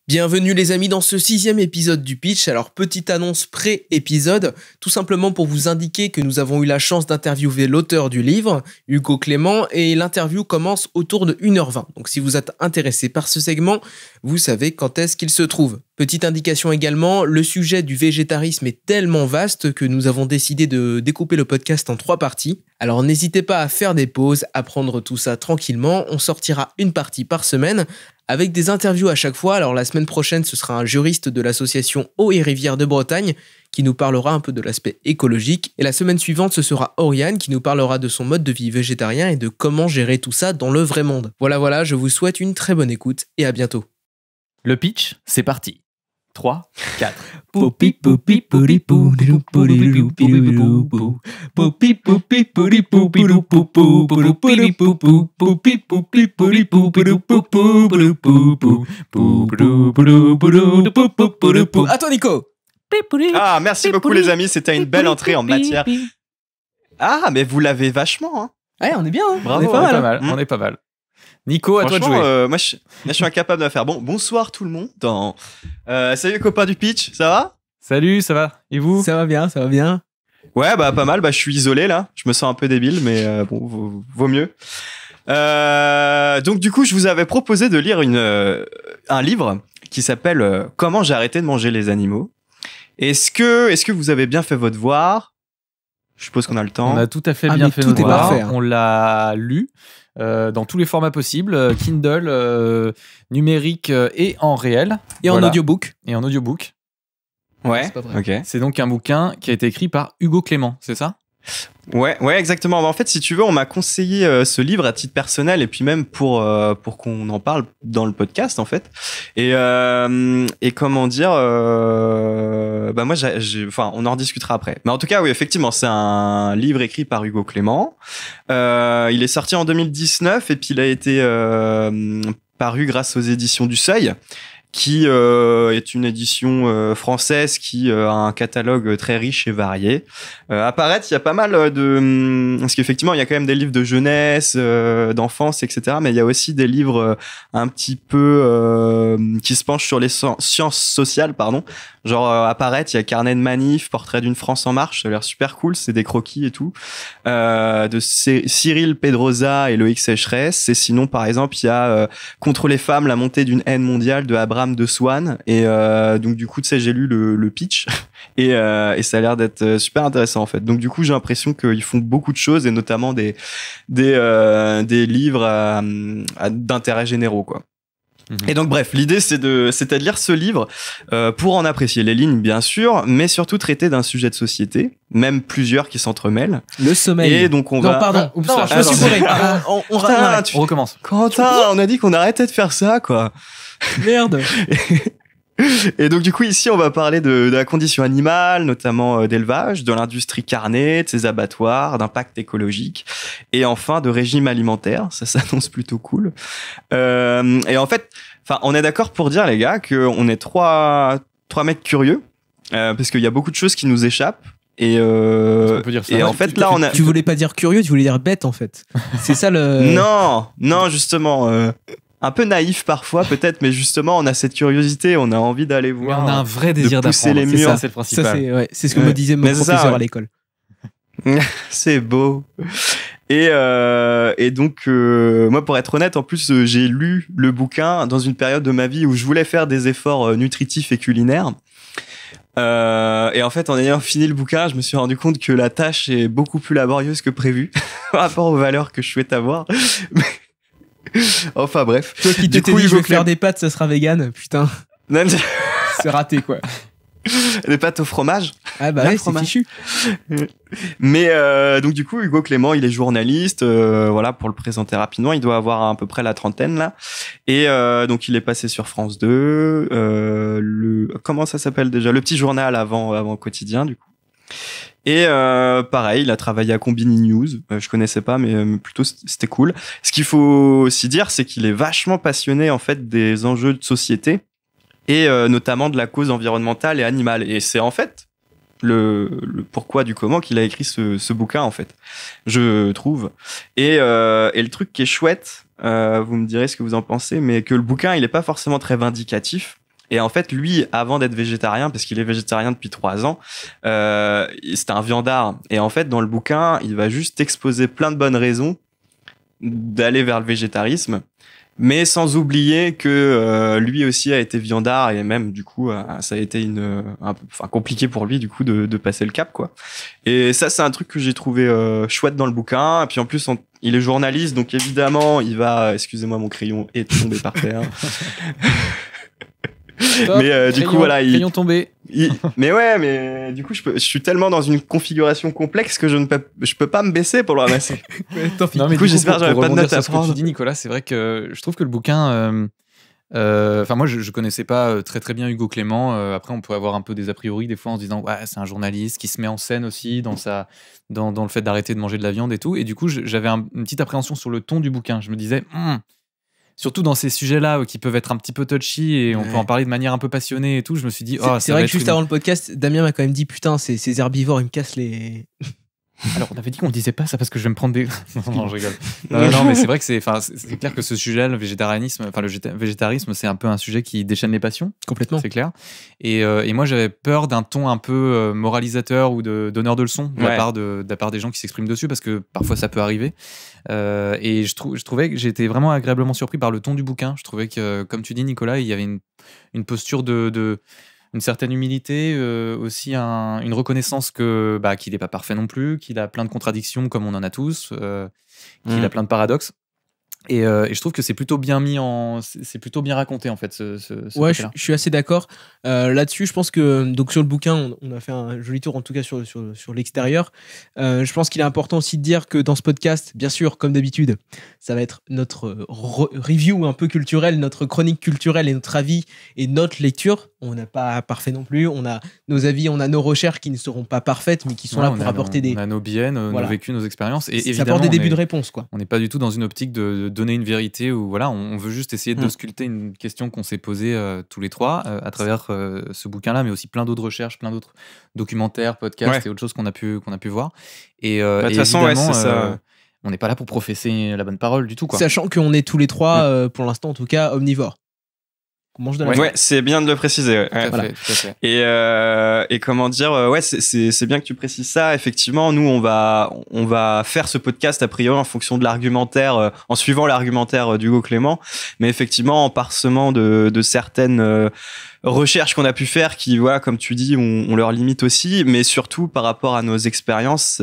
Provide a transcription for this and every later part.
Bienvenue les amis dans ce 6e épisode du Pitch. Alors petite annonce pré-épisode, tout simplement pour vous indiquer que nous avons eu la chance d'interviewer l'auteur du livre, Hugo Clément, et l'interview commence autour de 1h20. Donc si vous êtes intéressé par ce segment, vous savez quand est-ce qu'il se trouve. Petite indication également, le sujet du végétarisme est tellement vaste que nous avons décidé de découper le podcast en 3 parties. Alors n'hésitez pas à faire des pauses, à prendre tout ça tranquillement, on sortira une partie par semaine, avec des interviews à chaque fois. Alors la semaine prochaine, ce sera un juriste de l'association Eau et Rivières de Bretagne qui nous parlera un peu de l'aspect écologique. Et la semaine suivante, ce sera Oriane qui nous parlera de son mode de vie végétarien et de comment gérer tout ça dans le vrai monde. Voilà, je vous souhaite une très bonne écoute et à bientôt. Le pitch, c'est parti. 3, 4. À toi Nico. Ah, merci beaucoup les amis, c'était une belle entrée en matière. Ah, mais vous l'avez vachement, hein. Ouais, on est bien, hein. Bravo, On est pas mal. Nico, à toi de jouer. Moi, je suis incapable de la faire. Bon, bonsoir tout le monde. Salut les copains du pitch, ça va? Salut, ça va? Et vous? Ça va bien. Ouais, bah pas mal. Bah je suis isolé là. Je me sens un peu débile, mais bon, vaut mieux. Donc du coup, je vous avais proposé de lire un livre qui s'appelle Comment j'ai arrêté de manger les animaux. Est-ce que vous avez bien fait votre devoir? Je suppose qu'on a le temps. On a tout à fait bien fait tout notre est devoir. parfait, hein. On l'a lu dans tous les formats possibles, Kindle, numérique et en réel. Et Voilà. en audiobook. Et en audiobook. Ouais. C'est pas vrai. Ok. C'est donc un bouquin qui a été écrit par Hugo Clément, c'est ça? Ouais, exactement. Bah, en fait, si tu veux, on m'a conseillé ce livre à titre personnel et puis même pour qu'on en parle dans le podcast, en fait. Et comment dire, bah moi, enfin, on en rediscutera après. Mais en tout cas, oui, effectivement, c'est un livre écrit par Hugo Clément. Il est sorti en 2019 et puis il a été paru grâce aux éditions du Seuil, qui est une édition française qui a un catalogue très riche et varié. À paraître, il y a pas mal de... Parce qu'effectivement, il y a quand même des livres de jeunesse, d'enfance, etc. Mais il y a aussi des livres un petit peu qui se penchent sur les sciences sociales, pardon. Genre, à paraître, il y a Carnet de manif, Portrait d'une France en marche, ça a l'air super cool, c'est des croquis et tout. De Cyril Pedrosa et Loïc Sécheresse. Et sinon, par exemple, il y a Contre les femmes, la montée d'une haine mondiale de Abraham de Swan. Et donc, du coup, tu sais, j'ai lu le pitch et ça a l'air d'être super intéressant, en fait. Donc, du coup, j'ai l'impression qu'ils font beaucoup de choses et notamment des livres d'intérêt généraux, quoi. Et donc bref, l'idée c'est de lire ce livre pour en apprécier les lignes bien sûr, mais surtout traiter d'un sujet de société, même plusieurs qui s'entremêlent. Le sommeil. Et donc on Non, va... pardon. Oups, Non, je me suis bourré. On arrête. On recommence. Quentin, on a dit qu'on arrêtait de faire ça, quoi. Merde. Et donc du coup ici on va parler de la condition animale, notamment d'élevage, de l'industrie carnée, de ses abattoirs, d'impact écologique et enfin de régime alimentaire. Ça s'annonce plutôt cool. Et en fait, enfin on est d'accord pour dire les gars qu'on est trois mecs curieux parce qu'il y a beaucoup de choses qui nous échappent. Et On peut dire ça. en fait là on a... Tu voulais pas dire curieux, tu voulais dire bête en fait. C'est ça le... Non justement... un peu naïf parfois peut-être, mais justement on a cette curiosité, on a envie d'aller Mais voir. on a un vrai désir de pousser d'apprendre. les C'est murs. ça, c'est le principal. Ça, c'est ce que Ouais. me disait mon Mais c'est ça, professeur ouais. à l'école. C'est beau. Et donc moi pour être honnête, en plus j'ai lu le bouquin dans une période de ma vie où je voulais faire des efforts nutritifs et culinaires. Et en fait, en ayant fini le bouquin, je me suis rendu compte que la tâche est beaucoup plus laborieuse que prévu par rapport aux valeurs que je souhaite avoir. Enfin bref. Toi qui Du t'étais coup, dit je Hugo vais faire des pâtes, ça sera vegan. Putain, c'est raté quoi. Des pâtes au fromage. Ah bah Là, ouais, c'est fromage. fichu. Mais donc du coup, Hugo Clément, il est journaliste. Voilà, pour le présenter rapidement, il doit avoir à peu près la trentaine là. Et donc il est passé sur France 2. Comment ça s'appelle déjà? Le petit journal avant Quotidien du coup. Et pareil, il a travaillé à Combini News. Je connaissais pas, mais plutôt c'était cool. Ce qu'il faut aussi dire, c'est qu'il est vachement passionné en fait des enjeux de société et notamment de la cause environnementale et animale. Et c'est en fait le pourquoi du comment qu'il a écrit ce bouquin en fait, je trouve. Et le truc qui est chouette, vous me direz ce que vous en pensez, mais que le bouquin il est pas forcément très vindicatif. Et en fait, lui, avant d'être végétarien, parce qu'il est végétarien depuis 3 ans, c'était un viandard. Et en fait, dans le bouquin, il va juste exposer plein de bonnes raisons d'aller vers le végétarisme, mais sans oublier que lui aussi a été viandard, et même du coup ça a été compliqué pour lui du coup de passer le cap, quoi. Et ça, c'est un truc que j'ai trouvé chouette dans le bouquin. Et puis en plus il est journaliste, donc évidemment il va, excusez-moi, mon crayon est tombé par terre. Top, Mais du coup voilà, crayon tombé. mais du coup je suis tellement dans une configuration complexe que je peux pas me baisser pour le ramasser. Non, mais du coup j'espère que j'aurai pas de notes à Ce que tu prendre. dis, Nicolas, c'est vrai que je trouve que le bouquin, enfin moi je connaissais pas très très bien Hugo Clément. Après on peut avoir un peu des a priori des fois en se disant ouais, c'est un journaliste qui se met en scène aussi dans le fait d'arrêter de manger de la viande et tout. Et du coup j'avais une petite appréhension sur le ton du bouquin. Je me disais surtout dans ces sujets-là qui peuvent être un petit peu touchy et on peut en parler de manière un peu passionnée et tout, je me suis dit c'est vrai que juste avant le podcast, Damien m'a quand même dit putain, ces herbivores ils me cassent les... Alors on avait dit qu'on disait pas ça parce que je vais me prendre des... non, je rigole. Non, mais c'est vrai que c'est clair que ce sujet-là, le végétarisme, c'est un peu un sujet qui déchaîne les passions. Complètement. C'est clair. Et moi j'avais peur d'un ton un peu moralisateur ou donneur de leçons de la part des gens qui s'expriment dessus, parce que parfois ça peut arriver. Et je trouvais que j'étais vraiment agréablement surpris par le ton du bouquin. Je trouvais que, comme tu dis Nicolas, il y avait une posture une certaine humilité, aussi une reconnaissance qu'il n'est pas parfait non plus, qu'il a plein de contradictions comme on en a tous, qu'il a plein de paradoxes. Et je trouve que c'est plutôt bien c'est plutôt bien raconté en fait. Ouais, je suis assez d'accord là-dessus. Je pense que donc sur le bouquin, on a fait un joli tour en tout cas sur l'extérieur. Je pense qu'il est important aussi de dire que dans ce podcast, bien sûr, comme d'habitude, ça va être notre review un peu culturel, notre chronique culturelle et notre avis et notre lecture. On n'est pas parfait non plus. On a nos avis, on a nos recherches qui ne seront pas parfaites, mais qui sont là pour apporter on a nos biais, nos vécus, nos expériences. Et ça évidemment, apporte des débuts de réponse, quoi. On n'est pas du tout dans une optique de donner une vérité, ou voilà, on veut juste essayer d'ausculter une question qu'on s'est posée tous les trois à travers ce bouquin-là, mais aussi plein d'autres recherches, plein d'autres documentaires, podcasts et autres choses qu'on a pu voir. Et de toute façon, évidemment, c'est ça. on n'est pas là pour professer la bonne parole du tout, quoi. Sachant qu'on est tous les trois, pour l'instant en tout cas, omnivores. On mange de la viande. Ouais, c'est bien de le préciser. Ouais. Tout à fait. Et comment dire, ouais, c'est bien que tu précises ça. Effectivement, nous, on va faire ce podcast a priori en fonction de l'argumentaire, en suivant l'argumentaire d'Hugo Clément, mais effectivement en parsemant de certaines recherches qu'on a pu faire qui, voilà, comme tu dis, on leur limite aussi, mais surtout par rapport à nos expériences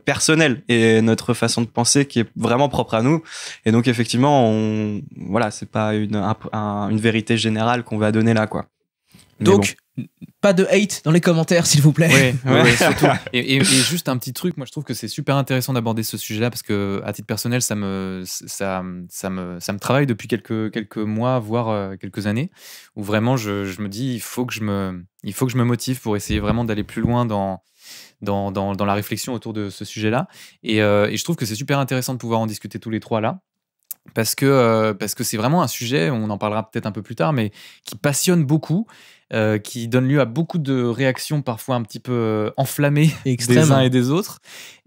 personnelles et notre façon de penser qui est vraiment propre à nous. Et donc effectivement, voilà, c'est pas une vérité générale qu'on va donner là, quoi. Mais donc pas de hate dans les commentaires, s'il vous plaît. Ouais, surtout. Et juste un petit truc, moi je trouve que c'est super intéressant d'aborder ce sujet-là, parce que à titre personnel, ça me travaille depuis quelques mois, voire quelques années, où vraiment je me dis il faut que je me motive pour essayer vraiment d'aller plus loin dans la réflexion autour de ce sujet-là. Et je trouve que c'est super intéressant de pouvoir en discuter tous les trois là. Parce que c'est vraiment un sujet, on en parlera peut-être un peu plus tard, mais qui passionne beaucoup, qui donne lieu à beaucoup de réactions parfois un petit peu enflammées des uns et des autres.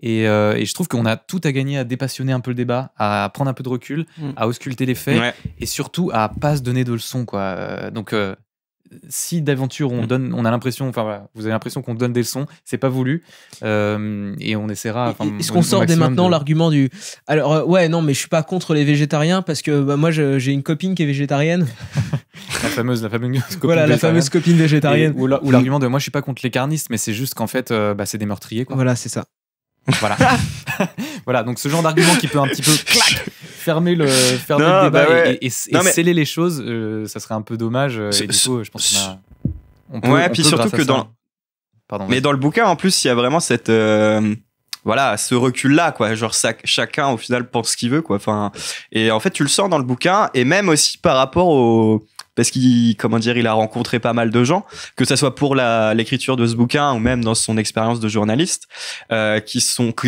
Et je trouve qu'on a tout à gagner à dépassionner un peu le débat, à prendre un peu de recul, à ausculter les faits, et surtout à pas se donner de leçons, quoi. Donc si d'aventure on a l'impression, enfin voilà, vous avez l'impression qu'on donne des leçons, c'est pas voulu, et on essaiera. Est-ce qu'on sort dès maintenant l'argument du alors ouais, non, mais je suis pas contre les végétariens, parce que moi j'ai une copine qui est végétarienne. la fameuse copine. Voilà, la fameuse copine végétarienne. Ou l'argument de moi je suis pas contre les carnistes, mais c'est juste qu'en fait c'est des meurtriers, quoi. Voilà, c'est ça. Voilà. Voilà, donc ce genre d'argument qui peut un petit peu fermer le débat et sceller les choses, ça serait un peu dommage. Et du coup, je pense qu'on peut. Puis surtout que mais dans le bouquin, en plus, il y a vraiment cette voilà, ce recul-là, quoi. Genre, chacun au final pense ce qu'il veut, quoi. Enfin, et en fait, tu le sens dans le bouquin, et même aussi par rapport parce qu'il, comment dire, il a rencontré pas mal de gens, que ça soit pour l'écriture de ce bouquin ou même dans son expérience de journaliste, qui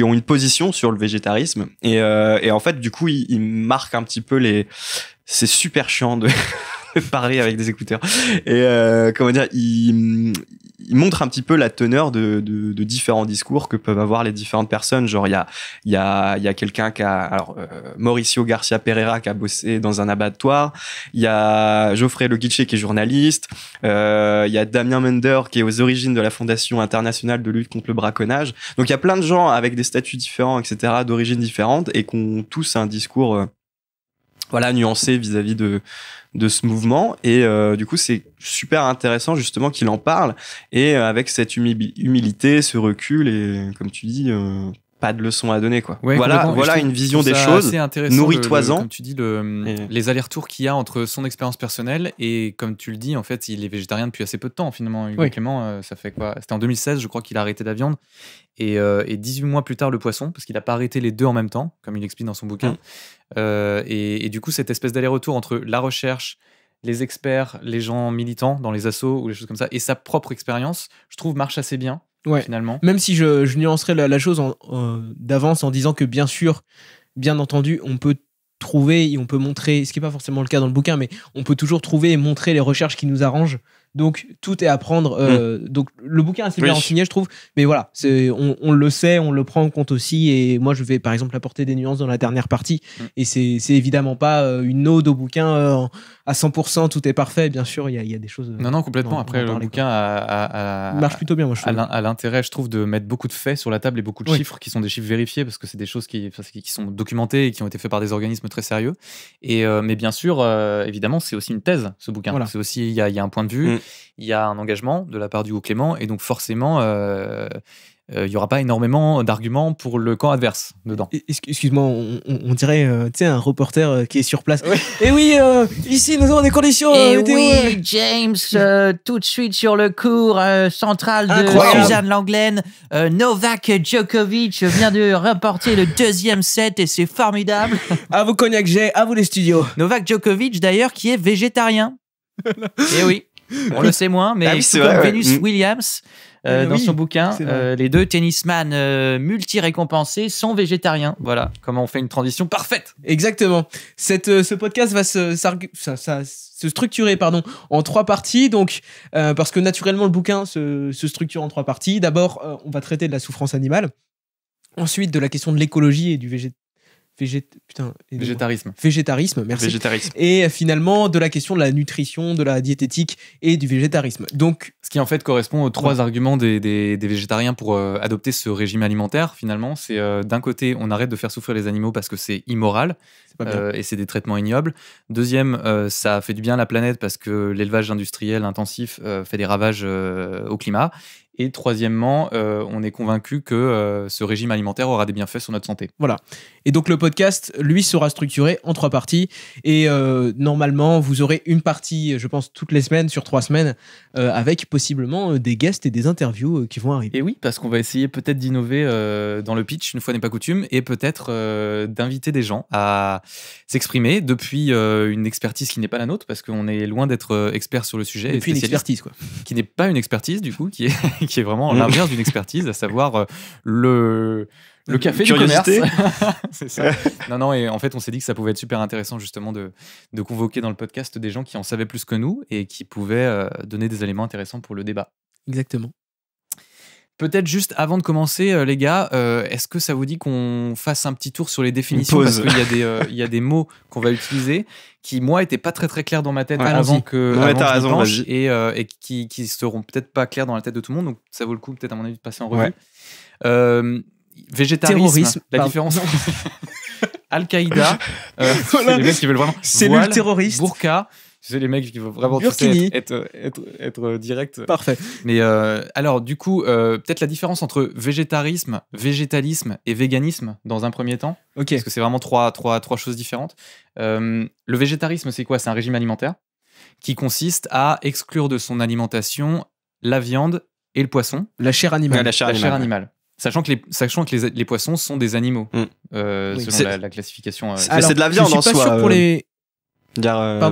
ont une position sur le végétarisme. Et en fait, du coup, il marque un petit peu c'est super chiant parler avec des écouteurs. Et comment dire, il montre un petit peu la teneur de différents discours que peuvent avoir les différentes personnes. Genre, il y a quelqu'un qui a, alors, Mauricio Garcia Pereira qui a bossé dans un abattoir. Il y a Geoffrey Le Guiche qui est journaliste. Il y a Damien Mender qui est aux origines de la Fondation internationale de lutte contre le braconnage. Donc, il y a plein de gens avec des statuts différents, etc., d'origines différentes et qui ont tous un discours, voilà, nuancé vis-à-vis de ce mouvement. Et du coup, c'est super intéressant justement qu'il en parle et avec cette humilité, ce recul et comme tu dis, pas de leçons à donner, quoi. Ouais, voilà une vision des choses. Nourris-toi-en. Comme tu dis, les allers-retours qu'il y a entre son expérience personnelle et, comme tu le dis, en fait, il est végétarien depuis assez peu de temps, finalement. Hugo Clément, ça fait quoi? C'était en 2016, je crois qu'il a arrêté la viande. Et 18 mois plus tard, le poisson, parce qu'il n'a pas arrêté les deux en même temps, comme il explique dans son bouquin. Et du coup, cette espèce d'aller-retour entre la recherche, les experts, les gens militants dans les assos ou les choses comme ça, et sa propre expérience, je trouve, marche assez bien. Finalement. Même si je nuancerais la chose d'avance en disant que bien entendu, on peut trouver et on peut montrer, ce qui n'est pas forcément le cas dans le bouquin, mais on peut toujours trouver et montrer les recherches qui nous arrangent. Donc tout est à prendre. Donc le bouquin est assez bien renseigné, je trouve. Mais voilà, on le sait, on le prend en compte aussi. Et moi, je vais par exemple apporter des nuances dans la dernière partie. Et c'est évidemment pas une ode au bouquin à 100%, tout est parfait. Bien sûr, il y a des choses. Non, complètement. Après, le bouquin marche plutôt bien, moi, je trouve. A l'intérêt, je trouve, de mettre beaucoup de faits sur la table et beaucoup de chiffres qui sont des chiffres vérifiés parce que c'est des choses qui sont documentées et qui ont été faits par des organismes très sérieux. Mais bien sûr, évidemment, c'est aussi une thèse, ce bouquin. Voilà. C'est aussi, il y a un point de vue. Il y a un engagement de la part d'Hugo Clément et donc forcément il n'y aura pas énormément d'arguments pour le camp adverse dedans. Excuse-moi, on dirait un reporter qui est sur place. Et oui, ici nous avons des conditions météo. Oui, James, tout de suite sur le cours central de Suzanne Langlaine. Novak Djokovic vient de remporter le 2e set et c'est formidable. À vous Cognac J, à vous les studios. Novak Djokovic d'ailleurs qui est végétarien. Et oui. On le sait moins, mais comme Venus Williams, dans son bouquin, les deux tennisman multi-récompensés sont végétariens. Voilà, comment on fait une transition parfaite. Exactement. Ce podcast va se structurer en 3 parties, donc, parce que naturellement le bouquin se structure en 3 parties. D'abord, on va traiter de la souffrance animale. Ensuite, de la question de l'écologie et du végétarisme, merci. Végétarisme. Et finalement, de la question de la nutrition, de la diététique et du végétarisme. Donc, ce qui en fait correspond aux 3 arguments des végétariens pour adopter ce régime alimentaire, finalement. C'est d'un côté, on arrête de faire souffrir les animaux parce que c'est immoral et c'est des traitements ignobles. Deuxième, ça fait du bien à la planète parce que l'élevage industriel intensif fait des ravages au climat. Et troisièmement, on est convaincu que ce régime alimentaire aura des bienfaits sur notre santé. Voilà. Et donc le podcast, lui, sera structuré en 3 parties. Et normalement, vous aurez une partie, je pense, toutes les semaines, sur 3 semaines, avec possiblement des guests et des interviews qui vont arriver. Et oui, parce qu'on va essayer peut-être d'innover dans le pitch, une fois n'est pas coutume, et peut-être d'inviter des gens à s'exprimer depuis une expertise qui n'est pas la nôtre, parce qu'on est loin d'être expert sur le sujet. Depuis une expertise, quoi. Qui n'est pas une expertise, du coup, qui est vraiment l'inverse d'une expertise, à savoir le café du commerce. C'est ça. Non, et en fait, on s'est dit que ça pouvait être super intéressant justement de convoquer dans le podcast des gens qui en savaient plus que nous et qui pouvaient donner des éléments intéressants pour le débat. Exactement. Peut-être juste avant de commencer, les gars, est-ce que ça vous dit qu'on fasse un petit tour sur les définitions parce qu'il y a des mots qu'on va utiliser qui, moi, étaient pas très très clairs dans ma tête avant que t'as raison, vas-y. Et qui seront peut-être pas clairs dans la tête de tout le monde, donc ça vaut le coup peut-être à mon avis de passer en revue. Végétarisme, terrorisme, la différence. Al-Qaïda, c'est les mecs qui veulent vraiment. Cellule terroriste. Burqa. C'est les mecs qui veulent vraiment être direct. Parfait. Mais alors, du coup, peut-être la différence entre végétarisme, végétalisme et véganisme dans un premier temps. Ok. Parce que c'est vraiment trois choses différentes. Le végétarisme, c'est quoi? C'est un régime alimentaire qui consiste à exclure de son alimentation la viande et le poisson. La chair animale. La chair animale. Sachant que les poissons sont des animaux, selon la classification. C'est de la viande en soi. Je suis pas sûr pour les...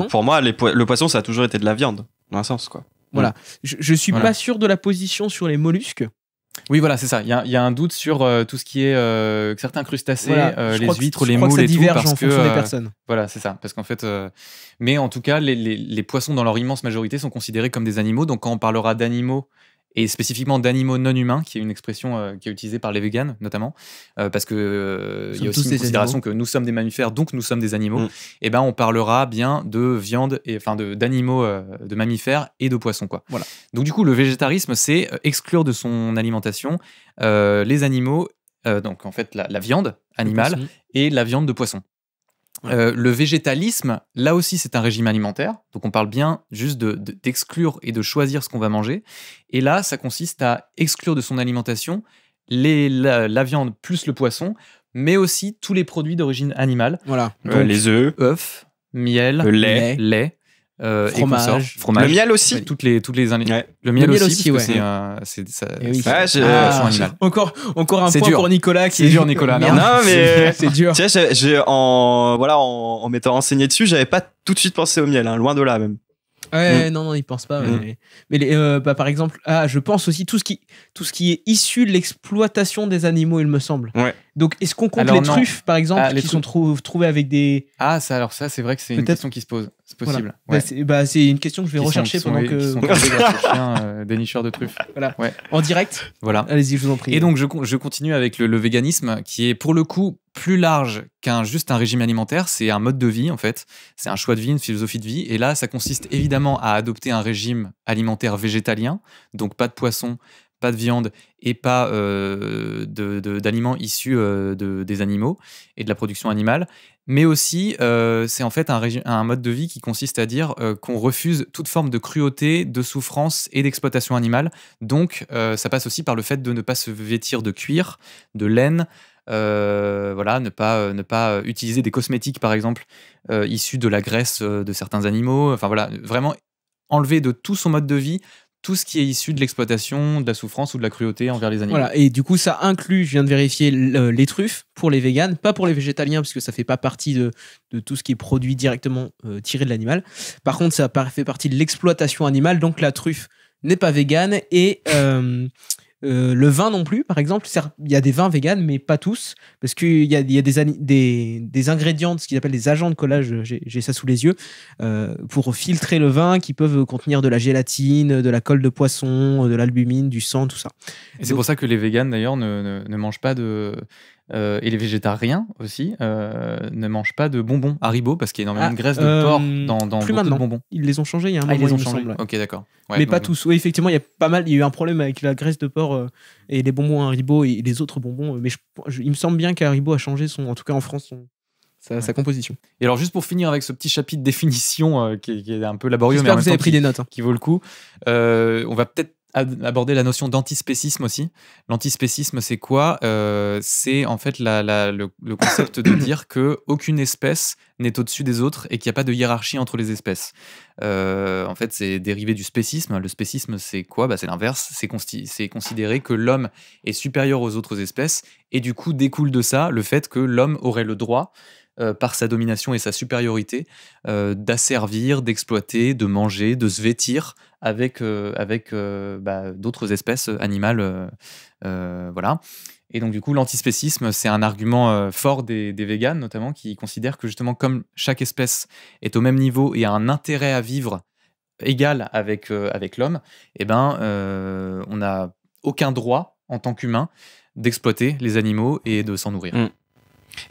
pour moi, le poisson, ça a toujours été de la viande, dans un sens, quoi. Voilà. Je suis pas sûr de la position sur les mollusques. Oui, voilà, c'est ça. Il y a un doute sur tout ce qui est certains crustacés, les huîtres, les moules et tout, parce en fonction des personnes. Voilà, c'est ça. Parce qu'en fait, mais en tout cas, les poissons dans leur immense majorité sont considérés comme des animaux. Donc, quand on parlera d'animaux et spécifiquement d'animaux non humains, qui est une expression qui est utilisée par les véganes notamment, parce que il y a aussi une considération que nous sommes des mammifères, donc nous sommes des animaux. Et ben, on parlera bien de viande et enfin d'animaux, de mammifères et de poissons, quoi. Voilà. Donc du coup, le végétarisme, c'est exclure de son alimentation les animaux, donc en fait la viande animale et la viande de poisson. Le végétalisme, là aussi, c'est un régime alimentaire. Donc, on parle bien juste d'exclure et de choisir ce qu'on va manger. Et là, ça consiste à exclure de son alimentation la viande plus le poisson, mais aussi tous les produits d'origine animale. Voilà. Donc, les œufs, miel, le lait. Fromage. Le miel aussi. Ouais, toutes les Ouais. Le miel aussi, ouais. Encore un point dur pour Nicolas qui c'est dur, Nicolas. Non, mais c'est dur. Tu sais, en m'étant renseigné dessus, j'avais pas tout de suite pensé au miel, hein, loin de là même. Ouais, non, il pense pas. Mais par exemple, je pense aussi tout ce qui est issu de l'exploitation des animaux, il me semble. Ouais. Donc, est-ce qu'on compte les truffes, par exemple, qui sont trouvées avec des... Ça, c'est vrai que c'est une question qui se pose. C'est possible. Voilà. Ouais. C'est une question que je vais rechercher pendant que... Qui sont chiens, dénicheurs de truffes. Voilà. Ouais. En direct. Voilà. Allez-y, je vous en prie. Et donc, je continue avec le véganisme, qui est pour le coup plus large qu'un juste un régime alimentaire. C'est un mode de vie, en fait. C'est un choix de vie, une philosophie de vie. Et là, ça consiste évidemment à adopter un régime alimentaire végétalien. Donc, pas de poisson, pas de viande et pas d'aliments issus des animaux et de la production animale. Mais aussi, c'est en fait un mode de vie qui consiste à dire qu'on refuse toute forme de cruauté, de souffrance et d'exploitation animale. Donc, ça passe aussi par le fait de ne pas se vêtir de cuir, de laine, ne pas utiliser des cosmétiques, par exemple, issus de la graisse de certains animaux. Enfin voilà, vraiment enlever de tout son mode de vie tout ce qui est issu de l'exploitation, de la souffrance ou de la cruauté envers les animaux. Voilà, et du coup, ça inclut, je viens de vérifier, les truffes pour les véganes, pas pour les végétaliens, parce que ça fait pas partie de tout ce qui est produit directement tiré de l'animal. Par contre, ça fait partie de l'exploitation animale, donc la truffe n'est pas végane, et le vin non plus, par exemple. Il y a des vins véganes, mais pas tous, parce qu'il y a des ingrédients, ce qu'ils appellent des agents de collage, j'ai ça sous les yeux, pour filtrer le vin, qui peuvent contenir de la gélatine, de la colle de poisson, de l'albumine, du sang, tout ça. Et c'est pour ça que les véganes, d'ailleurs, ne mangent pas de... et les végétariens aussi ne mangent pas de bonbons Haribo parce qu'il y a énormément de graisse de porc dans plus beaucoup maintenant. de bonbons. Ils les ont changés il y a un moment. Ils les ont il me changés. semble. Ok, d'accord. Ouais, mais pas tous. Oui, effectivement, il y a eu un problème avec la graisse de porc et les bonbons Haribo et les autres bonbons. Mais il me semble bien qu'Haribo a changé en tout cas en France, sa composition. Et alors, juste pour finir avec ce petit chapitre définition qui est un peu laborieux, mais en même vous avez temps pris des notes. Qui vaut le coup, on va peut-être aborder la notion d'antispécisme aussi. L'antispécisme, c'est quoi ? C'est en fait le concept de dire qu'aucune espèce n'est au-dessus des autres et qu'il n'y a pas de hiérarchie entre les espèces. En fait, c'est dérivé du spécisme. Le spécisme, c'est quoi ? C'est l'inverse. C'est considérer que l'homme est supérieur aux autres espèces et du coup, découle de ça le fait que l'homme aurait le droit, par sa domination et sa supériorité, d'asservir, d'exploiter, de manger, de se vêtir avec d'autres espèces animales. Voilà. Et donc, du coup, l'antispécisme, c'est un argument fort des véganes, notamment, qui considèrent que, justement, comme chaque espèce est au même niveau et a un intérêt à vivre égal avec l'homme, on n'a aucun droit, en tant qu'humain, d'exploiter les animaux et de s'en nourrir.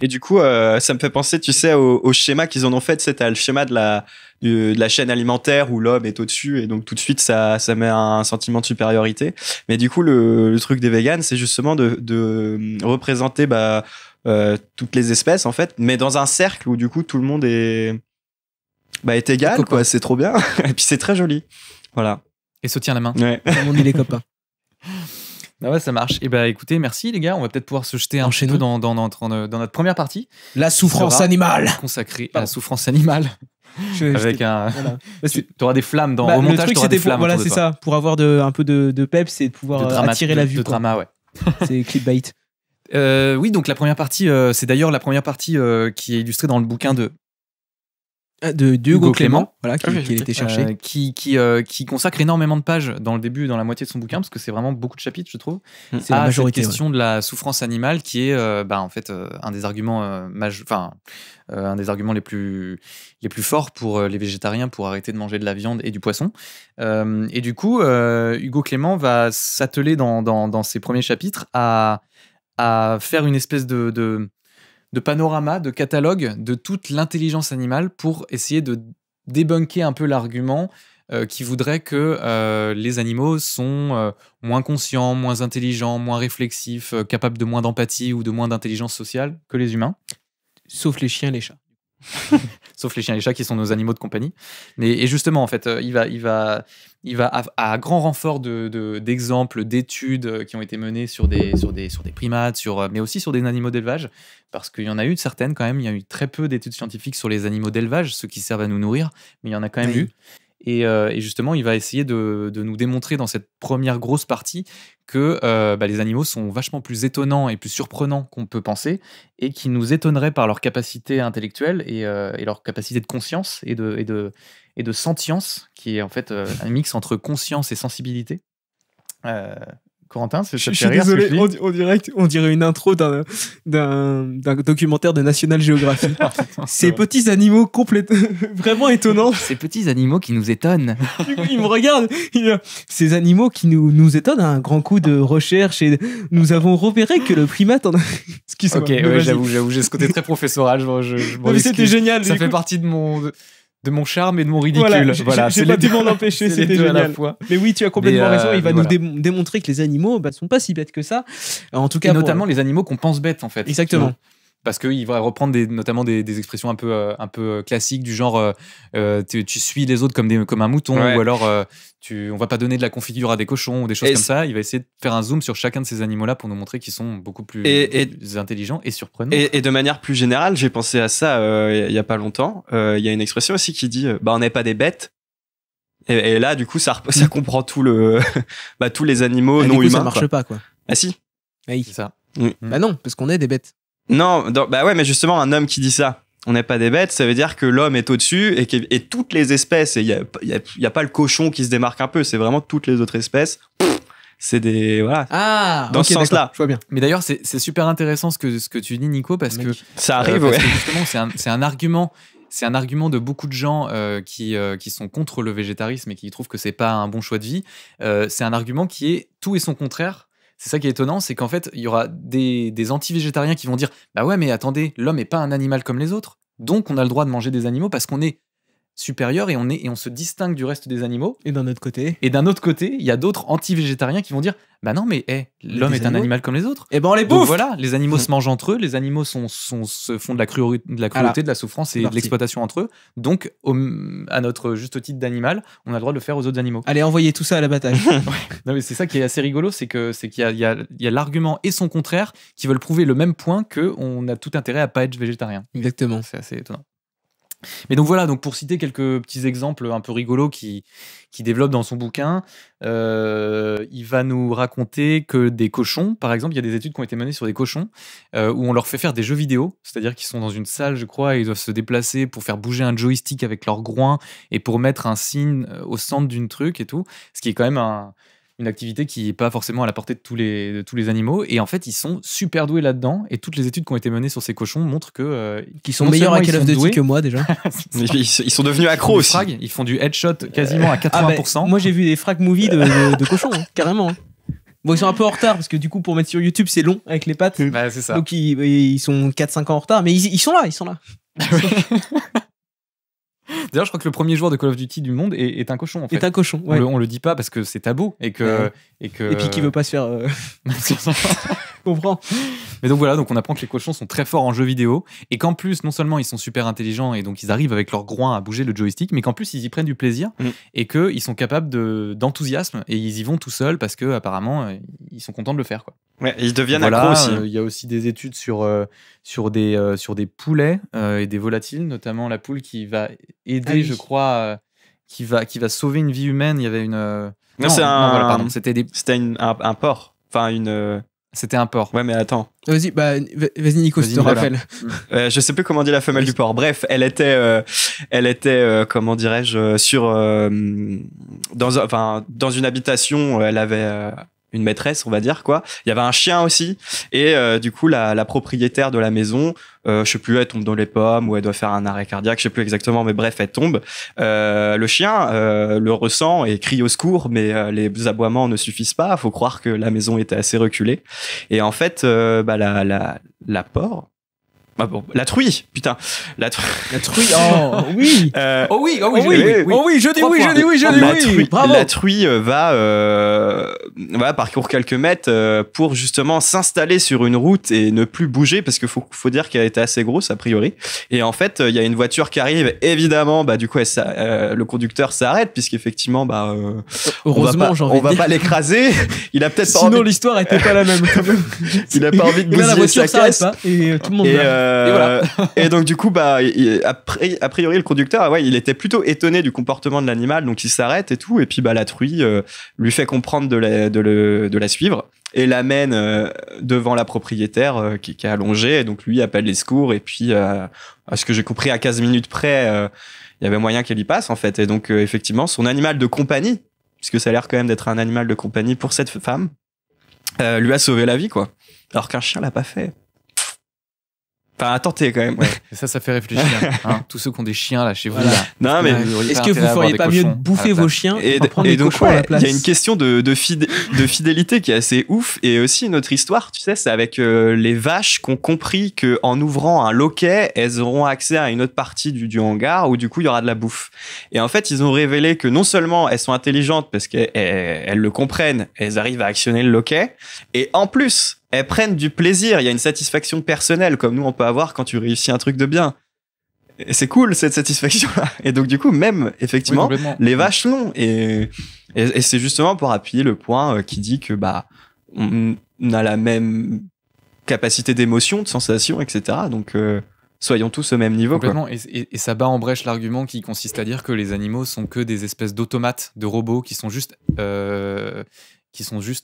Et du coup, ça me fait penser, tu sais, au schéma qu'ils en ont fait. C'est le schéma de la chaîne alimentaire où l'homme est au-dessus et donc tout de suite ça met un sentiment de supériorité. Mais du coup, le truc des véganes, c'est justement de représenter toutes les espèces en fait, mais dans un cercle où du coup tout le monde est égal, quoi. C'est trop bien. Et puis c'est très joli. Voilà. Et se tient la main. Ouais. Tout le monde dit les copains. Ah ouais, ça marche. Et écoutez, merci les gars. On va peut-être pouvoir se jeter un peu dans notre première partie. La souffrance animale. Consacrée à la souffrance animale. Avec un. Voilà. Tu auras des flammes au montage. Le truc, c'était voilà, c'est ça. Pour avoir un peu de peps et de pouvoir attirer la vue. De drama, ouais. C'est clickbait. Oui, donc la première partie, c'est d'ailleurs la première partie qui est illustrée dans le bouquin de. de Hugo Clément, voilà, qui était cherché. Qui consacre énormément de pages dans le début, dans la moitié de son bouquin, parce que c'est vraiment beaucoup de chapitres, je trouve. C'est la majorité. Cette question de la souffrance animale, qui est en fait un des arguments, un des arguments les plus forts pour les végétariens pour arrêter de manger de la viande et du poisson. Et du coup, Hugo Clément va s'atteler dans ses premiers chapitres à faire une espèce de panorama, de catalogue de toute l'intelligence animale pour essayer de débunker un peu l'argument qui voudrait que les animaux sont moins conscients, moins intelligents, moins réflexifs, capables de moins d'empathie ou de moins d'intelligence sociale que les humains. Sauf les chiens et les chats. Sauf les chiens et les chats qui sont nos animaux de compagnie. Et justement, en fait, il va à grand renfort d'exemples, d'études qui ont été menées sur des primates, mais aussi sur des animaux d'élevage, parce qu'il y en a eu certaines quand même. Il y a eu très peu d'études scientifiques sur les animaux d'élevage, ceux qui servent à nous nourrir, mais il y en a quand même eu. Et justement, il va essayer de nous démontrer dans cette première grosse partie que les animaux sont vachement plus étonnants et plus surprenants qu'on peut penser, et qui nous étonneraient par leur capacité intellectuelle et leur capacité de conscience et de sentience, qui est en fait un mix entre conscience et sensibilité. Corentin, ça te fait rire? Je suis désolé, on dirait une intro d'un documentaire de National Geographic. Ces petits animaux complètement vraiment étonnants. Ces petits animaux qui nous étonnent. Du coup, il me regarde. Ces animaux qui nous étonnent, un grand coup de recherche, et nous avons repéré que le primate en a... Excuse-moi. Ok, j'avoue, j'ai ce côté très professoral. C'était génial. Ça fait partie de mon charme et de mon ridicule. Voilà, j'ai pas pu m'en empêcher, c'était génial. Mais oui, tu as complètement raison, il va nous démontrer que les animaux sont pas si bêtes que ça. En tout cas, et notamment les animaux qu'on pense bêtes, en fait. Exactement. Parce qu'il va reprendre notamment des expressions un peu classiques du genre tu suis les autres comme un mouton, ou alors on va pas donner de la confiture à des cochons ou des choses comme ça. Il va essayer de faire un zoom sur chacun de ces animaux-là pour nous montrer qu'ils sont beaucoup plus intelligents et surprenants. Et de manière plus générale, j'ai pensé à ça il y a pas longtemps. Il y a une expression aussi qui dit on n'est pas des bêtes. Et là, du coup, ça comprend tous les animaux non humains. Ça marche pas, quoi. Ah si. Oui. C'est ça. Bah non, parce qu'on est des bêtes. Non, mais justement, un homme qui dit ça, on n'est pas des bêtes, ça veut dire que l'homme est au-dessus et toutes les espèces, et il y a pas le cochon qui se démarque un peu, c'est vraiment toutes les autres espèces. C'est des dans ce sens-là. Je vois bien. Mais d'ailleurs, c'est super intéressant ce que tu dis, Nico, parce que ça arrive. Parce que justement, c'est un argument. C'est un argument de beaucoup de gens qui sont contre le végétarisme et qui trouvent que c'est pas un bon choix de vie. C'est un argument qui est tout et son contraire. C'est ça qui est étonnant, c'est qu'en fait, il y aura des anti-végétariens qui vont dire « Bah ouais, mais attendez, l'homme n'est pas un animal comme les autres, donc on a le droit de manger des animaux parce qu'on est supérieur et on se distingue du reste des animaux. » Et d'un autre côté, il y a d'autres anti-végétariens qui vont dire « Bah non, mais l'homme est un animal comme les autres. » Et ben on les bouffe. Donc voilà, les animaux se mangent entre eux, les animaux se font de la cruauté, de la souffrance et de l'exploitation entre eux. Donc, à notre juste titre d'animal, on a le droit de le faire aux autres animaux. Allez, envoyez tout ça à l'abattage. Non, mais c'est ça qui est assez rigolo, c'est qu'il y a l'argument et son contraire qui veulent prouver le même point qu'on a tout intérêt à pas être végétarien. Exactement. C'est assez étonnant. Mais donc voilà, donc pour citer quelques petits exemples un peu rigolos qui développe dans son bouquin, il va nous raconter que des cochons, par exemple, il y a des études qui ont été menées sur des cochons où on leur fait faire des jeux vidéo, c'est-à-dire qu'ils sont dans une salle, je crois, et ils doivent se déplacer pour faire bouger un joystick avec leur groin et pour mettre un signe au centre d'une truc et tout, ce qui est quand même une activité qui n'est pas forcément à la portée de tous les animaux. Et en fait, ils sont super doués là-dedans. Et toutes les études qui ont été menées sur ces cochons montrent qu'ils sont meilleurs à Call of Duty que moi, déjà. Ils sont devenus accros aussi. Ils font du headshot quasiment à 80%. Moi, j'ai vu des frag movies de cochons, carrément. Bon, ils sont un peu en retard parce que du coup, pour mettre sur YouTube, c'est long avec les pattes. Bah, c'est ça. Donc, ils sont 4-5 ans en retard. Mais ils sont là. D'ailleurs, je crois que le premier joueur de Call of Duty du monde est un cochon, en fait. Est un cochon, ouais. On le dit pas parce que c'est tabou et puis qui veut pas se faire... comprends. Mais donc voilà, donc on apprend que les cochons sont très forts en jeux vidéo et qu'en plus, non seulement ils sont super intelligents et donc ils arrivent avec leur groin à bouger le joystick, mais qu'en plus ils y prennent du plaisir et qu'ils sont capables d'enthousiasme et ils y vont tout seuls parce que apparemment ils sont contents de le faire, quoi. Ouais, ils deviennent accros aussi. Il y a aussi des études sur des poulets et des volatiles, notamment la poule qui va aider, je crois, qui va sauver une vie humaine. Il y avait une. C'était un porc. Enfin, C'était un porc. Ouais, mais attends. Vas-y, Nico, je te rappelle. Je sais plus comment dit la femelle du porc. Bref, elle était, comment dirais-je, dans une habitation. Elle avait une maîtresse, on va dire, quoi. Il y avait un chien aussi. Et du coup, la propriétaire de la maison, je sais plus, elle tombe dans les pommes ou elle doit faire un arrêt cardiaque, je sais plus exactement, mais bref, elle tombe. Le chien le ressent et crie au secours, mais les aboiements ne suffisent pas. Faut croire que la maison était assez reculée. Et en fait, la porc... Ah bon, la truie, putain. La truie, oh oui. Je dis oui. Bravo. La truie va parcourir quelques mètres pour justement s'installer sur une route et ne plus bouger parce qu'il faut dire qu'elle était assez grosse a priori. Et en fait, il y a une voiture qui arrive. Évidemment, du coup, le conducteur s'arrête puisqu'effectivement, heureusement, on va pas l'écraser. Il a peut-être pas sinon l'histoire était pas la même. Il a pas envie de bousiller sa caisse. Et tout le monde. Et voilà. Et donc du coup, a priori, le conducteur, il était plutôt étonné du comportement de l'animal, donc il s'arrête et tout. Et puis la truie lui fait comprendre de la suivre et l'amène devant la propriétaire qui est allongée. Et donc lui appelle les secours. Et puis, à ce que j'ai compris, à 15 minutes près, il y avait moyen qu'elle y passe en fait. Et donc effectivement, son animal de compagnie, puisque ça a l'air quand même d'être un animal de compagnie pour cette femme, lui a sauvé la vie, quoi. Alors qu'un chien l'a pas fait. Enfin, attendez quand même. Ouais. Et ça fait réfléchir. Hein, tous ceux qui ont des chiens là chez vous. Voilà. Là, non, mais est-ce que vous feriez pas mieux de bouffer vos chiens et donc il y a une question de fidélité qui est assez ouf et aussi une autre histoire. Tu sais, c'est avec les vaches qui ont compris que en ouvrant un loquet, elles auront accès à une autre partie du hangar où du coup il y aura de la bouffe. Et en fait, ils ont révélé que non seulement elles sont intelligentes parce qu'elles le comprennent, elles arrivent à actionner le loquet, et en plus elles prennent du plaisir. Il y a une satisfaction personnelle, comme nous on peut avoir quand tu réussis un truc de bien. Et c'est cool cette satisfaction-là. Et donc du coup, même effectivement, les vaches l'ont. Et c'est justement pour appuyer le point qui dit que on a la même capacité d'émotion, de sensation, etc. Donc soyons tous au même niveau. Complètement. Quoi. Et ça bat en brèche l'argument qui consiste à dire que les animaux sont que des espèces d'automates, de robots qui sont juste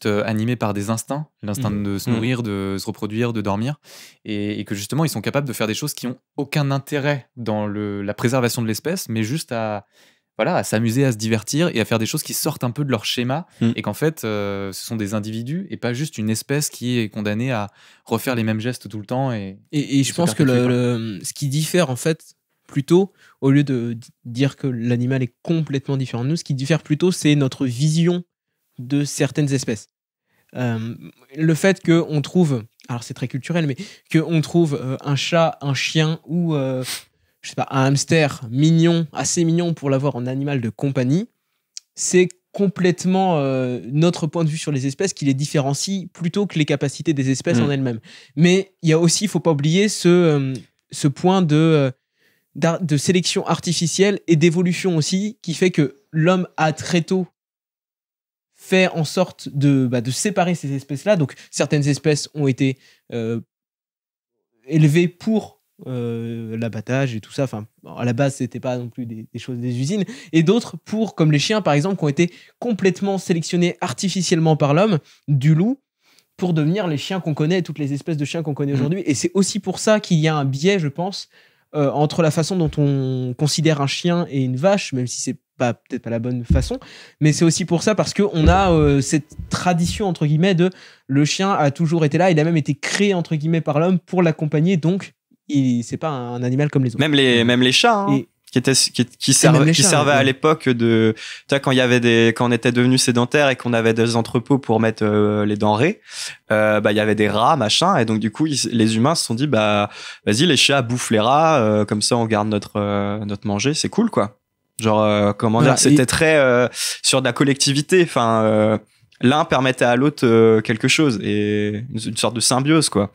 animés par des instincts, l'instinct de se nourrir, de se reproduire, de dormir, et que justement ils sont capables de faire des choses qui n'ont aucun intérêt dans la préservation de l'espèce, mais juste à s'amuser, à se divertir et à faire des choses qui sortent un peu de leur schéma, et qu'en fait ce sont des individus et pas juste une espèce qui est condamnée à refaire les mêmes gestes tout le temps. Et je pense que ce qui diffère en fait plutôt, au lieu de dire que l'animal est complètement différent de nous, ce qui diffère plutôt c'est notre vision de certaines espèces. Le fait qu'on trouve, alors c'est très culturel, mais qu'on trouve un chat, un chien ou je sais pas, un hamster mignon, assez mignon pour l'avoir en animal de compagnie, c'est complètement notre point de vue sur les espèces qui les différencie plutôt que les capacités des espèces en elles-mêmes. Mais il y a aussi, il faut pas oublier ce point de sélection artificielle et d'évolution aussi qui fait que l'homme a très tôt fait en sorte de séparer ces espèces-là. Donc, certaines espèces ont été élevées pour l'abattage et tout ça. Enfin, à la base, c'était pas non plus des choses des usines. Et d'autres pour, comme les chiens, par exemple, qui ont été complètement sélectionnés artificiellement par l'homme, du loup, pour devenir les chiens qu'on connaît, toutes les espèces de chiens qu'on connaît aujourd'hui. Et c'est aussi pour ça qu'il y a un biais, je pense, entre la façon dont on considère un chien et une vache, même si c'est peut-être pas la bonne façon, mais c'est aussi pour ça parce qu'on a cette tradition entre guillemets de le chien a toujours été là, il a même été créé entre guillemets par l'homme pour l'accompagner, donc c'est pas un animal comme les autres. Même les chats, hein. Qui servaient à l'époque de, tu vois, quand on était devenus sédentaires et qu'on avait des entrepôts pour mettre les denrées, il y avait des rats, machin, et donc du coup les humains se sont dit vas-y, les chats bouffent les rats, comme ça on garde notre manger, c'est cool quoi. Genre comment dire, c'était très sur de la collectivité, enfin l'un permettait à l'autre quelque chose et une sorte de symbiose quoi.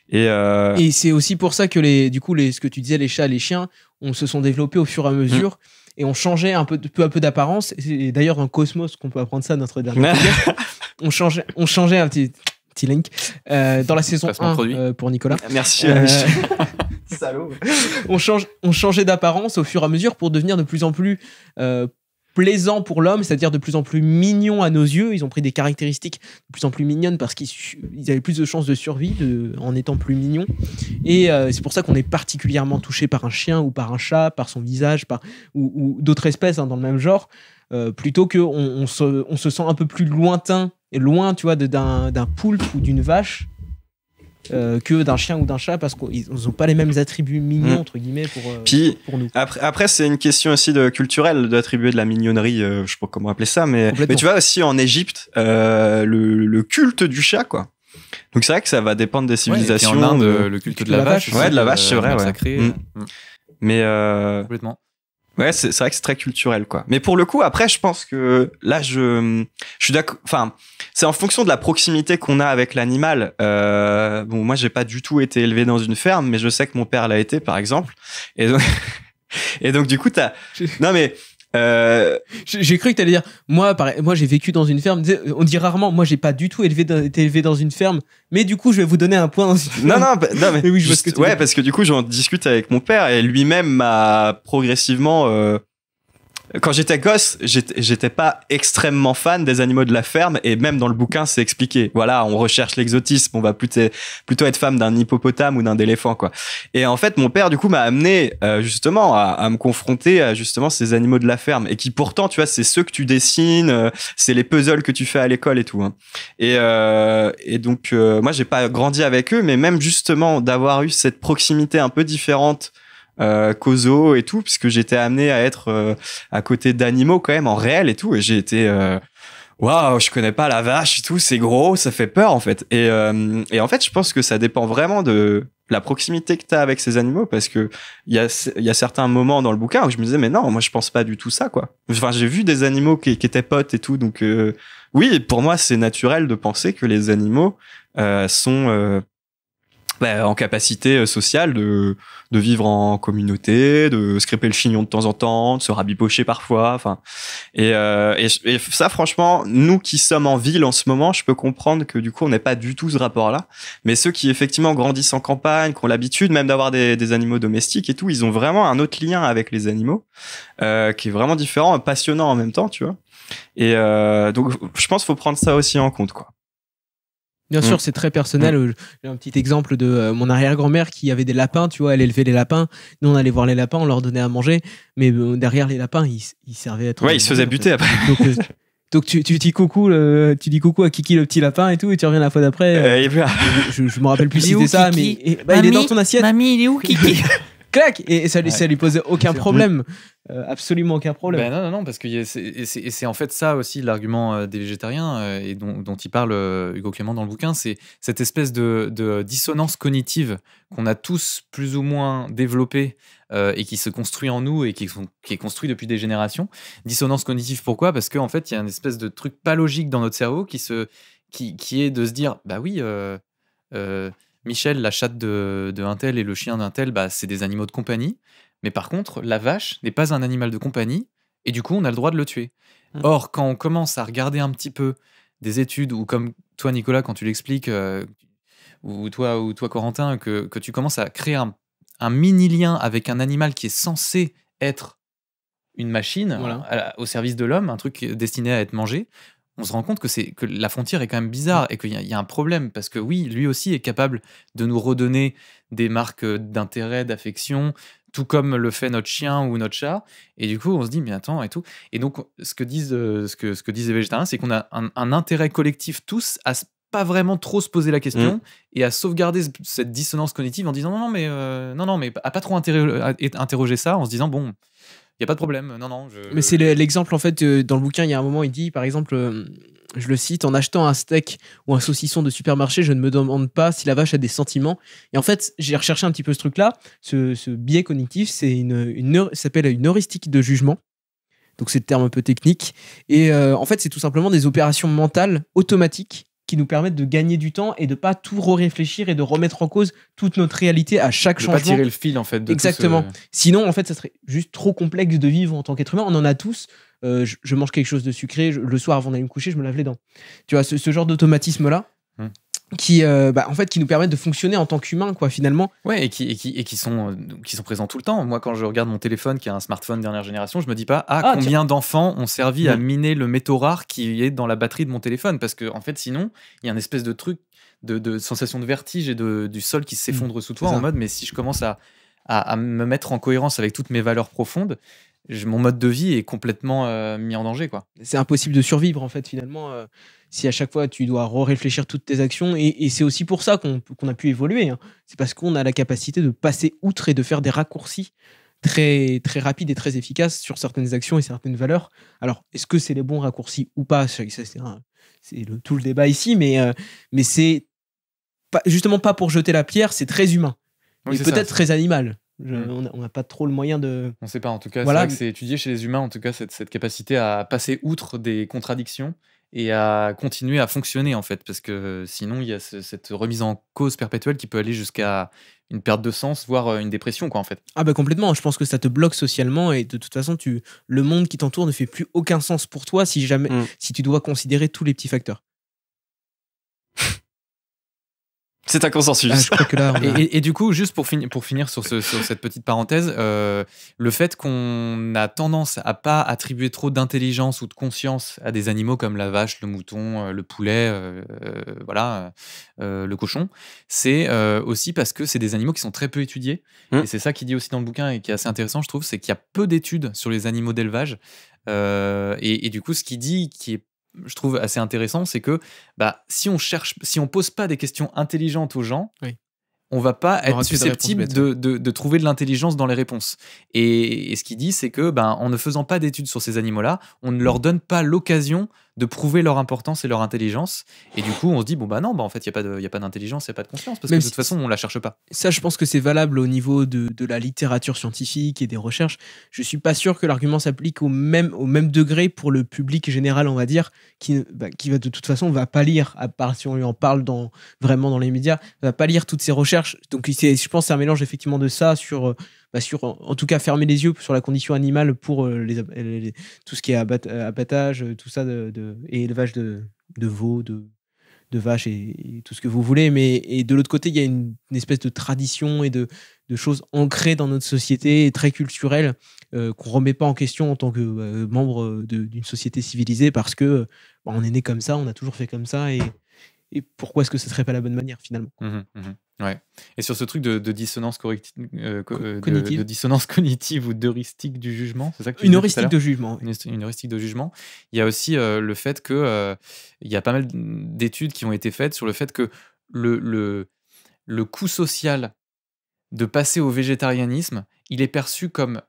Et c'est aussi pour ça que ce que tu disais, les chats, les chiens, on se sont développés au fur et à mesure et on changeait peu à peu d'apparence. Et d'ailleurs dans Cosmos qu'on peut apprendre ça notre dernier podcast, on changeait un petit link dans la saison 1 pour Nicolas. Merci. Salaud. On changeait d'apparence au fur et à mesure pour devenir de plus en plus plaisants pour l'homme, c'est-à-dire de plus en plus mignons à nos yeux. Ils ont pris des caractéristiques de plus en plus mignonnes parce qu'ils avaient plus de chances de survie en étant plus mignons. Et c'est pour ça qu'on est particulièrement touché par un chien ou par un chat, par son visage, ou d'autres espèces dans le même genre, plutôt qu'on se sent un peu plus loin, tu vois, d'un poulpe ou d'une vache. Que d'un chien ou d'un chat, parce qu'ils n'ont pas les mêmes attributs mignons entre guillemets pour nous. Après c'est une question aussi culturelle d'attribuer de la mignonnerie, je sais pas comment appeler ça, mais tu vois aussi en Égypte le culte du chat, quoi. Donc c'est vrai que ça va dépendre des civilisations. Et en Inde, le culte de la vache. Ouais, de la vache, c'est vrai. Sacré. Mais complètement. Ouais, c'est vrai que c'est très culturel, quoi. Mais pour le coup, après, je pense que là, je suis d'accord. Enfin, c'est en fonction de la proximité qu'on a avec l'animal. Bon, moi, j'ai pas du tout été élevé dans une ferme, mais je sais que mon père l'a été, par exemple. Et donc, du coup, non, mais. J'ai cru que t'allais dire moi j'ai vécu dans une ferme. On dit rarement moi j'ai pas du tout été élevé dans une ferme, mais du coup je vais vous donner un point dans une ferme. Non mais oui, parce que du coup j'en discute avec mon père et lui-même m'a progressivement quand j'étais gosse, j'étais pas extrêmement fan des animaux de la ferme, et même dans le bouquin c'est expliqué. Voilà, on recherche l'exotisme, on va plutôt être fan d'un hippopotame ou d'un éléphant, quoi. Et en fait, mon père du coup m'a amené justement à me confronter à justement ces animaux de la ferme, et qui pourtant, tu vois, c'est ceux que tu dessines, c'est les puzzles que tu fais à l'école et tout. Hein. Et donc moi j'ai pas grandi avec eux, mais même justement d'avoir eu cette proximité un peu différente qu'au zoo et tout, puisque j'étais amené à être à côté d'animaux quand même en réel et tout, et j'ai été waouh, je connais pas la vache et tout, c'est gros, ça fait peur en fait. Et en fait je pense que ça dépend vraiment de la proximité que t'as avec ces animaux, parce que il y a certains moments dans le bouquin où je me disais mais non, moi je pense pas du tout ça, quoi. Enfin, j'ai vu des animaux qui étaient potes et tout, donc oui, pour moi c'est naturel de penser que les animaux sont en capacité sociale de vivre en communauté, de se crêper le chignon de temps en temps, de se rabibocher parfois, enfin. Et ça, franchement, nous qui sommes en ville en ce moment, je peux comprendre que du coup on n'ait pas du tout ce rapport-là. Mais ceux qui effectivement grandissent en campagne, qui ont l'habitude même d'avoir des animaux domestiques et tout, ils ont vraiment un autre lien avec les animaux qui est vraiment différent, passionnant en même temps, tu vois. Et donc je pense qu'il faut prendre ça aussi en compte, quoi. Bien sûr, c'est très personnel. J'ai un petit exemple de mon arrière-grand-mère qui avait des lapins, tu vois, elle élevait les lapins. Nous, on allait voir les lapins, on leur donnait à manger, mais derrière les lapins, ils servaient à être. Ouais, ils se faisaient buter après. Donc tu dis coucou à Kiki le petit lapin et tout, et tu reviens la fois d'après. Je me rappelle plus si c'était ça, mais il est dans ton assiette. Mamie, il est où Kiki? Clac, et ça lui posait aucun problème. Absolument aucun problème. Non, parce que c'est en fait ça aussi l'argument des végétariens et dont il parle Hugo Clément dans le bouquin, c'est cette espèce de dissonance cognitive qu'on a tous plus ou moins développée et qui se construit en nous et qui est construit depuis des générations. Dissonance cognitive, pourquoi ? Parce qu'en fait, il y a une espèce de truc pas logique dans notre cerveau qui est de se dire, bah oui, Michel, la chatte de un tel et le chien d'un tel, bah, c'est des animaux de compagnie. Mais par contre, la vache n'est pas un animal de compagnie, et du coup, on a le droit de le tuer. Or, quand on commence à regarder un petit peu des études, ou comme toi, Nicolas, quand tu l'expliques, ou toi, Corentin, que tu commences à créer un mini-lien avec un animal qui est censé être une machine, voilà, au service de l'homme, un truc destiné à être mangé, on se rend compte que la frontière est quand même bizarre et qu'il y a un problème, parce que oui, lui aussi est capable de nous redonner des marques d'intérêt, d'affection, tout comme le fait notre chien ou notre chat. Et du coup, on se dit, mais attends, et tout. Et donc, ce que disent les végétariens, c'est qu'on a un intérêt collectif tous à pas vraiment trop se poser la question et à sauvegarder cette dissonance cognitive en disant non, mais à pas trop interroger ça, en se disant, bon, il n'y a pas de problème, non. Mais c'est l'exemple, en fait, dans le bouquin, il y a un moment, il dit, par exemple, je le cite, en achetant un steak ou un saucisson de supermarché, je ne me demande pas si la vache a des sentiments. Et en fait, j'ai recherché un petit peu ce truc-là. Ce biais cognitif, ça s'appelle une heuristique de jugement. Donc, c'est le terme un peu technique. Et en fait, c'est tout simplement des opérations mentales automatiques qui nous permettent de gagner du temps et de pas tout réfléchir et de remettre en cause toute notre réalité à chaque changement. De pas tirer le fil, en fait. Exactement. Sinon, en fait, ça serait juste trop complexe de vivre en tant qu'être humain. On en a tous. Je mange quelque chose de sucré, le soir avant d'aller me coucher, je me lave les dents. Tu vois, ce genre d'automatisme-là, qui nous permettent de fonctionner en tant qu'humains, quoi, finalement. Ouais, et qui sont présents tout le temps. Moi, quand je regarde mon téléphone, qui est un smartphone dernière génération, je me dis pas combien d'enfants ont servi à miner le métaux rare qui est dans la batterie de mon téléphone, parce que en fait, sinon, il y a une espèce de truc de sensation de vertige et du sol qui s'effondre sous toi, en mode, mais si je commence à me mettre en cohérence avec toutes mes valeurs profondes, mon mode de vie est complètement mis en danger, quoi. C'est impossible de survivre, en fait, finalement, si à chaque fois tu dois réfléchir toutes tes actions. Et c'est aussi pour ça qu'on a pu évoluer, hein. C'est parce qu'on a la capacité de passer outre et de faire des raccourcis très, très rapides et très efficaces sur certaines actions et certaines valeurs. Alors, est-ce que c'est les bons raccourcis ou pas? C'est tout le débat ici, mais c'est justement pas pour jeter la pierre, c'est très humain. Oui, et peut-être très animal. On n'a pas trop le moyen de... On ne sait pas, en tout cas, voilà. C'est vrai que c'est étudié chez les humains, en tout cas, cette capacité à passer outre des contradictions et à continuer à fonctionner, en fait, parce que sinon, il y a cette remise en cause perpétuelle qui peut aller jusqu'à une perte de sens, voire une dépression, quoi, en fait. Ah bah complètement, je pense que ça te bloque socialement et de toute façon, le monde qui t'entoure ne fait plus aucun sens pour toi si tu dois considérer tous les petits facteurs. C'est un consensus. Je crois que là, et du coup, juste pour finir sur cette petite parenthèse, le fait qu'on a tendance à pas attribuer trop d'intelligence ou de conscience à des animaux comme la vache, le mouton, le poulet, le cochon, c'est aussi parce que c'est des animaux qui sont très peu étudiés. Et c'est ça qu'il dit aussi dans le bouquin et qui est assez intéressant, je trouve, c'est qu'il y a peu d'études sur les animaux d'élevage. Et du coup, ce qu'il dit, qui est je trouve assez intéressant, c'est que si on pose pas des questions intelligentes aux gens, on va pas être susceptible de trouver de l'intelligence dans les réponses. Et ce qu'il dit, c'est que en ne faisant pas d'études sur ces animaux-là, on ne leur donne pas l'occasion de prouver leur importance et leur intelligence. Et du coup, on se dit, en fait, il n'y a pas d'intelligence, il n'y a pas de conscience, parce que de toute façon, on ne la cherche pas. Ça, je pense que c'est valable au niveau de la littérature scientifique et des recherches. Je ne suis pas sûr que l'argument s'applique au même degré pour le public général, on va dire, qui va de toute façon, va pas lire, à part si on lui en parle vraiment dans les médias, va pas lire toutes ces recherches. Donc, je pense que c'est un mélange effectivement de ça sur en tout cas fermer les yeux sur la condition animale pour tout ce qui est abattage, tout ça et élevage de veaux, de vaches et tout ce que vous voulez. Et de l'autre côté, il y a une espèce de tradition et de choses ancrées dans notre société et très culturelles qu'on remet pas en question en tant que membre d'une société civilisée parce que on est né comme ça, on a toujours fait comme ça et pourquoi est-ce que ce serait pas la bonne manière finalement? Ouais. Et sur ce truc de dissonance cognitive. De dissonance cognitive ou d'heuristique du jugement, c'est ça que tu Une heuristique de jugement. Une heuristique de jugement. Il y a aussi le fait que il y a pas mal d'études qui ont été faites sur le fait que le coût social de passer au végétarianisme, il est perçu comme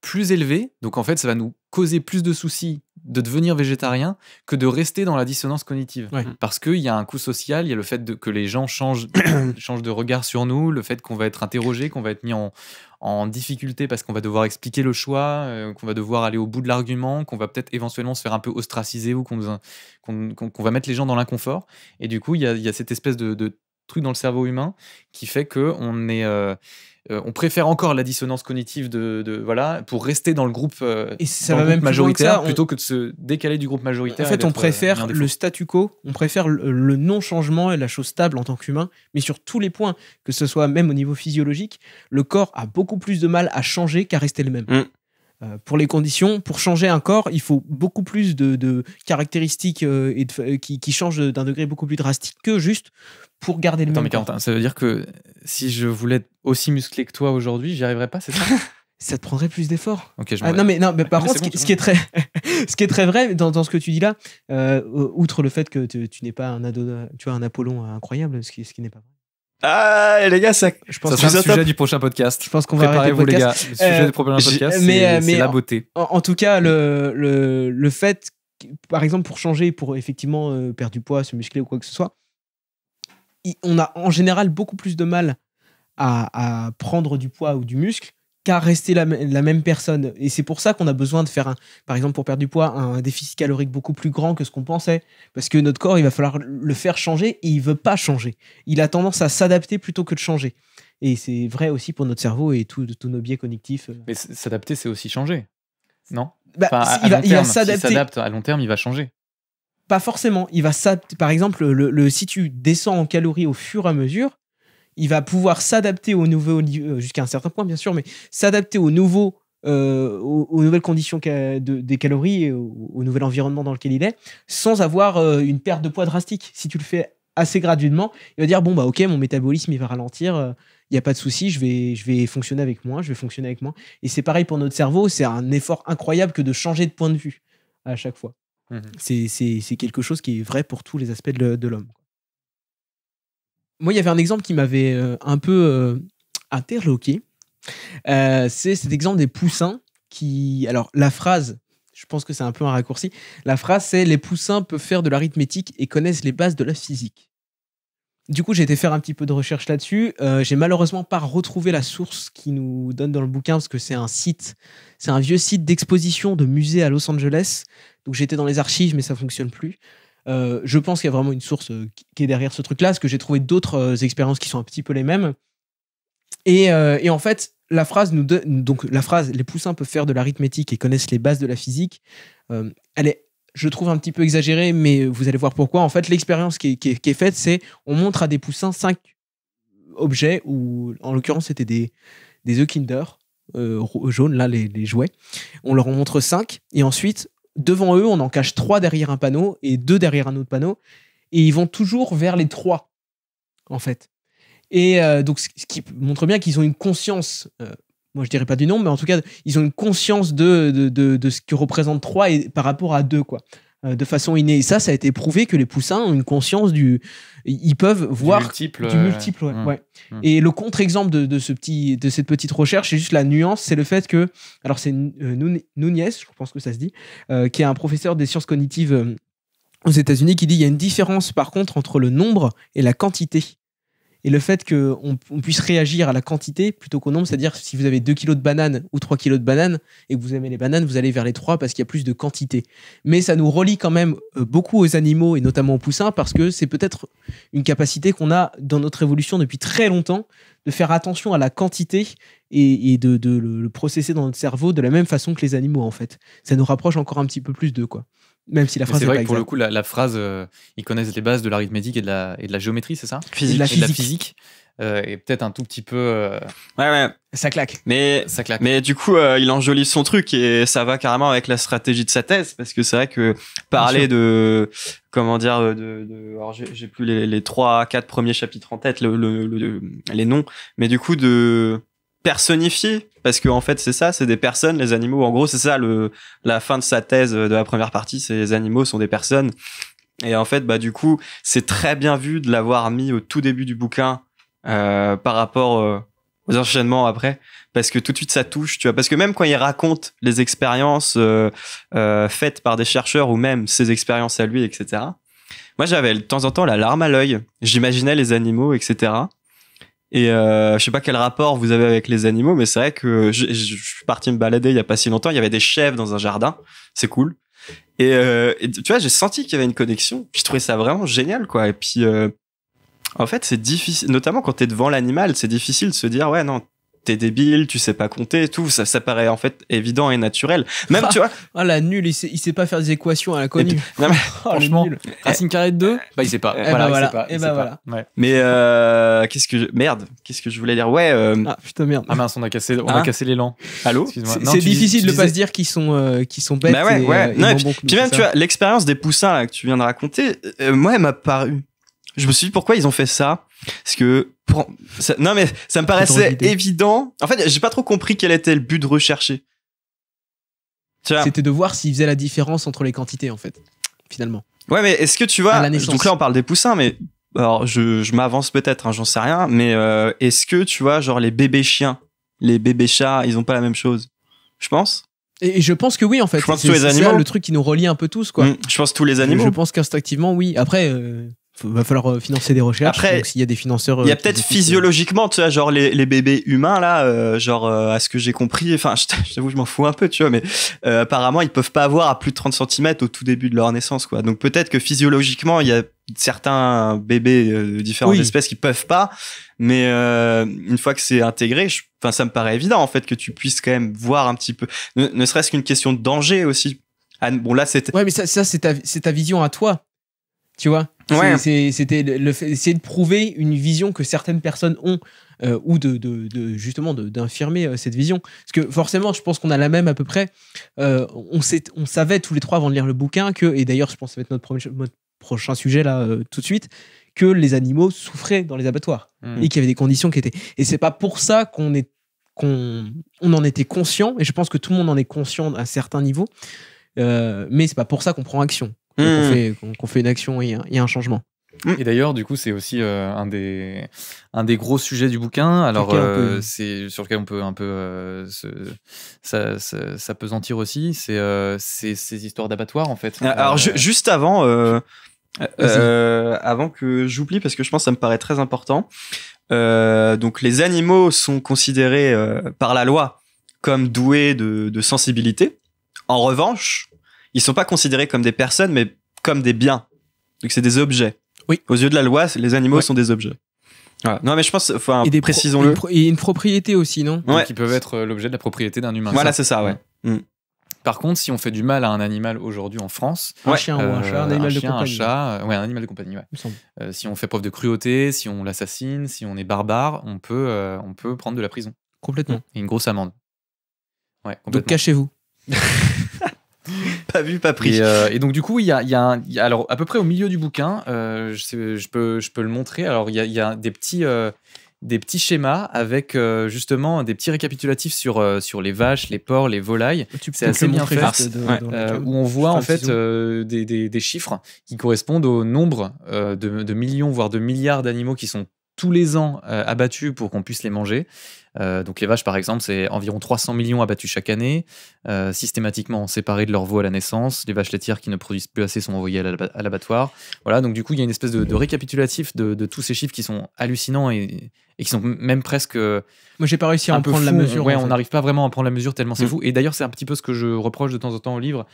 plus élevé, donc en fait ça va nous causer plus de soucis de devenir végétarien que de rester dans la dissonance cognitive, parce qu'il y a un coût social, il y a le fait que les gens changent de regard sur nous, le fait qu'on va être interrogé, qu'on va être mis en difficulté parce qu'on va devoir expliquer le choix, qu'on va devoir aller au bout de l'argument, qu'on va peut-être éventuellement se faire un peu ostraciser ou qu'on va mettre les gens dans l'inconfort. Et du coup il y a cette espèce de truc dans le cerveau humain qui fait que on préfère encore la dissonance cognitive pour rester dans le groupe, et ça va même majoritaire plutôt que de se décaler du groupe majoritaire. En fait, on préfère le statu quo, on préfère le non-changement et la chose stable en tant qu'humain, mais sur tous les points, que ce soit même au niveau physiologique, le corps a beaucoup plus de mal à changer qu'à rester le même. Pour les conditions, pour changer un corps, il faut beaucoup plus de caractéristiques qui changent d'un degré beaucoup plus drastique que juste pour garder le même corps. Quentin, ça veut dire que si je voulais être aussi musclé que toi aujourd'hui, j'y arriverais pas, c'est ça? Ça te prendrait plus d'efforts. Okay, non mais par contre, ce qui est très vrai dans ce que tu dis là, outre le fait que tu n'es pas un Apollon incroyable, ce qui n'est pas vrai. Ah les gars, je pense que c'est le sujet du prochain podcast. Je pense qu'on va arrêter le podcast. Les gars, le sujet du prochain podcast, c'est la beauté. En tout cas, le fait, par exemple, pour changer, pour effectivement perdre du poids, se muscler ou quoi que ce soit, on a en général beaucoup plus de mal à prendre du poids ou du muscle qu'à rester la même personne. Et c'est pour ça qu'on a besoin de faire, par exemple, pour perdre du poids, un déficit calorique beaucoup plus grand que ce qu'on pensait. Parce que notre corps, il va falloir le faire changer et il veut pas changer. Il a tendance à s'adapter plutôt que de changer. Et c'est vrai aussi pour notre cerveau et tous nos biais cognitifs. Mais s'adapter, c'est aussi changer, non? Il va s'adapter. S'il s'adapte à long terme, il va changer. Pas forcément. Il va par exemple, si tu descends en calories au fur et à mesure, il va pouvoir s'adapter au nouveau jusqu'à un certain point, bien sûr, mais s'adapter aux nouvelles conditions des calories et au nouvel environnement dans lequel il est, sans avoir une perte de poids drastique. Si tu le fais assez graduellement, il va dire bon bah ok, mon métabolisme il va ralentir, il n'y a pas de souci, je vais fonctionner avec moins, Et c'est pareil pour notre cerveau, c'est un effort incroyable que de changer de point de vue à chaque fois. C'est quelque chose qui est vrai pour tous les aspects de l'homme. Moi, il y avait un exemple qui m'avait un peu interloqué. C'est cet exemple des poussins qui... Alors, la phrase, je pense que c'est un peu un raccourci. La phrase, c'est « Les poussins peuvent faire de l'arithmétique et connaissent les bases de la physique ». Du coup, j'ai été faire un petit peu de recherche là-dessus. J'ai malheureusement pas retrouvé la source qui nous donne dans le bouquin parce que c'est un vieux site d'exposition de musée à Los Angeles. Donc j'étais dans les archives, mais ça fonctionne plus. Je pense qu'il y a vraiment une source qui est derrière ce truc-là, parce que j'ai trouvé d'autres expériences qui sont un petit peu les mêmes. Et en fait, la phrase « Les poussins peuvent faire de l'arithmétique et connaissent les bases de la physique », elle est, je trouve, un petit peu exagérée, mais vous allez voir pourquoi. En fait, l'expérience qui est faite, c'est on montre à des poussins 5 objets, ou en l'occurrence, c'était des œufs Kinder jaunes, là, les jouets. On leur en montre 5, et ensuite, devant eux, on en cache 3 derrière un panneau et 2 derrière un autre panneau, et ils vont toujours vers les 3, en fait. Et donc, ce qui montre bien qu'ils ont une conscience, moi je dirais pas du nombre, mais en tout cas, ils ont une conscience de ce que représente 3 par rapport à 2, quoi, de façon innée. Et ça a été prouvé que les poussins ont une conscience ils peuvent voir du multiple. Ouais. Et le contre-exemple de cette petite recherche, c'est juste la nuance, c'est le fait que, alors c'est Nunez, je pense que ça se dit, qui est un professeur des sciences cognitives aux États-Unis, qui dit il y a une différence par contre entre le nombre et la quantité. Et le fait qu'on puisse réagir à la quantité plutôt qu'au nombre, c'est-à-dire si vous avez 2 kilos de bananes ou 3 kilos de bananes et que vous aimez les bananes, vous allez vers les 3 parce qu'il y a plus de quantité. Mais ça nous relie quand même beaucoup aux animaux et notamment aux poussins, parce que c'est peut-être une capacité qu'on a dans notre évolution depuis très longtemps, de faire attention à la quantité et de le processer dans notre cerveau de la même façon que les animaux, en fait. Ça nous rapproche encore un petit peu plus d'eux, quoi. Même si la phrase c'est vrai pas que pour exacte. le coup, la phrase, ils connaissent les bases de l'arithmétique et de la géométrie, c'est ça ? Physique. Et de la physique. Et peut-être un tout petit peu. Ouais. Ça claque. Mais du coup, il enjolive son truc et ça va carrément avec la stratégie de sa thèse, parce que c'est vrai que parler de. Comment dire, alors j'ai plus les 3-4 premiers chapitres en tête, les noms, mais du coup, de personnifier, parce que en fait c'est ça, c'est des personnes, les animaux, en gros c'est ça la fin de sa thèse de la première partie, c'est les animaux sont des personnes. Et en fait du coup c'est très bien vu de l'avoir mis au tout début du bouquin par rapport aux enchaînements après, parce que tout de suite ça touche, tu vois, parce que même quand il raconte les expériences faites par des chercheurs ou même ses expériences à lui, etc., moi j'avais de temps en temps la larme à l'œil, j'imaginais les animaux, etc. Et je sais pas quel rapport vous avez avec les animaux, mais c'est vrai que je suis parti me balader il y a pas si longtemps, il y avait des chèvres dans un jardin, c'est cool. Et tu vois, j'ai senti qu'il y avait une connexion, je trouvais ça vraiment génial, quoi. Et puis en fait, c'est difficile, notamment quand t'es devant l'animal, c'est difficile de se dire ouais non, t'es débile, tu sais pas compter et tout, ça paraît en fait évident et naturel. Même tu vois, la nulle, il sait pas faire des équations à l'inconnu. Non mais franchement, racine carrée de 2, il sait pas. Voilà. Ouais. Mais qu'est-ce que je voulais dire? Ouais. Ah putain merde. Ah mince, on a cassé l'élan. Allô? C'est difficile de pas se dire qu'ils sont bêtes. Bah ouais. Non, et puis même tu vois, l'expérience des poussins là que tu viens de raconter, moi elle m'a paru. Je me suis dit pourquoi ils ont fait ça. Parce que non mais ça me paraissait évident. En fait, j'ai pas trop compris quel était le but de rechercher. C'était de voir s'ils faisaient la différence entre les quantités, en fait, finalement. Ouais, mais est-ce que tu vois, donc là on parle des poussins, mais alors je m'avance peut-être, hein, j'en sais rien, mais est-ce que tu vois, genre les bébés chiens, les bébés chats, ils ont pas la même chose? Je pense. Et je pense que oui, en fait. Je pense tous les animaux. C'est le truc qui nous relie un peu tous, quoi. Je pense tous les animaux. Je pense qu'instinctivement, oui. Après. Va falloir financer des recherches. Après, donc s'il y a des financeurs, il y a peut-être physiologiquement, tu vois, genre les bébés humains là, à ce que j'ai compris, enfin, je t'avoue, je m'en fous un peu, tu vois, mais apparemment ils peuvent pas avoir à plus de 30 cm au tout début de leur naissance, quoi. Donc peut-être que physiologiquement il y a certains bébés de différentes espèces qui peuvent pas, mais une fois que c'est intégré, ça me paraît évident en fait que tu puisses quand même voir un petit peu, ne serait-ce qu'une question de danger aussi. Bon, là, c'était... Ouais, mais ça c'est ta vision à toi. Tu vois, c'était essayer de prouver une vision que certaines personnes ont ou justement d'infirmer cette vision. Parce que forcément, je pense qu'on a la même à peu près. On savait tous les trois avant de lire le bouquin et d'ailleurs, je pense que ça va être notre prochain sujet là tout de suite, que les animaux souffraient dans les abattoirs et qu'il y avait des conditions qui étaient. Et c'est pas pour ça qu'on en était conscient. Et je pense que tout le monde en est conscient à un certain niveau. Mais c'est pas pour ça qu'on prend action. Qu'on fait une action et un changement. Et d'ailleurs, du coup, c'est aussi un des gros sujets du bouquin. Alors, c'est sur lequel on peut un peu s'apesantir aussi. C'est ces histoires d'abattoirs, en fait. Alors, juste avant que j'oublie, parce que je pense que ça me paraît très important. Donc, les animaux sont considérés par la loi comme doués de sensibilité. En revanche, ils sont pas considérés comme des personnes, mais comme des biens. Donc c'est des objets. Oui. Aux yeux de la loi, les animaux sont des objets. Voilà. Non, mais je pense, enfin, précisons-le. Et une propriété aussi, non ? Donc, qui peuvent être l'objet de la propriété d'un humain. Voilà, c'est ça, ouais. Par contre, si on fait du mal à un animal aujourd'hui en France, un chien ou un chat, un animal de compagnie. Un chat, un animal de compagnie, ouais. Si on fait preuve de cruauté, si on l'assassine, si on est barbare, on peut prendre de la prison. Complètement. Et une grosse amende. Ouais, complètement. Donc cachez-vous. Pas vu, pas pris. Et donc du coup, il y a alors à peu près au milieu du bouquin, je peux le montrer. Alors il y a des petits schémas avec justement des petits récapitulatifs sur les vaches, les porcs, les volailles. C'est assez bien fait, où on voit en fait des chiffres qui correspondent au nombre de millions, voire de milliards d'animaux qui sont tous les ans abattus pour qu'on puisse les manger. Donc les vaches, par exemple, c'est environ 300 millions abattus chaque année, systématiquement séparés de leur veau à la naissance. Les vaches laitières qui ne produisent plus assez sont envoyées à l'abattoir. Voilà, donc du coup, il y a une espèce de récapitulatif de tous ces chiffres qui sont hallucinants et qui sont même presque... Moi, j'ai pas réussi à en prendre la mesure. Ouais, on n'arrive pas vraiment à en prendre la mesure tellement c'est fou. Et d'ailleurs, c'est un petit peu ce que je reproche de temps en temps au livre.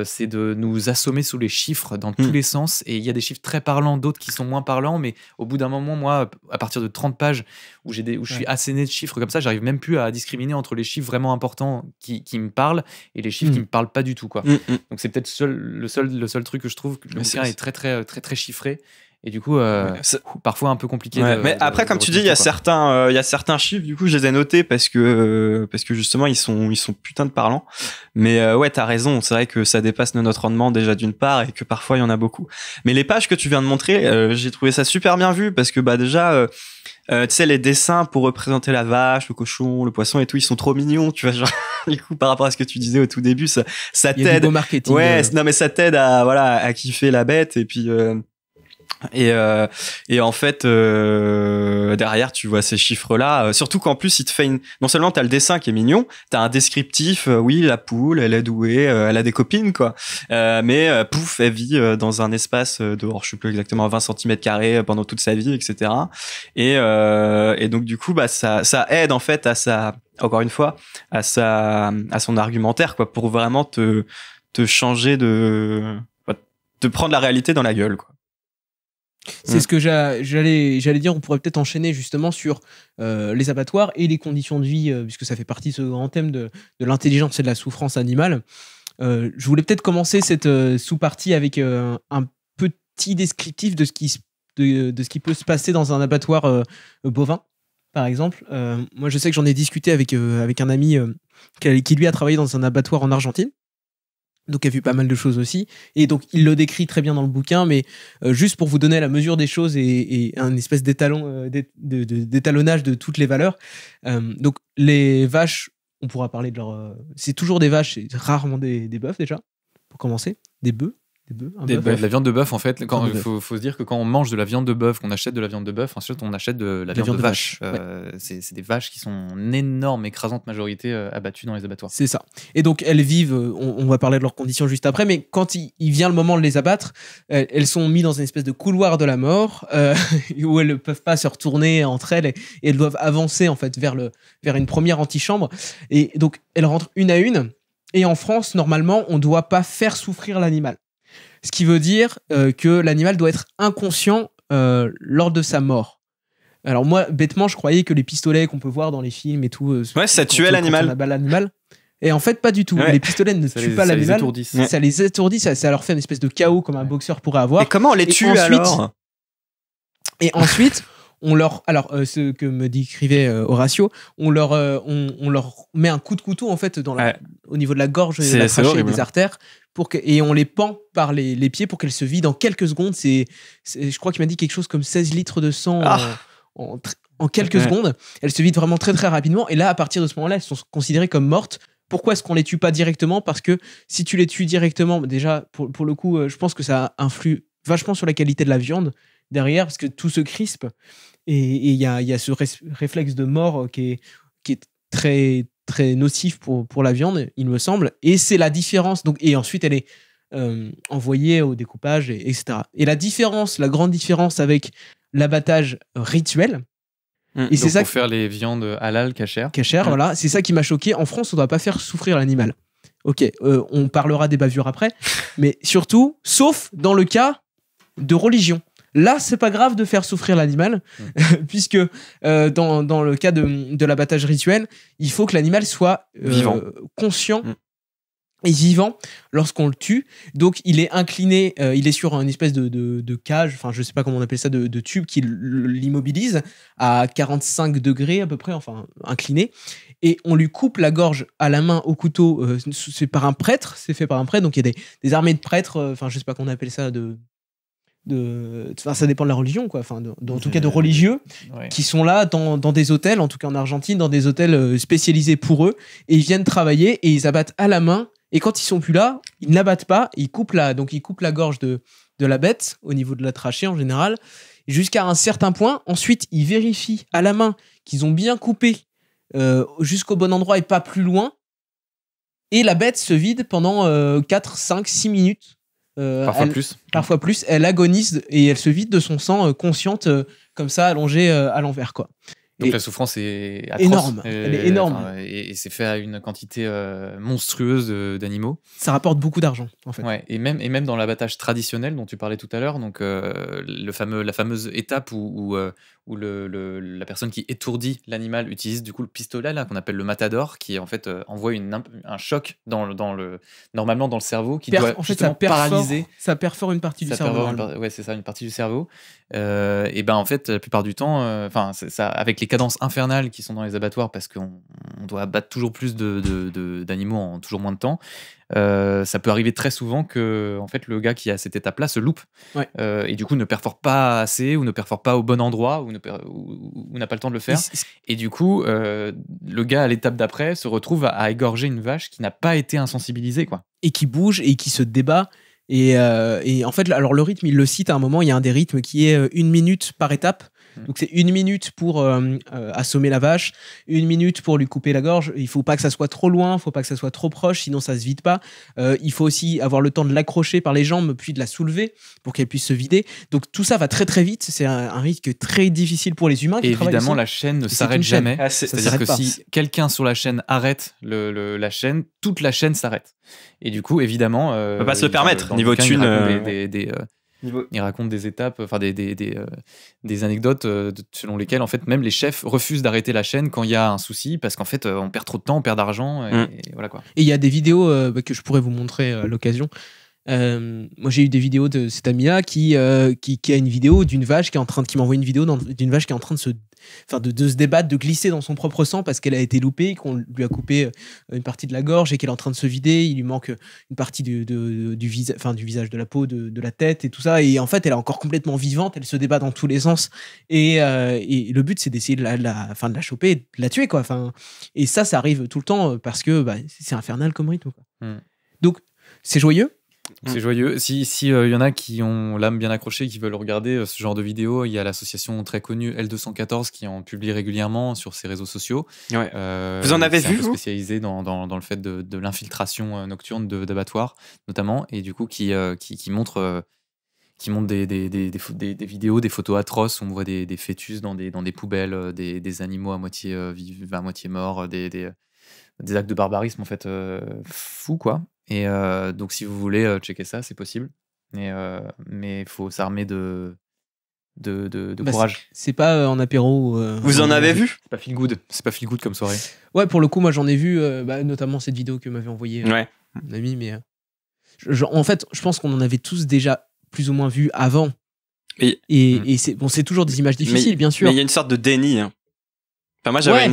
C'est de nous assommer sous les chiffres dans tous les sens, et il y a des chiffres très parlants, d'autres qui sont moins parlants, mais au bout d'un moment, moi, à partir de 30 pages où je suis asséné de chiffres comme ça, j'arrive même plus à discriminer entre les chiffres vraiment importants qui me parlent et les chiffres qui me parlent pas du tout, quoi. Donc c'est peut-être le seul truc que je trouve que le bouquin est très très très très chiffré. Et du coup, parfois un peu compliqué. Mais après, comme tu dis, il y a certains chiffres. Du coup, je les ai notés parce que justement, ils sont putain de parlants. Mais ouais, t'as raison. C'est vrai que ça dépasse notre rendement déjà d'une part, et que parfois il y en a beaucoup. Mais les pages que tu viens de montrer, j'ai trouvé ça super bien vu, parce que déjà, tu sais, les dessins pour représenter la vache, le cochon, le poisson et tout, ils sont trop mignons. Tu vois, genre, du coup, par rapport à ce que tu disais au tout début, ça t'aide. Il y a du beau marketing. Ouais, non, mais ça t'aide à kiffer la bête, et puis. Et en fait derrière tu vois ces chiffres là, surtout qu'en plus il te fait non seulement t'as le dessin qui est mignon, t'as un descriptif, oui, la poule elle est douée, elle a des copines, quoi, mais pouf, elle vit dans un espace de, je sais plus exactement, 20 cm² pendant toute sa vie, etc. Et donc du coup ça aide en fait encore une fois à son argumentaire, quoi, pour vraiment te changer te prendre la réalité dans la gueule, quoi. C'est ce que j'allais dire. On pourrait peut-être enchaîner justement sur les abattoirs et les conditions de vie, puisque ça fait partie de ce grand thème de l'intelligence et de la souffrance animale. Je voulais peut-être commencer cette sous-partie avec un petit descriptif de ce qui peut se passer dans un abattoir bovin, par exemple. Moi, je sais que j'en ai discuté avec un ami qui lui a travaillé dans un abattoir en Argentine. Donc, il a vu pas mal de choses aussi. Et donc, il le décrit très bien dans le bouquin, mais juste pour vous donner la mesure des choses et un espèce d'étalonnage de toutes les valeurs. Donc, les vaches, on pourra parler de leur... c'est toujours des vaches, c'est rarement des bœufs, déjà, pour commencer. Des bœufs. De la viande de bœuf, en fait. Il faut se dire que quand on mange de la viande de bœuf, qu'on achète de la viande de bœuf, ensuite on achète de la viande de vache. C'est des vaches qui sont en énorme, écrasante majorité abattues dans les abattoirs. C'est ça. Et donc elles vivent, on va parler de leurs conditions juste après, mais quand il vient le moment de les abattre, elles sont mises dans une espèce de couloir de la mort où elles ne peuvent pas se retourner entre elles, et elles doivent avancer en fait vers une première antichambre. Et donc elles rentrent une à une. Et en France, normalement, on ne doit pas faire souffrir l'animal. Ce qui veut dire que l'animal doit être inconscient lors de sa mort. Alors moi, bêtement, je croyais que les pistolets qu'on peut voir dans les films et tout... ça tuait l'animal. On abat l'animal. Et en fait, pas du tout. Les pistolets ne tuent pas l'animal. Ça les étourdit, ça leur fait une espèce de chaos comme un boxeur pourrait avoir. Et comment on les tue alors ? Et ensuite, ce que me décrivait Horatio, on leur met un coup de couteau en fait au niveau de la gorge et de la trachée et des artères et on les pend par les pieds pour qu'elles se vident en quelques secondes. Je crois qu'il m'a dit quelque chose comme 16 litres de sang en quelques secondes. Elles se vident vraiment très très rapidement. Et là, à partir de ce moment-là, elles sont considérées comme mortes. Pourquoi est-ce qu'on les tue pas directement ? Parce que si tu les tues directement, déjà, pour le coup, je pense que ça influe vachement sur la qualité de la viande derrière, parce que tout se crispe. Et il y a ce réflexe de mort qui est très, très nocif pour la viande, il me semble. Et c'est la différence. Et ensuite, elle est envoyée au découpage, etc. Et la grande différence avec l'abattage rituel, et c'est ça pour faire les viandes halal, kasher, voilà, c'est ça qui m'a choqué. En France, on ne doit pas faire souffrir l'animal. Ok, on parlera des bavures après, mais surtout, sauf dans le cas de religion. Là, c'est pas grave de faire souffrir l'animal, puisque dans le cas de l'abattage rituel, il faut que l'animal soit vivant, conscient et vivant lorsqu'on le tue. Donc, il est incliné, il est sur une espèce de cage, enfin, je sais pas comment on appelle ça, de tube qui l'immobilise à 45 degrés à peu près, enfin, incliné. Et on lui coupe la gorge à la main au couteau. C'est fait par un prêtre. Donc, il y a des armées de prêtres, enfin, je sais pas comment on appelle ça, ça dépend de la religion, quoi. Enfin, en tout cas de religieux qui sont là dans des hôtels, en tout cas en Argentine, dans des hôtels spécialisés pour eux, et ils viennent travailler et ils abattent à la main. Et quand ils sont plus là, ils n'abattent pas, ils coupent la gorge de la bête au niveau de la trachée en général, jusqu'à un certain point. Ensuite, ils vérifient à la main qu'ils ont bien coupé jusqu'au bon endroit et pas plus loin. Et la bête se vide pendant 4, 5, 6 minutes. Parfois plus. Elle agonise et elle se vide de son sang consciente, comme ça, allongée à l'envers, quoi. Donc la souffrance est atroce, énorme. Elle est énorme. Et c'est fait à une quantité monstrueuse d'animaux. Ça rapporte beaucoup d'argent, en fait. Ouais, et même dans l'abattage traditionnel dont tu parlais tout à l'heure, donc la fameuse étape où la personne qui étourdit l'animal utilise du coup le pistolet là qu'on appelle le matador, qui en fait envoie un choc normalement dans le cerveau qui doit justement paralyser. Ça perfore une partie du cerveau. Ouais, c'est ça, une partie du cerveau. Et ben en fait la plupart du temps, ça avec les cadences infernales qui sont dans les abattoirs, parce qu'on doit abattre toujours plus d'animaux en toujours moins de temps. Ça peut arriver très souvent que en fait le gars qui est à cette étape-là se loupe, et du coup ne perfore pas assez ou ne perfore pas au bon endroit ou n'a pas le temps de le faire, et du coup le gars à l'étape d'après se retrouve à égorger une vache qui n'a pas été insensibilisée, quoi, et qui bouge et qui se débat. Et en fait, alors le rythme, il le cite à un moment, il y a un des rythmes qui est 1 minute par étape. Donc c'est 1 minute pour assommer la vache, 1 minute pour lui couper la gorge. Il faut pas que ça soit trop loin, il faut pas que ça soit trop proche, sinon ça se vide pas. Il faut aussi avoir le temps de l'accrocher par les jambes puis de la soulever pour qu'elle puisse se vider. Donc tout ça va très très vite. C'est un rythme très difficile pour les humains. Et évidemment, la chaîne ne s'arrête jamais. C'est-à-dire que si quelqu'un sur la chaîne arrête la chaîne, toute la chaîne s'arrête. Et du coup, évidemment, on peut pas se le permettre. Niveau thune, il raconte des étapes, enfin des anecdotes selon lesquelles en fait même les chefs refusent d'arrêter la chaîne quand il y a un souci, parce qu'en fait on perd trop de temps, on perd d'argent, et voilà, quoi. Et il y a des vidéos que je pourrais vous montrer à l'occasion. Moi j'ai eu des vidéos de cet ami-là qui a une vidéo d'une vache qui m'envoie une vidéo d'une vache qui est en train de se débattre, de glisser dans son propre sang parce qu'elle a été loupée, qu'on lui a coupé une partie de la gorge et qu'elle est en train de se vider. Il lui manque une partie du visage, de la peau, de la tête et tout ça, et en fait elle est encore complètement vivante, elle se débat dans tous les sens, et le but c'est d'essayer de la choper et de la tuer, quoi. Et ça arrive tout le temps parce que c'est infernal comme rythme, quoi. Donc c'est joyeux. C'est joyeux. Si y en a qui ont l'âme bien accrochée, qui veulent regarder ce genre de vidéos, il y a l'association très connue L214 qui en publie régulièrement sur ses réseaux sociaux. Ouais. Vous en avez vu, vous ? Spécialisé dans le fait de l'infiltration nocturne d'abattoirs notamment, et du coup qui montre des vidéos, des photos atroces où on voit des fœtus dans des poubelles, des animaux à moitié morts, des actes de barbarisme en fait fous, quoi. Et donc si vous voulez checker ça, c'est possible, mais il faut s'armer de courage. C'est pas en apéro. Vous en avez vu ? C'est pas feel good comme soirée. Ouais, pour le coup, moi j'en ai vu, notamment cette vidéo que m'avait envoyée mon ami, mais en fait, je pense qu'on en avait tous déjà plus ou moins vu avant. Et c'est toujours des images difficiles, bien sûr. Mais il y a une sorte de déni. Hein. Enfin, moi j'avais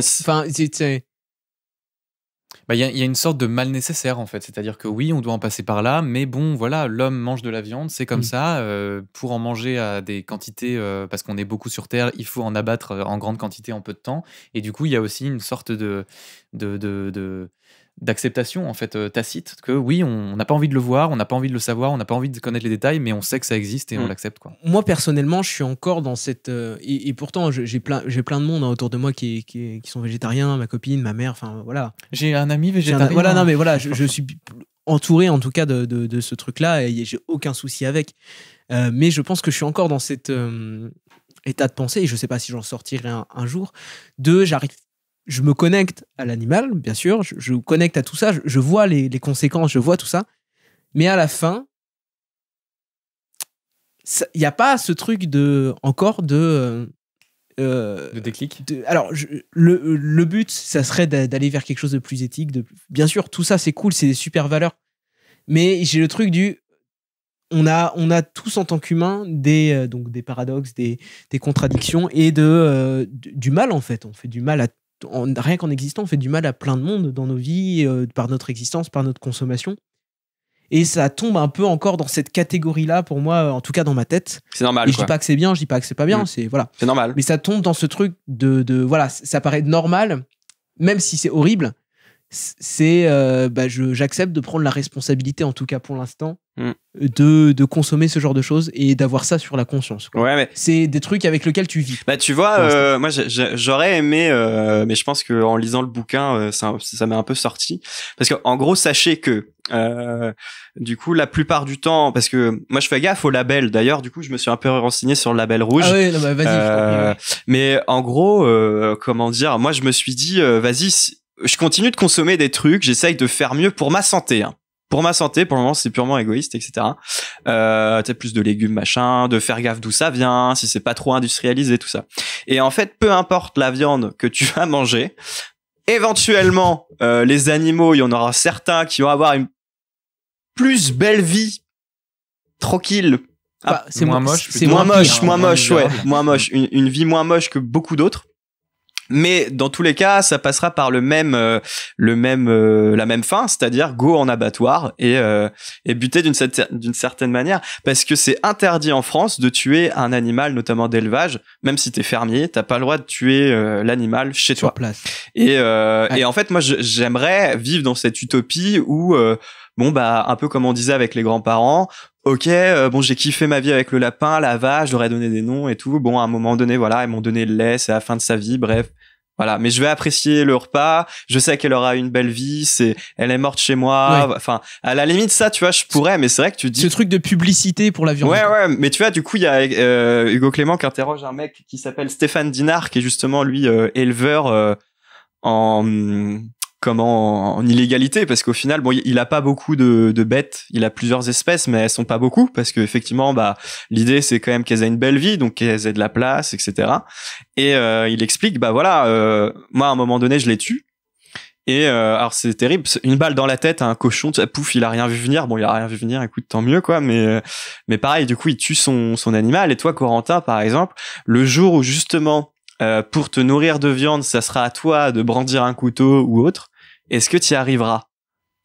il y a une sorte de mal nécessaire en fait, c'est-à-dire que oui, on doit en passer par là, mais bon, voilà, l'homme mange de la viande, c'est comme ça. Pour en manger à des quantités, parce qu'on est beaucoup sur Terre, il faut en abattre en grande quantité en peu de temps. Et du coup, il y a aussi une sorte d'acceptation en fait tacite que oui, on n'a pas envie de le voir, on n'a pas envie de le savoir, on n'a pas envie de connaître les détails, mais on sait que ça existe et on l'accepte quoi. Moi personnellement, je suis encore dans cette et pourtant j'ai plein de monde autour de moi qui sont végétariens, ma copine, ma mère, enfin voilà. J'ai un ami végétarien. Je suis entouré en tout cas de ce truc-là et j'ai aucun souci avec. Mais je pense que je suis encore dans cet état de pensée et je sais pas si j'en sortirai un jour. Je me connecte à l'animal, bien sûr, je connecte à tout ça, je vois les conséquences, je vois tout ça, mais à la fin, il n'y a pas ce truc de déclic. Le but, ça serait d'aller vers quelque chose de plus éthique. Bien sûr, tout ça, c'est cool, c'est des super valeurs, mais j'ai le truc on a tous en tant qu'humains des paradoxes, des contradictions et du mal en fait. On fait du mal rien qu'en existant, on fait du mal à plein de monde dans nos vies, par notre existence, par notre consommation. Et ça tombe un peu encore dans cette catégorie-là, pour moi, en tout cas dans ma tête. C'est normal. Et je dis pas que c'est bien, je dis pas que c'est pas bien, c'est normal. Mais ça tombe dans ce truc voilà, ça paraît normal, même si c'est horrible. J'accepte de prendre la responsabilité, en tout cas pour l'instant, de consommer ce genre de choses et d'avoir ça sur la conscience. Quoi. Ouais, mais c'est des trucs avec lesquels tu vis. Bah tu vois, moi j'aurais aimé, mais je pense que en lisant le bouquin, ça m'est un peu sorti, parce que en gros sachez que du coup la plupart du temps, parce que moi je fais gaffe au label. D'ailleurs, du coup je me suis un peu renseigné sur le label rouge. Ah ouais, non, bah, vas-y. Mais en gros, comment dire, moi je me suis dit, vas-y. Je continue de consommer des trucs, j'essaye de faire mieux pour ma santé. Hein. Pour ma santé, pour le moment, c'est purement égoïste, etc. Peut-être plus de légumes, machin, de faire gaffe d'où ça vient, si c'est pas trop industrialisé, tout ça. Et en fait, peu importe la viande que tu vas manger, éventuellement, les animaux, il y en aura certains qui vont avoir une plus belle vie, tranquille. C'est moins moche. C'est moins moche, moins moche. Une vie moins moche que beaucoup d'autres. Mais dans tous les cas, ça passera par la même fin, c'est-à-dire go en abattoir et buter d'une certaine manière, parce que c'est interdit en France de tuer un animal, notamment d'élevage, même si t'es fermier, t'as pas le droit de tuer l'animal chez toi. Place. Et en fait, moi, j'aimerais vivre dans cette utopie où un peu comme on disait avec les grands-parents. Ok, j'ai kiffé ma vie avec le lapin, la vache, j'aurais donné des noms et tout. Bon, à un moment donné, voilà, ils m'ont donné le lait, c'est la fin de sa vie, bref. Voilà, mais je vais apprécier le repas. Je sais qu'elle aura une belle vie. Elle est morte chez moi. Ouais. Enfin, à la limite, ça, tu vois, je pourrais, mais c'est vrai que tu dis. Ce truc de publicité pour la viande. Ouais, mais tu vois, du coup, il y a Hugo Clément qui interroge un mec qui s'appelle Stéphane Dinard, qui est justement lui éleveur en illégalité, parce qu'au final, il a pas beaucoup de bêtes, il a plusieurs espèces, mais elles sont pas beaucoup, parce que effectivement, l'idée c'est quand même qu'elles aient une belle vie, donc qu'elles aient de la place, etc. Et il explique, moi à un moment donné, je les tue. Et alors c'est terrible, une balle dans la tête à un cochon, pouf, il a rien vu venir. Bon, il a rien vu venir, écoute, tant mieux quoi. Mais pareil, du coup, il tue son animal. Et toi, Corentin, par exemple, le jour où justement pour te nourrir de viande, ça sera à toi de brandir un couteau ou autre. Est-ce que tu y arriveras?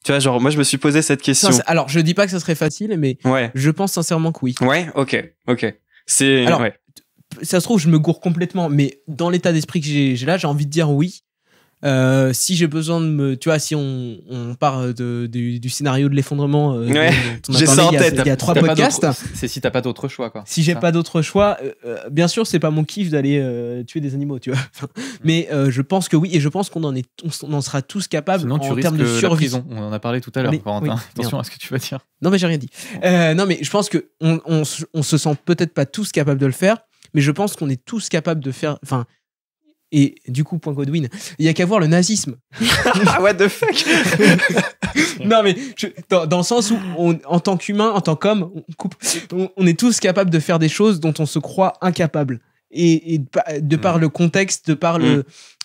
Tu vois, genre, moi, je me suis posé cette question. Non, alors, je dis pas que ça serait facile, mais je pense sincèrement que oui. Ouais, ok. Alors, ça se trouve, je me gourre complètement, mais dans l'état d'esprit que j'ai là, j'ai envie de dire oui. Si j'ai besoin de tu vois, si on part du scénario de l'effondrement, j'ai ça en tête. Il y a 3 podcasts. C'est si t'as pas d'autre choix, quoi. Si j'ai pas d'autre choix, bien sûr, c'est pas mon kiff d'aller tuer des animaux, tu vois. Mais je pense que oui, et je pense qu'on en sera tous capables. Sinon, en termes de survie. On en a parlé tout à l'heure, Valentin. Attention à ce que tu vas dire. Non, mais j'ai rien dit. Non, mais je pense que on se sent peut-être pas tous capables de le faire, mais je pense qu'on est tous capables de faire. Enfin, Et du coup, point Godwin, il y a qu'à voir le nazisme. What the fuck. Non, mais dans le sens où, en tant qu'humain, en tant qu'homme, on est tous capables de faire des choses dont on se croit incapable. Et de par le contexte, de par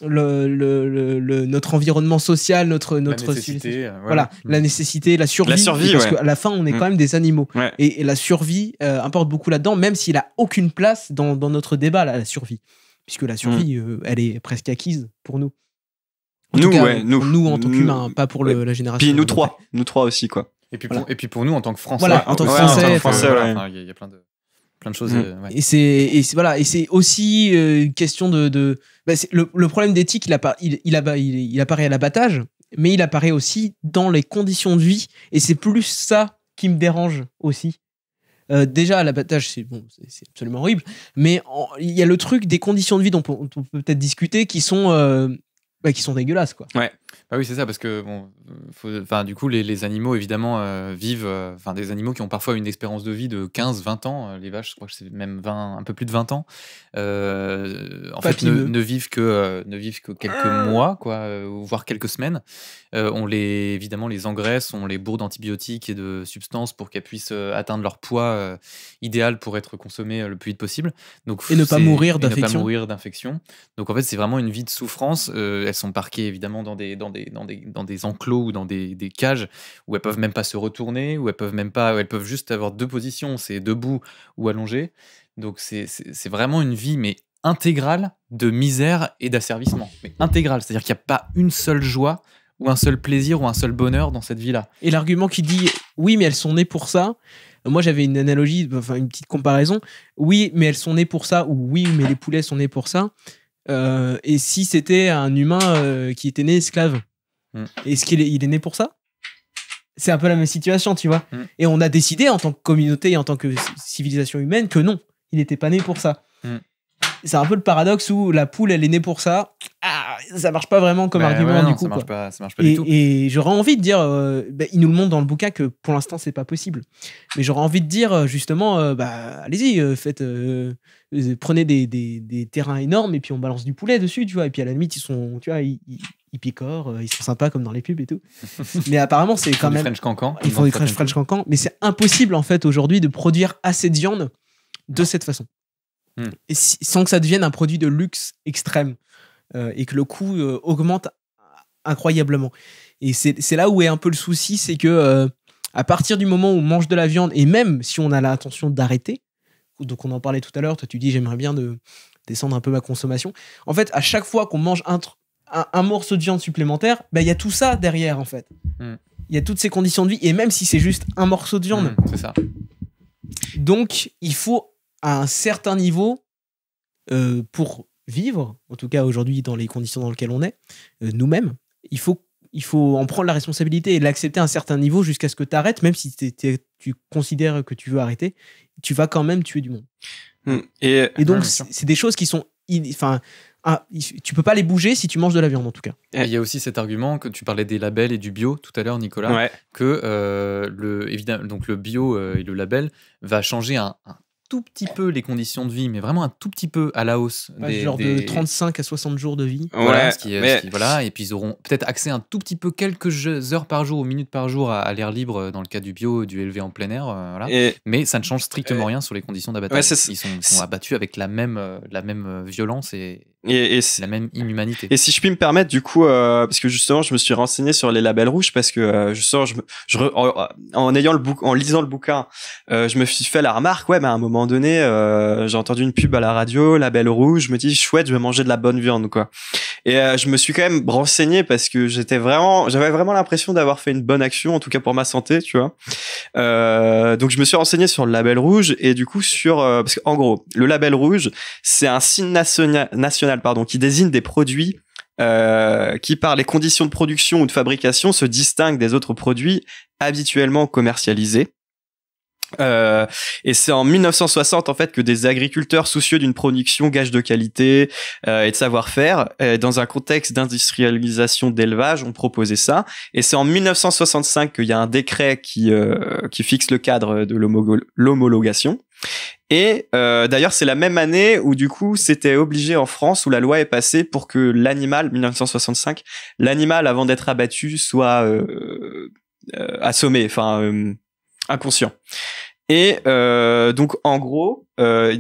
notre environnement social, notre nécessité, voilà, la nécessité, la survie, parce qu'à la fin on est quand même des animaux, et la survie importe beaucoup là-dedans, même s'il a aucune place dans notre débat là, la survie, puisque la survie elle est presque acquise pour nous. Nous en tant qu'humains, pas pour la génération. Puis nous trois aussi quoi. Et puis pour nous en tant que Français. Voilà, en tant que Français, il y a plein de choses. Et c'est aussi une question de le problème d'éthique, il apparaît à l'abattage, mais il apparaît aussi dans les conditions de vie, et c'est plus ça qui me dérange aussi. Déjà à l'abattage c'est absolument horrible, mais il y a le truc des conditions de vie dont on peut peut-être discuter qui sont dégueulasses quoi. Ouais. Bah oui, c'est ça, parce que du coup, les animaux, évidemment, vivent. Des animaux qui ont parfois une espérance de vie de 15-20 ans. Les vaches, je crois que c'est même un peu plus de 20 ans. En fait, ne vivent que quelques mois, quoi, voire quelques semaines. On évidemment, les engraisse, on les bourre d'antibiotiques et de substances pour qu'elles puissent atteindre leur poids idéal pour être consommées le plus vite possible. Donc, et ne pas mourir d'infection. Donc, en fait, c'est vraiment une vie de souffrance. Elles sont parquées, évidemment, dans des enclos ou dans des cages où elles peuvent même pas se retourner, où elles peuvent juste avoir deux positions, c'est debout ou allongé. Donc c'est vraiment une vie mais intégrale de misère et d'asservissement, mais intégrale, c'est-à-dire qu'il n'y a pas une seule joie ou un seul plaisir ou un seul bonheur dans cette vie-là. Et l'argument qui dit oui mais elles sont nées pour ça, moi j'avais une analogie, une petite comparaison, oui mais elles sont nées pour ça, ou oui mais les poulets sont nés pour ça. Et si c'était un humain qui était né esclave, est-ce qu'il est né pour ça? C'est un peu la même situation, tu vois. Et on a décidé en tant que communauté et en tant que civilisation humaine que non, il n'était pas né pour ça. C'est un peu le paradoxe où la poule elle est née pour ça. Ça marche pas vraiment comme argument du coup. Ça marche pas du tout. Et j'aurais envie de dire, il nous le montre dans le bouquin que pour l'instant c'est pas possible. Mais j'aurais envie de dire justement, allez-y, prenez des terrains énormes et puis on balance du poulet dessus, tu vois. Et puis à la limite ils picorent, ils sont sympas comme dans les pubs et tout. Mais apparemment c'est quand même. French Cancan. Ils font du French Cancan, mais c'est impossible en fait aujourd'hui de produire assez de viande de cette façon. Et sans que ça devienne un produit de luxe extrême et que le coût augmente incroyablement. Et c'est là où est un peu le souci, c'est que à partir du moment où on mange de la viande, et même si on a l'intention d'arrêter, donc on en parlait tout à l'heure, toi tu dis j'aimerais bien descendre un peu ma consommation, en fait à chaque fois qu'on mange un morceau de viande supplémentaire, il y a tout ça derrière en fait. Il y a toutes ces conditions de vie, et même si c'est juste un morceau de viande, c'est ça. Donc il faut à un certain niveau pour vivre, en tout cas aujourd'hui dans les conditions dans lesquelles on est, nous-mêmes, il faut en prendre la responsabilité et l'accepter à un certain niveau jusqu'à ce que tu arrêtes, même si tu considères que tu veux arrêter, tu vas quand même tuer du monde. Et donc c'est des choses qui sont... tu peux pas les bouger si tu manges de la viande en tout cas. Il y a aussi cet argument que tu parlais des labels et du bio tout à l'heure Nicolas, que évidemment, donc le bio et le label va changer un tout petit peu les conditions de vie, mais vraiment un tout petit peu à la hausse. De 35 à 60 jours de vie. Voilà, et puis ils auront peut-être accès un tout petit peu, quelques heures par jour ou minutes par jour à l'air libre dans le cas du bio, du élevé en plein air. Mais ça ne change strictement rien sur les conditions d'abattage. Ils sont abattus avec la même violence et la même inhumanité. Et si je puis me permettre, du coup, parce que justement, je me suis renseigné sur les labels rouges, parce que en lisant le bouquin, je me suis fait la remarque, mais à un moment donné, j'ai entendu une pub à la radio, label rouge, je me dis chouette, je vais manger de la bonne viande, quoi. Et je me suis quand même renseigné parce que j'avais vraiment l'impression d'avoir fait une bonne action, en tout cas pour ma santé, tu vois. Donc je me suis renseigné sur le label rouge et du coup parce qu'en gros, le label rouge, c'est un signe national, qui désigne des produits qui, par les conditions de production ou de fabrication, se distinguent des autres produits habituellement commercialisés. Et c'est en 1960 en fait que des agriculteurs soucieux d'une production gage de qualité et de savoir-faire dans un contexte d'industrialisation d'élevage ont proposé ça. Et c'est en 1965 qu'il y a un décret qui fixe le cadre de l'homologation. Et d'ailleurs, c'est la même année où du coup, c'était obligé en France, où la loi est passée pour que l'animal, 1965, l'animal avant d'être abattu soit assommé, enfin inconscient. Et donc en gros, parce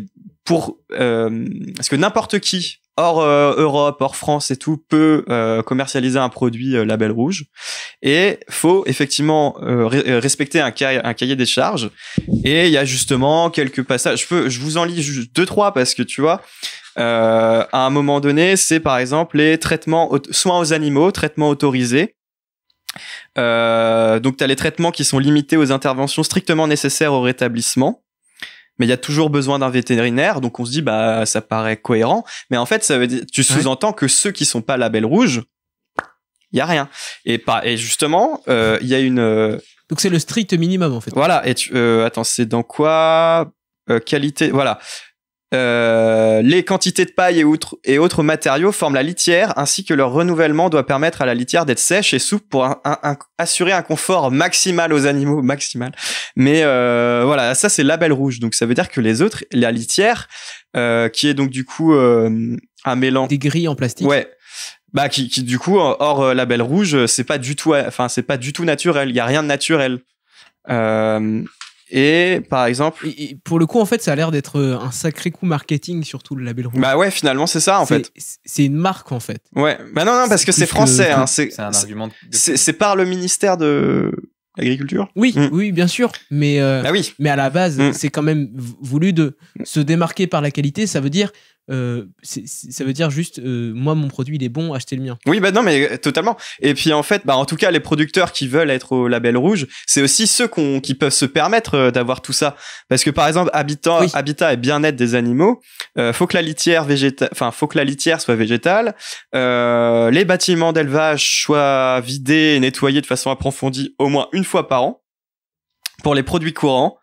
que n'importe qui hors Europe, hors France et tout peut commercialiser un produit label rouge, et faut effectivement respecter un cahier des charges. Et il y a justement quelques passages. Je vous en lis juste 2-3 parce que tu vois, à un moment donné, c'est par exemple les traitements soins aux animaux, traitements autorisés. Donc t'as les traitements qui sont limités aux interventions strictement nécessaires au rétablissement. Mais il y a toujours besoin d'un vétérinaire, donc on se dit bah ça paraît cohérent, mais en fait ça veut dire, tu sous-entends que ceux qui sont pas label rouge, il y a rien. Et justement, il y a une donc c'est le strict minimum en fait. Voilà, et attends, c'est dans quoi qualité, voilà. Les quantités de paille et autres matériaux forment la litière, ainsi que leur renouvellement doit permettre à la litière d'être sèche et souple pour assurer un confort maximal aux animaux, maximal. Mais voilà, ça c'est label rouge, donc ça veut dire que les autres, la litière, qui est donc du coup un mélange des grilles en plastique. Ouais. Bah qui du coup hors label rouge, c'est pas du tout naturel, il y a rien de naturel. Et par exemple, et pour le coup en fait ça a l'air d'être un sacré coup marketing, surtout le label rouge. Bah ouais, finalement c'est ça en fait. C'est une marque en fait. Ouais. Bah non parce que c'est français hein, c'est un argument c'est par le ministère de l'Agriculture. Oui, oui, bien sûr, mais bah oui. Mais à la base, c'est quand même voulu de se démarquer par la qualité, ça veut dire ça veut dire juste moi mon produit il est bon, achetez le mien. Oui bah non mais totalement. Et puis en fait bah en tout cas les producteurs qui veulent être au label rouge, c'est aussi ceux qui peuvent se permettre d'avoir tout ça, parce que par exemple habitat et bien-être des animaux, faut que la litière soit végétale, les bâtiments d'élevage soient vidés et nettoyés de façon approfondie au moins une fois par an. Pour les produits courants,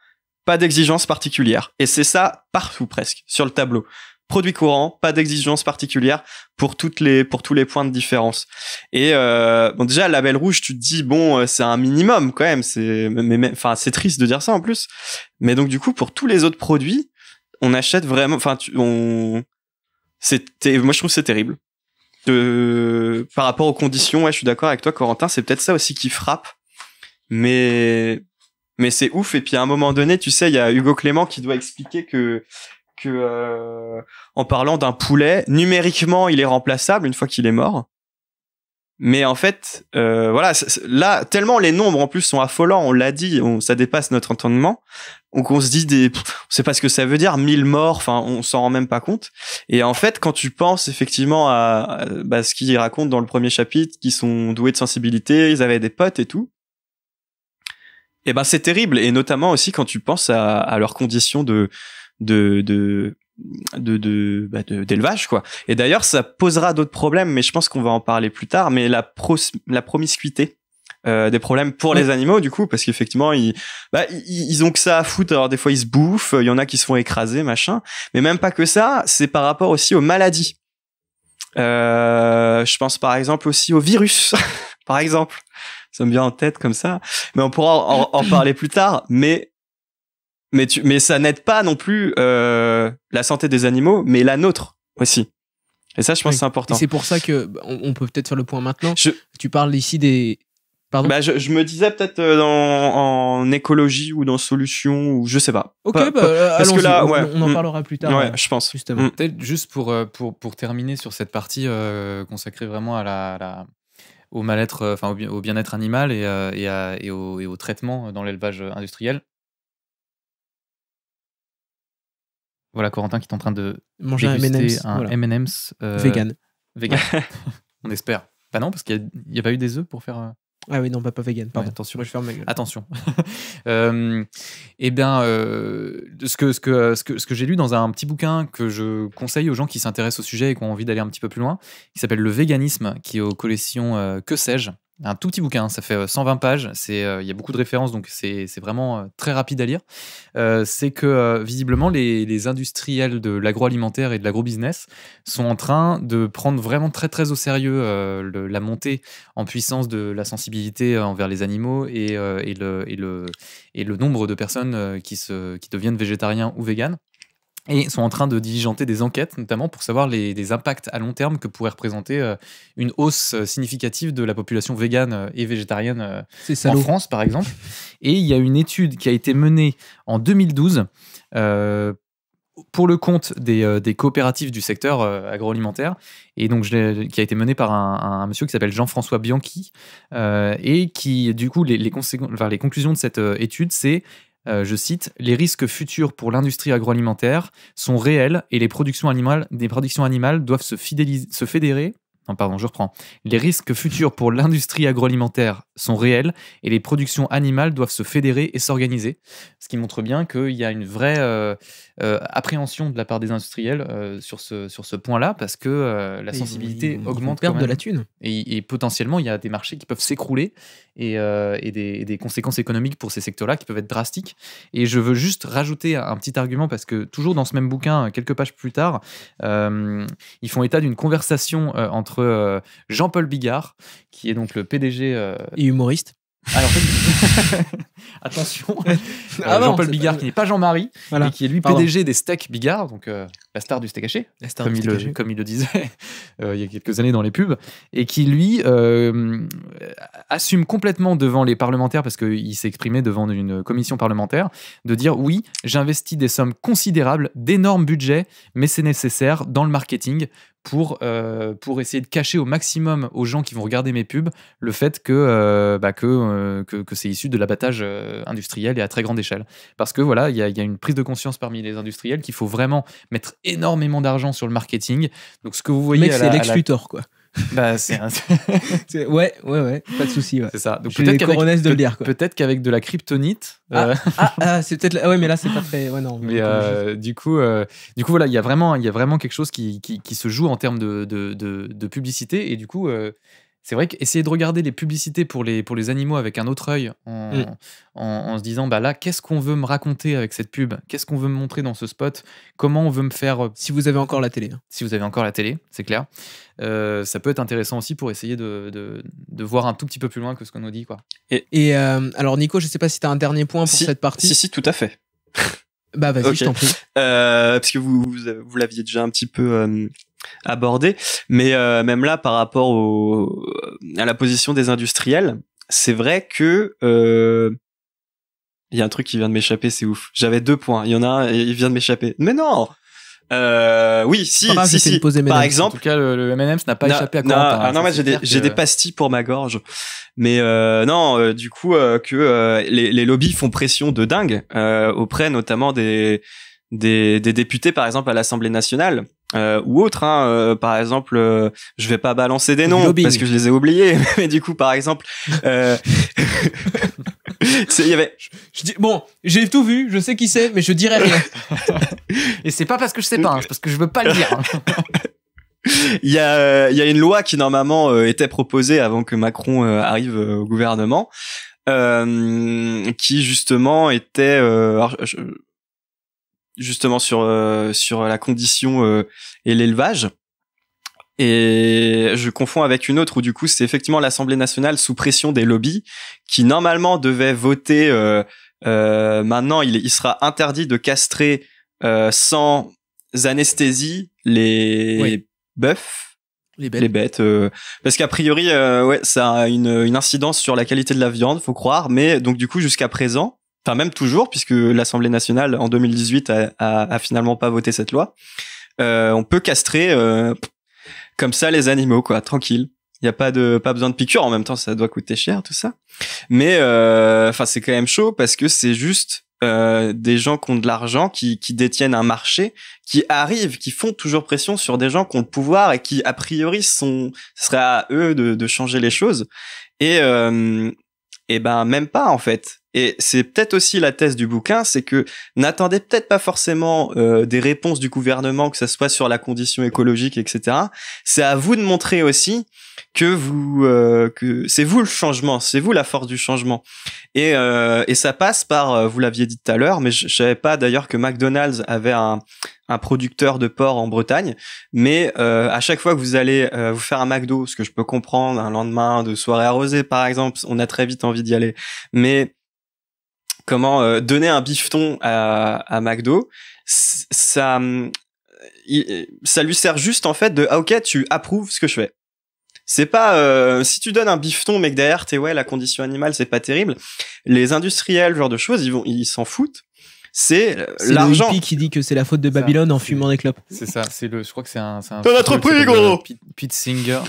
pas d'exigence particulière, et c'est ça partout presque sur le tableau. Produits courants, pas d'exigence particulière pour tous les points de différence. Et bon déjà le label rouge, tu te dis bon c'est un minimum quand même, enfin c'est triste de dire ça en plus. Mais donc du coup pour tous les autres produits, on achète vraiment, enfin moi je trouve que c'est terrible. Par rapport aux conditions, ouais, je suis d'accord avec toi Corentin, c'est peut-être ça aussi qui frappe. Mais c'est ouf. Et puis à un moment donné, tu sais, il y a Hugo Clément qui doit expliquer que en parlant d'un poulet, numériquement, il est remplaçable une fois qu'il est mort. Mais en fait, voilà, là, tellement les nombres en plus sont affolants, on l'a dit, ça dépasse notre entendement. Donc on se dit on sait pas ce que ça veut dire, 1000 morts, enfin, on s'en rend même pas compte. Et en fait, quand tu penses effectivement à ce qu'ils racontent dans le premier chapitre, qu'ils sont doués de sensibilité, ils avaient des potes et tout. Et ben c'est terrible, et notamment aussi quand tu penses à leurs conditions d'élevage quoi. Et d'ailleurs ça posera d'autres problèmes, mais je pense qu'on va en parler plus tard. Mais la promiscuité, des problèmes pour les animaux du coup, parce qu'effectivement ils ont que ça à foutre. Alors des fois ils se bouffent, il y en a qui se font écraser machin, mais même pas que ça, c'est par rapport aussi aux maladies. Je pense par exemple aussi au virus par exemple, ça me vient en tête comme ça, mais on pourra en parler plus tard. Mais ça n'aide pas non plus la santé des animaux, mais la nôtre aussi. Et ça, je pense que c'est important. Et c'est pour ça que on peut peut-être faire le point maintenant. Tu parles ici des... Pardon. Bah, je me disais peut-être en écologie ou dans solution, ou je sais pas. Ok, parce que là, ouais, on en parlera plus tard. Ouais, je pense. Justement. Peut-être juste pour terminer sur cette partie consacrée vraiment à au mal-être, enfin au bien-être animal et au traitement dans l'élevage industriel. Voilà, Corentin qui est en train de manger un M&M's, M&M's vegan. On espère. Bah non, parce qu'il n'y a pas eu des œufs pour faire... Ah oui, non, pas vegan. Pardon. Ouais, attention. Moi, je ferme ma gueule. Attention. Eh bien, ce que j'ai lu dans un petit bouquin que je conseille aux gens qui s'intéressent au sujet et qui ont envie d'aller un petit peu plus loin, qui s'appelle Le Véganisme, qui est aux collections Que sais-je. Un tout petit bouquin, ça fait 120 pages, il y a beaucoup de références, donc c'est vraiment très rapide à lire. C'est que visiblement les industriels de l'agroalimentaire et de l'agrobusiness sont en train de prendre vraiment très très au sérieux la montée en puissance de la sensibilité envers les animaux et le nombre de personnes qui deviennent végétariens ou véganes. et sont en train de diligenter des enquêtes, notamment pour savoir les impacts à long terme que pourrait représenter une hausse significative de la population végane et végétarienne en France, par exemple. Et il y a une étude qui a été menée en 2012 pour le compte des coopératives du secteur agroalimentaire, et donc qui a été menée par un monsieur qui s'appelle Jean-François Bianchi, et qui, du coup, les conclusions de cette étude, c'est je cite, « Les risques futurs pour l'industrie agroalimentaire sont réels et des productions animales doivent se fédérer. » Non, pardon, je reprends. « Les risques futurs pour l'industrie agroalimentaire sont réels et les productions animales doivent se fédérer et s'organiser. » Ce qui montre bien qu'il y a une vraie appréhension de la part des industriels sur ce point-là, parce que la sensibilité augmente quand même. De la thune. Et potentiellement, il y a des marchés qui peuvent s'écrouler et des conséquences économiques pour ces secteurs-là qui peuvent être drastiques. Et je veux juste rajouter un petit argument, parce que toujours dans ce même bouquin, quelques pages plus tard, ils font état d'une conversation entre Jean-Paul Bigard, qui est donc le PDG... et humoriste. Alors, en fait, attention, Jean-Paul Bigard, qui n'est pas Jean-Marie, voilà. Et qui est lui PDG des Steaks Bigard, donc la star du steak haché, comme il le disait il y a quelques années dans les pubs, et qui lui assume complètement devant les parlementaires, parce qu'il s'est exprimé devant une commission parlementaire, de dire oui, j'investis des sommes considérables, d'énormes budgets, mais c'est nécessaire dans le marketing pour essayer de cacher au maximum aux gens qui vont regarder mes pubs le fait que c'est issu de l'abattage industriel et à très grande échelle. Parce que voilà, il y a une prise de conscience parmi les industriels qu'il faut vraiment mettre énormément d'argent sur le marketing. Donc ce que vous voyez, c'est Lex Luthor, quoi. Bah, c'est ouais, pas de souci. Ouais. C'est ça. Donc peut-être qu'avec de la kryptonite. C'est peut-être. Ouais, mais là c'est pas très. Ouais, non. Mais du coup, voilà, il y a vraiment quelque chose qui se joue en termes de publicité, et du coup. C'est vrai qu'essayer de regarder les publicités pour les animaux avec un autre œil, en se disant, bah là, qu'est-ce qu'on veut me raconter avec cette pub ? Qu'est-ce qu'on veut me montrer dans ce spot ? Comment on veut me faire... Si vous avez encore la télé. Si vous avez encore la télé, c'est clair. Ça peut être intéressant aussi pour essayer de voir un tout petit peu plus loin que ce qu'on nous dit, quoi. Et alors, Nico, je sais pas si tu as un dernier point pour cette partie. Si, tout à fait. Bah vas-y, je t'en prie. Parce que vous l'aviez déjà un petit peu abordé, mais même là, par rapport à la position des industriels, c'est vrai que il y a un truc qui vient de m'échapper, c'est ouf. J'avais 2 points, il y en a un, il vient de m'échapper. Mais non. Oui, si. Par exemple, en tout cas, le M&M's n'a pas échappé à Corentin. Non, moi j'ai des pastilles pour ma gorge. Mais du coup que les lobbies font pression de dingue auprès notamment des députés, par exemple à l'Assemblée nationale ou autres. Par exemple, je vais pas balancer des noms parce que je les ai oubliés. Mais du coup, par exemple, il y avait. Je dis bon, j'ai tout vu, je sais qui c'est, mais je dirai rien. Et c'est pas parce que je sais pas, c'est parce que je veux pas le dire. Il y a une loi qui normalement était proposée avant que Macron arrive au gouvernement, qui justement était justement sur la condition et l'élevage. Et je confonds avec une autre où du coup c'est effectivement l'Assemblée nationale sous pression des lobbies qui normalement devait voter. Maintenant, il sera interdit de castrer sans anesthésie les bœufs, les bêtes, parce qu'a priori, ça a une incidence sur la qualité de la viande, faut croire. Mais donc du coup jusqu'à présent, enfin même toujours, puisque l'Assemblée nationale en 2018 a finalement pas voté cette loi, on peut castrer comme ça les animaux, quoi, tranquille. Il y a pas besoin de piqûre. En même temps, ça doit coûter cher tout ça. Mais c'est quand même chaud parce que c'est juste des gens qui ont de l'argent, qui détiennent un marché, qui arrivent, qui font toujours pression sur des gens qui ont le pouvoir et qui a priori ce serait à eux de changer les choses. Et ben même pas en fait. Et c'est peut-être aussi la thèse du bouquin, c'est que n'attendez peut-être pas forcément des réponses du gouvernement, que ça soit sur la condition écologique, etc. C'est à vous de montrer aussi que c'est vous le changement, c'est vous la force du changement. Et ça passe par, vous l'aviez dit tout à l'heure, mais je savais pas d'ailleurs que McDonald's avait un producteur de porc en Bretagne, mais à chaque fois que vous allez vous faire un McDo, ce que je peux comprendre, un lendemain de soirée arrosée par exemple, on a très vite envie d'y aller, mais comment donner un bifton à McDo, ça lui sert juste en fait de ok, tu approuves ce que je fais. C'est pas si tu donnes un bifton mais que derrière t'es la condition animale c'est pas terrible. Les industriels, genre de choses, ils s'en foutent. C'est l'argent. C'est le hippie qui dit que c'est la faute de Babylone en fumant des clopes. C'est ça. Je crois que c'est un. T'en as trop pris, gros. Pete Singer.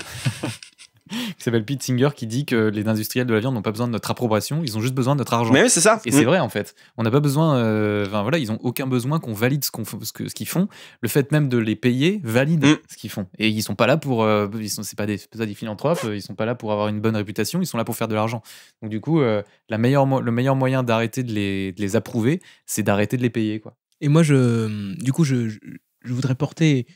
Qui s'appelle Pete Singer, qui dit que les industriels de la viande n'ont pas besoin de notre approbation, ils ont juste besoin de notre argent. Mais oui, c'est ça. Et c'est vrai en fait. On n'a pas besoin. Ils ont aucun besoin qu'on valide ce qu'ils font. Le fait même de les payer valide ce qu'ils font. Et ils sont pas là pour. C'est pas des philanthropes. Ils sont pas là pour avoir une bonne réputation. Ils sont là pour faire de l'argent. Donc du coup, le meilleur moyen d'arrêter de les approuver, c'est d'arrêter de les payer, quoi. Et moi, je voudrais porter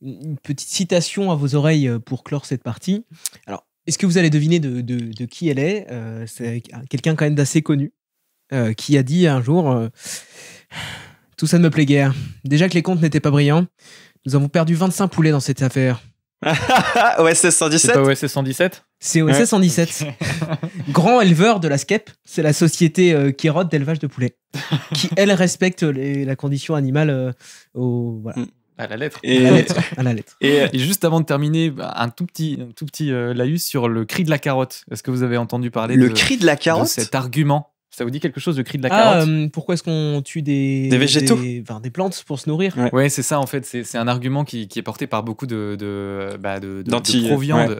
une petite citation à vos oreilles pour clore cette partie. Alors, est-ce que vous allez deviner de qui elle est? C'est quelqu'un quand même d'assez connu qui a dit un jour tout ça ne me plaît guère. Déjà que les comptes n'étaient pas brillants, nous avons perdu 25 poulets dans cette affaire. OSS 117? C'est pas OSS 117? C'est OSS 117. Grand éleveur de la SCEP, c'est la société Kirot d'élevage de poulets, qui, elle, respecte la condition animale voilà. À la lettre. À la lettre. Et juste avant de terminer, un tout petit laïus sur le cri de la carotte. Est-ce que vous avez entendu parler le cri de la carotte, de cet argument? Ça vous dit quelque chose, le cri de la carotte? Pourquoi est-ce qu'on tue des végétaux, des plantes pour se nourrir? Ouais, c'est ça en fait. C'est un argument qui est porté par beaucoup de pro-viande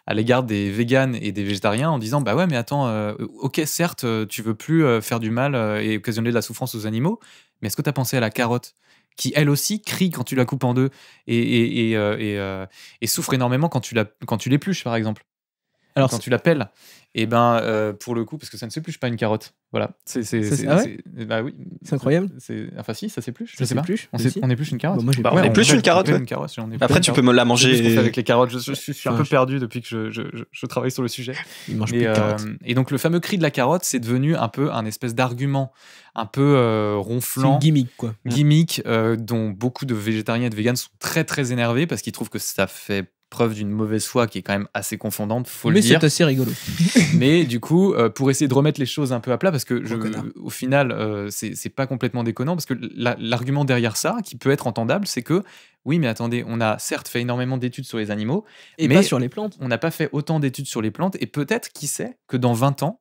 à l'égard des véganes et des végétariens en disant bah ouais mais attends, ok certes tu veux plus faire du mal et occasionner de la souffrance aux animaux, mais est-ce que tu as pensé à la carotte qui elle aussi crie quand tu la coupes en deux et souffre énormément quand tu l'épluches par exemple. Alors quand tu la pelles, et pour le coup, parce que ça ne s'épluche pas une carotte. Voilà. Bah oui. C'est incroyable. Enfin si, ça s'épluche. Je sais pas. On épluche une carotte. Moi, on épluche une carotte. Après, tu peux me la manger. Ce qu'on fait avec les carottes. Je suis un peu perdu depuis que je travaille sur le sujet. Il mange plus de carottes. Et donc le fameux cri de la carotte, c'est devenu un peu un espèce d'argument, un peu ronflant. C'est une gimmick quoi. Gimmick dont beaucoup de végétariens et de véganes sont très très énervés parce qu'ils trouvent que ça fait preuve d'une mauvaise foi qui est quand même assez confondante, faut le dire. Mais c'est assez rigolo. Mais du coup, pour essayer de remettre les choses un peu à plat, parce que au final, c'est pas complètement déconnant, parce que l'argument derrière ça, qui peut être entendable, c'est que oui, mais attendez, on a certes fait énormément d'études sur les animaux, mais pas sur les plantes. On n'a pas fait autant d'études sur les plantes, et peut-être, qui sait, que dans 20 ans,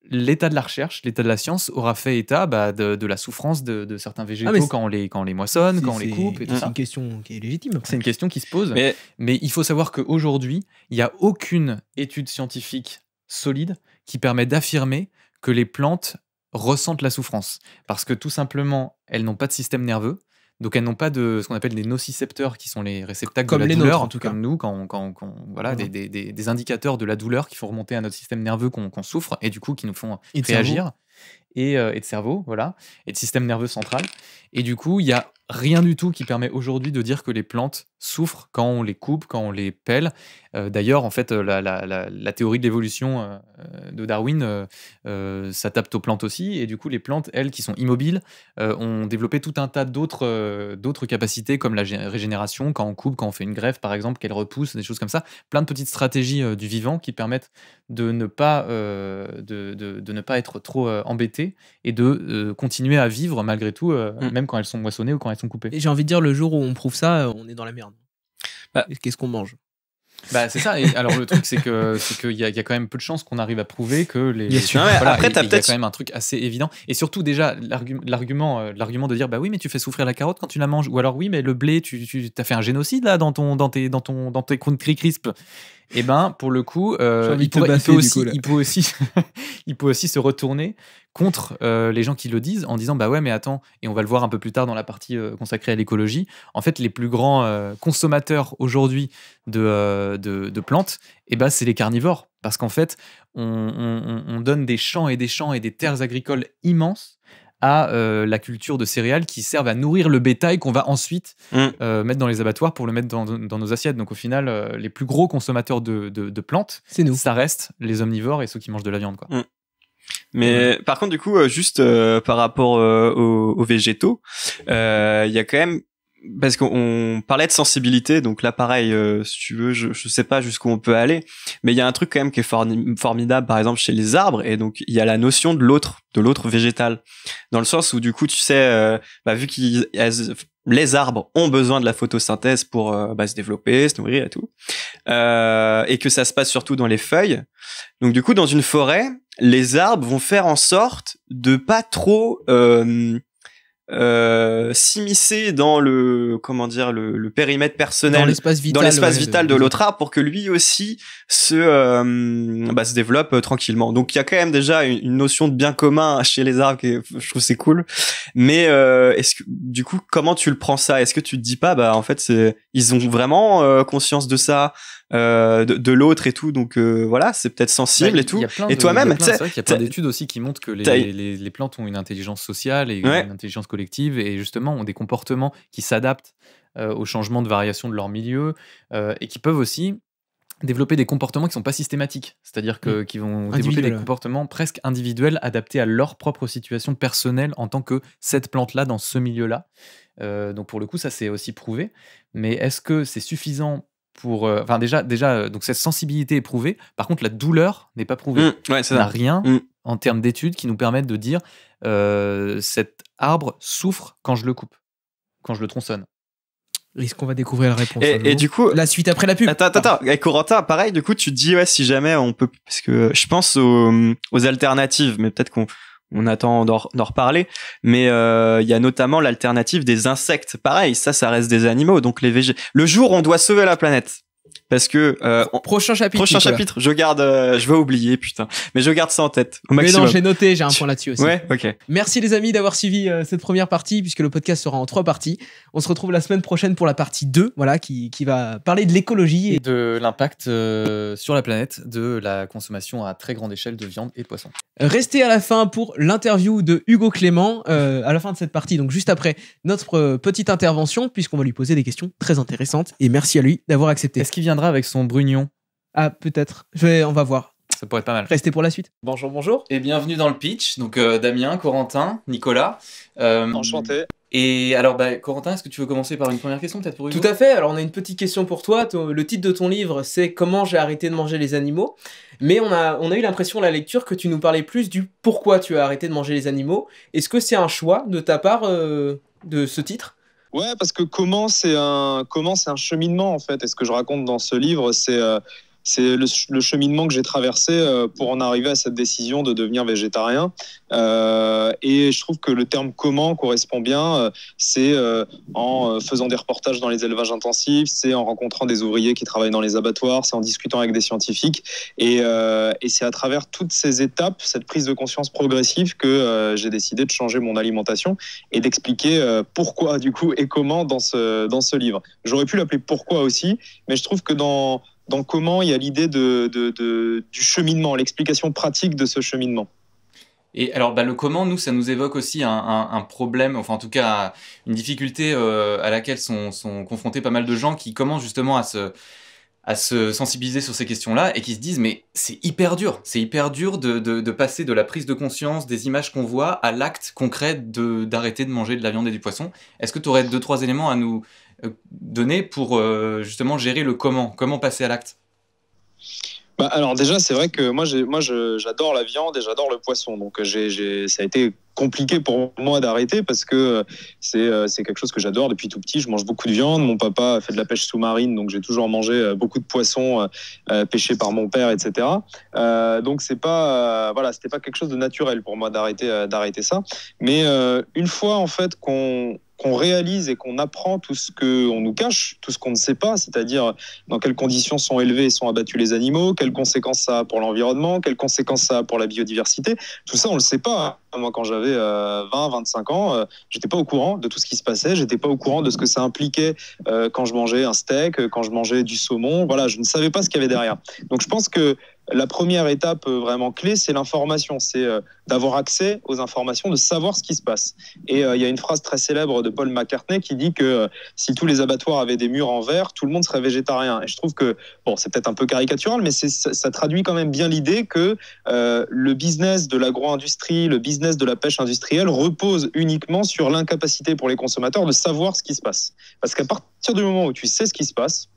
l'état de la recherche, l'état de la science aura fait état de la souffrance de certains végétaux quand on les moissonne, quand on les coupe et tout ça. C'est une question qui est légitime. C'est une question qui se pose. Mais il faut savoir qu'aujourd'hui, il n'y a aucune étude scientifique solide qui permet d'affirmer que les plantes ressentent la souffrance. Parce que tout simplement, elles n'ont pas de système nerveux. Donc elles n'ont pas de ce qu'on appelle des nocicepteurs qui sont les réceptacles comme de la les douleur, nôtres, en tout cas. comme nous, voilà, des indicateurs de la douleur qui font remonter à notre système nerveux qu'on souffre et du coup qui nous font réagir. Et de cerveau, voilà, et de système nerveux central. Et du coup, il n'y a rien du tout qui permet aujourd'hui de dire que les plantes souffrent quand on les coupe, quand on les pèle. D'ailleurs, en fait, la théorie de l'évolution de Darwin s'adapte aux plantes aussi. Et du coup, les plantes, elles, qui sont immobiles, ont développé tout un tas d'autres capacités, comme la régénération, quand on coupe, quand on fait une greffe, par exemple, qu'elles repoussent, des choses comme ça. Plein de petites stratégies du vivant qui permettent de ne pas être trop embêtées et de continuer à vivre malgré tout, même quand elles sont moissonnées ou quand elles sont coupées. Et j'ai envie de dire, le jour où on prouve ça, on est dans la merde. Qu'est-ce qu'on mange? C'est ça. Et alors le truc, c'est qu'il y a quand même peu de chances qu'on arrive à prouver que les. Bien sûr. Après, il y a quand même un truc assez évident. Et surtout déjà l'argument de dire bah oui mais tu fais souffrir la carotte quand tu la manges, ou alors oui mais le blé tu t'as fait un génocide là dans tes crisp. Et pour le coup, il peut aussi se retourner contre les gens qui le disent en disant bah ouais mais attends, et on va le voir un peu plus tard dans la partie consacrée à l'écologie, en fait les plus grands consommateurs aujourd'hui de plantes, c'est les carnivores, parce qu'en fait on donne des champs et des champs et des terres agricoles immenses à la culture de céréales qui servent à nourrir le bétail qu'on va ensuite mettre dans les abattoirs pour le mettre dans nos assiettes. Donc au final, les plus gros consommateurs de plantes, c'est nous. Ça reste les omnivores et ceux qui mangent de la viande, quoi. Mais par contre, du coup, juste par rapport aux végétaux, il y a quand même parce qu'on parlait de sensibilité, donc là pareil, si tu veux, je sais pas jusqu'où on peut aller, mais il y a un truc quand même qui est formidable, par exemple chez les arbres, et donc il y a la notion de l'autre végétal, dans le sens où du coup tu sais, vu qu'ils les arbres ont besoin de la photosynthèse pour se développer, se nourrir et tout, et que ça se passe surtout dans les feuilles. Donc du coup dans une forêt, les arbres vont faire en sorte de pas trop s'immiscer dans le périmètre personnel, dans l'espace vital de l'autre arbre, pour que lui aussi se développe tranquillement. Donc il y a quand même déjà une notion de bien commun chez les arbres je trouve c'est cool. Mais est-ce que du coup comment tu le prends ça? Est-ce que tu te dis pas en fait ils ont vraiment conscience de ça, de l'autre et tout, donc voilà, c'est peut-être sensible et tout. Et toi-même, c'est vrai qu'il y a plein d'études aussi qui montrent que les plantes ont une intelligence sociale et une intelligence collective, et justement ont des comportements qui s'adaptent aux changements de variation de leur milieu, et qui peuvent aussi développer des comportements qui sont pas systématiques, c'est-à-dire qu'ils vont développer des comportements presque individuels adaptés à leur propre situation personnelle en tant que cette plante-là dans ce milieu-là. Donc pour le coup, ça c'est aussi prouvé. Mais est-ce que c'est suffisant pour déjà donc cette sensibilité est prouvée. Par contre, la douleur n'est pas prouvée. On n'a rien en termes d'études qui nous permettent de dire cet arbre souffre quand je le coupe, quand je le tronçonne. Est-ce qu'on va découvrir la réponse? Et du coup, la suite après la pub. Attends. Et Corentin, pareil, du coup, tu te dis, si jamais on peut, parce que je pense aux alternatives, mais peut-être qu'on attend d'en reparler, mais il y a notamment l'alternative des insectes. Pareil, ça reste des animaux, donc les le jour où on doit sauver la planète. Parce que prochain chapitre, je vais oublier, putain, mais je garde ça en tête au maximum. Mais non, j'ai noté, j'ai un point là-dessus aussi. Ouais, ok. Merci les amis d'avoir suivi cette première partie, puisque le podcast sera en 3 parties. On se retrouve la semaine prochaine pour la partie 2, voilà, qui va parler de l'écologie et de l'impact sur la planète de la consommation à très grande échelle de viande et de poisson. Restez à la fin pour l'interview de Hugo Clément, à la fin de cette partie, donc juste après notre petite intervention, puisqu'on va lui poser des questions très intéressantes, et merci à lui d'avoir accepté. Est-ce qu'il viendra avec son brugnon? Ah, peut-être. On va voir. Ça pourrait être pas mal. Restez pour la suite. Bonjour. Et bienvenue dans le pitch. Donc Damien, Corentin, Nicolas. Enchanté. Et alors, Corentin, est-ce que tu veux commencer par une première question peut-être pour Hugo? Tout à fait. Alors, on a une petite question pour toi. Le titre de ton livre, c'est « Comment j'ai arrêté de manger les animaux ». Mais on a eu l'impression à la lecture que tu nous parlais plus du pourquoi tu as arrêté de manger les animaux. Est-ce que c'est un choix de ta part de ce titre? Ouais, parce que comment c'est un cheminement en fait. Et ce que je raconte dans ce livre, c'est le cheminement que j'ai traversé pour en arriver à cette décision de devenir végétarien. Et je trouve que le terme « comment » correspond bien. C'est en faisant des reportages dans les élevages intensifs, c'est en rencontrant des ouvriers qui travaillent dans les abattoirs, c'est en discutant avec des scientifiques. Et c'est à travers toutes ces étapes, cette prise de conscience progressive, que j'ai décidé de changer mon alimentation et d'expliquer pourquoi du coup et comment dans ce livre. J'aurais pu l'appeler « Pourquoi » aussi, mais je trouve que dans comment il y a l'idée du cheminement, l'explication pratique de ce cheminement. Et alors, le comment, nous, ça nous évoque aussi un problème, enfin en tout cas une difficulté à laquelle sont confrontés pas mal de gens qui commencent justement à se sensibiliser sur ces questions-là et qui se disent mais c'est hyper dur de passer de la prise de conscience, des images qu'on voit, à l'acte concret d'arrêter de manger de la viande et du poisson. Est-ce que tu aurais 2-3 éléments à nous donner pour justement gérer le comment passer à l'acte? Alors déjà, c'est vrai que moi j'adore la viande et j'adore le poisson, donc ça a été compliqué pour moi d'arrêter parce que c'est quelque chose que j'adore depuis tout petit. Je mange beaucoup de viande, mon papa a fait de la pêche sous-marine, donc j'ai toujours mangé beaucoup de poissons pêchés par mon père, etc. Donc c'était pas quelque chose de naturel pour moi d'arrêter ça. Mais une fois en fait qu'on réalise et qu'on apprend tout ce qu'on nous cache, tout ce qu'on ne sait pas, c'est-à-dire dans quelles conditions sont élevés et sont abattus les animaux, quelles conséquences ça a pour l'environnement, quelles conséquences ça a pour la biodiversité, tout ça on ne le sait pas. Moi quand j'avais 20-25 ans, j'étais pas au courant de tout ce qui se passait, j'étais pas au courant de ce que ça impliquait quand je mangeais un steak, quand je mangeais du saumon, voilà, je ne savais pas ce qu'il y avait derrière. Donc je pense que la première étape vraiment clé, c'est l'information, c'est d'avoir accès aux informations, de savoir ce qui se passe. Et il y a une phrase très célèbre de Paul McCartney qui dit que si tous les abattoirs avaient des murs en verre, tout le monde serait végétarien. Et je trouve que, bon, c'est peut-être un peu caricatural, mais ça traduit quand même bien l'idée que le business de l'agro-industrie, le business de la pêche industrielle repose uniquement sur l'incapacité pour les consommateurs de savoir ce qui se passe. Parce qu'à partir du moment où tu sais ce qui se passe,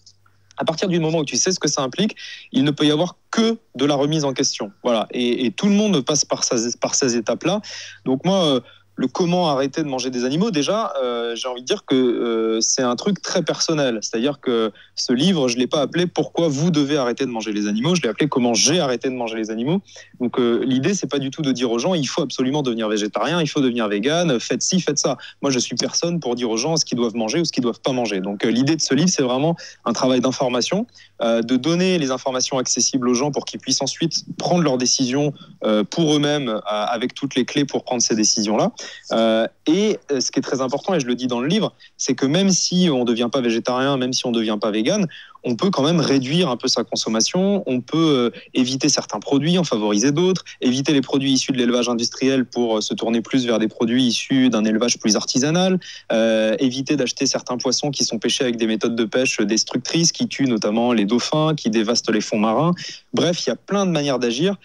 à partir du moment où tu sais ce que ça implique, il ne peut y avoir que de la remise en question. Voilà. Et tout le monde passe par ces étapes-là. Donc moi, le comment arrêter de manger des animaux, déjà, j'ai envie de dire que c'est un truc très personnel. C'est-à-dire que ce livre, je ne l'ai pas appelé « Pourquoi vous devez arrêter de manger les animaux », je l'ai appelé « Comment j'ai arrêté de manger les animaux ». Donc l'idée, c'est pas du tout de dire aux gens « Il faut absolument devenir végétarien, il faut devenir vegan, faites ci, faites ça ». Moi, je suis personne pour dire aux gens ce qu'ils doivent manger ou ce qu'ils doivent pas manger. Donc l'idée de ce livre, c'est vraiment un travail d'information, de donner les informations accessibles aux gens pour qu'ils puissent ensuite prendre leurs décisions pour eux-mêmes, avec toutes les clés pour prendre ces décisions-là. Et ce qui est très important, et je le dis dans le livre, c'est que même si on ne devient pas végétarien, même si on ne devient pas vegan, on peut quand même réduire un peu sa consommation, on peut éviter certains produits, en favoriser d'autres, éviter les produits issus de l'élevage industriel pour se tourner plus vers des produits issus d'un élevage plus artisanal, éviter d'acheter certains poissons qui sont pêchés avec des méthodes de pêche destructrices, qui tuent notamment les dauphins, qui dévastent les fonds marins. Bref, il y a plein de manières d'agir,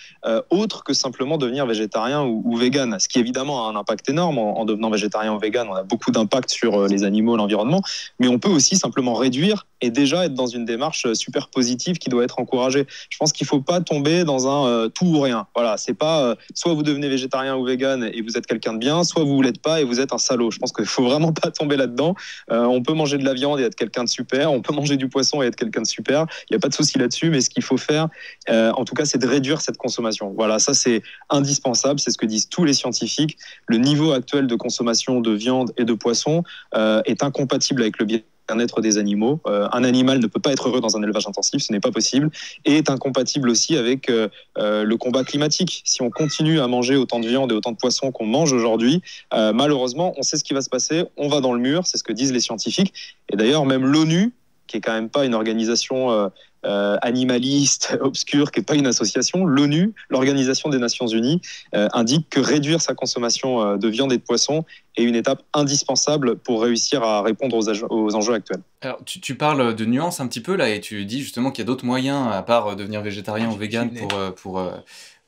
autres que simplement devenir végétarien ou vegan, ce qui évidemment a un impact énorme. En devenant végétarien ou vegan, on a beaucoup d'impact sur les animaux, l'environnement, mais on peut aussi simplement réduire et déjà être dans une démarche super positive qui doit être encouragée. Je pense qu'il ne faut pas tomber dans un tout ou rien. Voilà, c'est pas soit vous devenez végétarien ou vegan et vous êtes quelqu'un de bien, soit vous ne l'êtes pas et vous êtes un salaud. Je pense qu'il ne faut vraiment pas tomber là-dedans. On peut manger de la viande et être quelqu'un de super, on peut manger du poisson et être quelqu'un de super. Il n'y a pas de souci là-dessus, mais ce qu'il faut faire, en tout cas, c'est de réduire cette consommation. Voilà, ça c'est indispensable, c'est ce que disent tous les scientifiques. Le niveau actuel de consommation de viande et de poisson est incompatible avec le bien-être des animaux. Un animal ne peut pas être heureux dans un élevage intensif, ce n'est pas possible, et est incompatible aussi avec le combat climatique. Si on continue à manger autant de viande et autant de poissons qu'on mange aujourd'hui, malheureusement, on sait ce qui va se passer, on va dans le mur, c'est ce que disent les scientifiques. Et d'ailleurs, même l'ONU, qui est quand même pas une organisation animaliste, obscure, qui n'est pas une association, l'ONU, l'Organisation des Nations Unies, indique que réduire sa consommation de viande et de poisson est une étape indispensable pour réussir à répondre aux enjeux actuels. Alors, tu parles de nuances un petit peu là, et tu dis justement qu'il y a d'autres moyens, à part devenir végétarien ou vegan,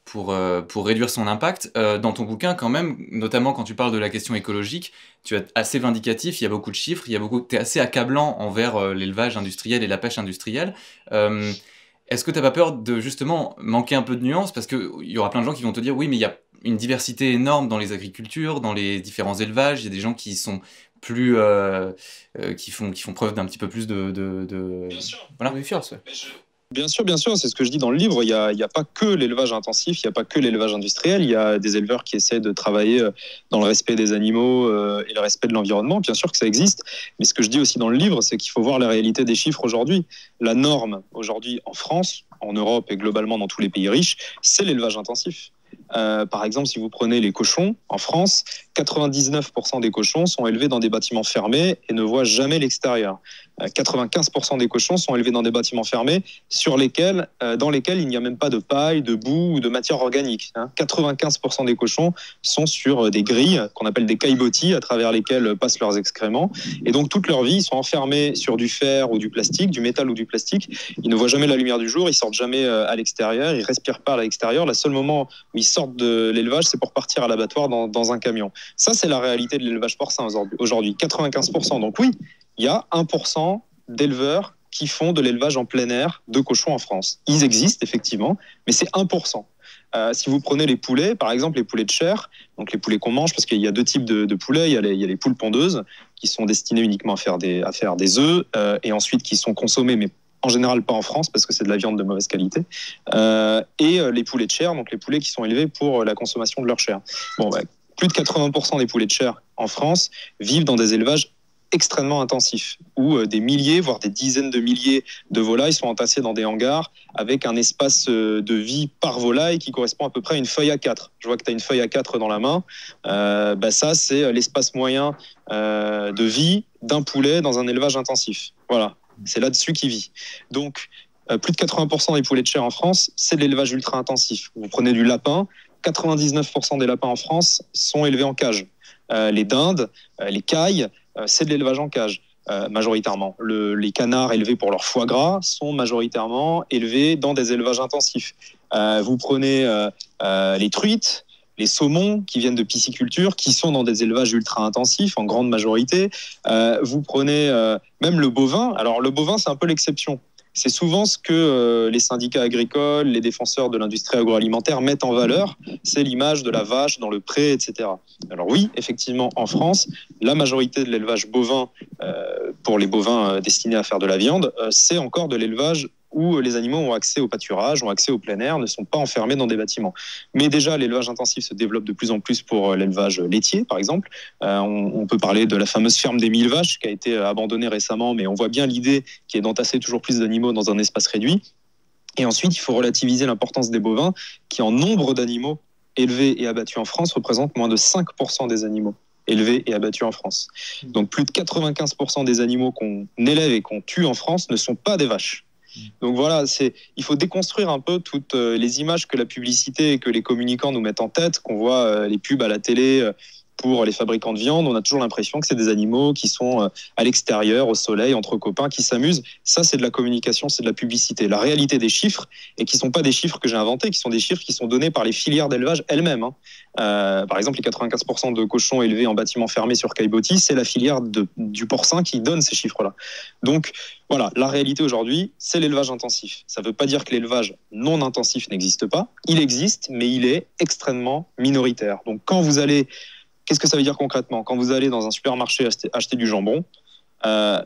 pour réduire son impact. Dans ton bouquin, quand même, notamment quand tu parles de la question écologique, tu es assez vindicatif, il y a beaucoup de chiffres, tu es assez accablant envers l'élevage industriel et la pêche industrielle. Est-ce que tu n'as pas peur de justement manquer un peu de nuances? Parce qu'il y aura plein de gens qui vont te dire oui, mais il y a une diversité énorme dans les agricultures, dans les différents élevages, il y a des gens qui sont plus qui font preuve d'un petit peu plus de Bien sûr. Voilà, méfiance. Bien sûr, c'est ce que je dis dans le livre. Il y a pas que l'élevage intensif, il n'y a pas que l'élevage industriel. Il y a des éleveurs qui essaient de travailler dans le respect des animaux et le respect de l'environnement. Bien sûr que ça existe. Mais ce que je dis aussi dans le livre, c'est qu'il faut voir la réalité des chiffres aujourd'hui. La norme aujourd'hui en France, en Europe et globalement dans tous les pays riches, c'est l'élevage intensif. Par exemple, si vous prenez les cochons, en France, 99% des cochons sont élevés dans des bâtiments fermés et ne voient jamais l'extérieur. 95% des cochons sont élevés dans des bâtiments fermés dans lesquels il n'y a même pas de paille, de boue ou de matière organique. 95% des cochons sont sur des grilles qu'on appelle des caillebotis à travers lesquelles passent leurs excréments. Et donc toute leur vie, ils sont enfermés sur du fer ou du plastique, du métal ou du plastique. Ils ne voient jamais la lumière du jour, ils sortent jamais à l'extérieur, ils respirent pas à l'extérieur. Le seul moment où ils sortent de l'élevage, c'est pour partir à l'abattoir dans un camion. Ça, c'est la réalité de l'élevage porcin aujourd'hui, 95%. Donc oui, il y a 1% d'éleveurs qui font de l'élevage en plein air de cochons en France. Ils existent, effectivement, mais c'est 1%. Si vous prenez les poulets, par exemple les poulets de chair, donc les poulets qu'on mange, parce qu'il y a deux types de poulets, il y a les poules pondeuses, qui sont destinées uniquement à faire des œufs, et ensuite qui sont consommés, mais en général pas en France, parce que c'est de la viande de mauvaise qualité, et les poulets de chair, donc les poulets qui sont élevés pour la consommation de leur chair. Plus de 80% des poulets de chair en France vivent dans des élevages extrêmement intensifs, où des milliers, voire des dizaines de milliers de volailles sont entassées dans des hangars avec un espace de vie par volaille qui correspond à peu près à une feuille A4. Je vois que tu as une feuille A4 dans la main. Ça, c'est l'espace moyen de vie d'un poulet dans un élevage intensif. Voilà, c'est là-dessus qu'il vit. Donc, plus de 80% des poulets de chair en France, c'est de l'élevage ultra intensif. Vous prenez du lapin, 99% des lapins en France sont élevés en cage. Les dindes, les cailles, c'est de l'élevage en cage. Majoritairement. Les canards élevés pour leur foie gras sont majoritairement élevés dans des élevages intensifs. Vous prenez les truites, les saumons qui viennent de pisciculture, qui sont dans des élevages ultra intensifs en grande majorité. Vous prenez même le bovin. Alors le bovin, c'est un peu l'exception. C'est souvent ce que les syndicats agricoles, les défenseurs de l'industrie agroalimentaire mettent en valeur, c'est l'image de la vache dans le pré, etc. Alors oui, effectivement, en France, la majorité de l'élevage bovin, pour les bovins destinés à faire de la viande, c'est encore de l'élevage où les animaux ont accès au pâturage, ont accès au plein air, ne sont pas enfermés dans des bâtiments. Mais déjà, l'élevage intensif se développe de plus en plus pour l'élevage laitier, par exemple. On peut parler de la fameuse ferme des 1000 vaches qui a été abandonnée récemment, mais on voit bien l'idée qui est d'entasser toujours plus d'animaux dans un espace réduit. Et ensuite, il faut relativiser l'importance des bovins qui, en nombre d'animaux élevés et abattus en France, représentent moins de 5% des animaux élevés et abattus en France. Donc plus de 95% des animaux qu'on élève et qu'on tue en France ne sont pas des vaches. Donc voilà, il faut déconstruire un peu toutes les images que la publicité et que les communicants nous mettent en tête, qu'on voit les pubs à la télé pour les fabricants de viande. On a toujours l'impression que c'est des animaux qui sont à l'extérieur, au soleil, entre copains, qui s'amusent. Ça, c'est de la communication, c'est de la publicité. La réalité des chiffres, et qui ne sont pas des chiffres que j'ai inventés, qui sont des chiffres qui sont donnés par les filières d'élevage elles-mêmes. Par exemple, les 95% de cochons élevés en bâtiment fermé sur Caillebotis, c'est la filière du porcin qui donne ces chiffres-là. Donc, voilà, la réalité aujourd'hui, c'est l'élevage intensif. Ça ne veut pas dire que l'élevage non intensif n'existe pas. Il existe, mais il est extrêmement minoritaire. Donc, quand vous allez... Qu'est-ce que ça veut dire concrètement ? Quand vous allez dans un supermarché acheter du jambon,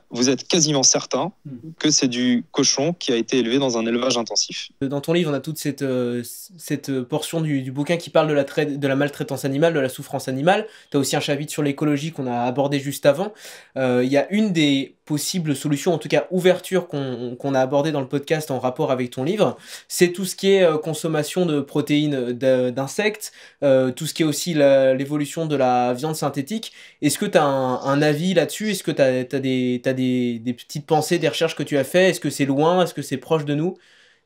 vous êtes quasiment certain que c'est du cochon qui a été élevé dans un élevage intensif. Dans ton livre, on a toute cette portion du bouquin qui parle de la maltraitance animale, de la souffrance animale. Tu as aussi un chapitre sur l'écologie qu'on a abordé juste avant. Il y a une des possibles solutions, en tout cas ouverture qu'on a abordé dans le podcast en rapport avec ton livre, c'est tout ce qui est consommation de protéines d'insectes, tout ce qui est aussi l'évolution de la viande synthétique. Est-ce que tu as un avis là-dessus ? Est-ce que tu as des petites pensées, des recherches que tu as fait ? Est-ce que c'est loin ? Est-ce que c'est proche de nous ?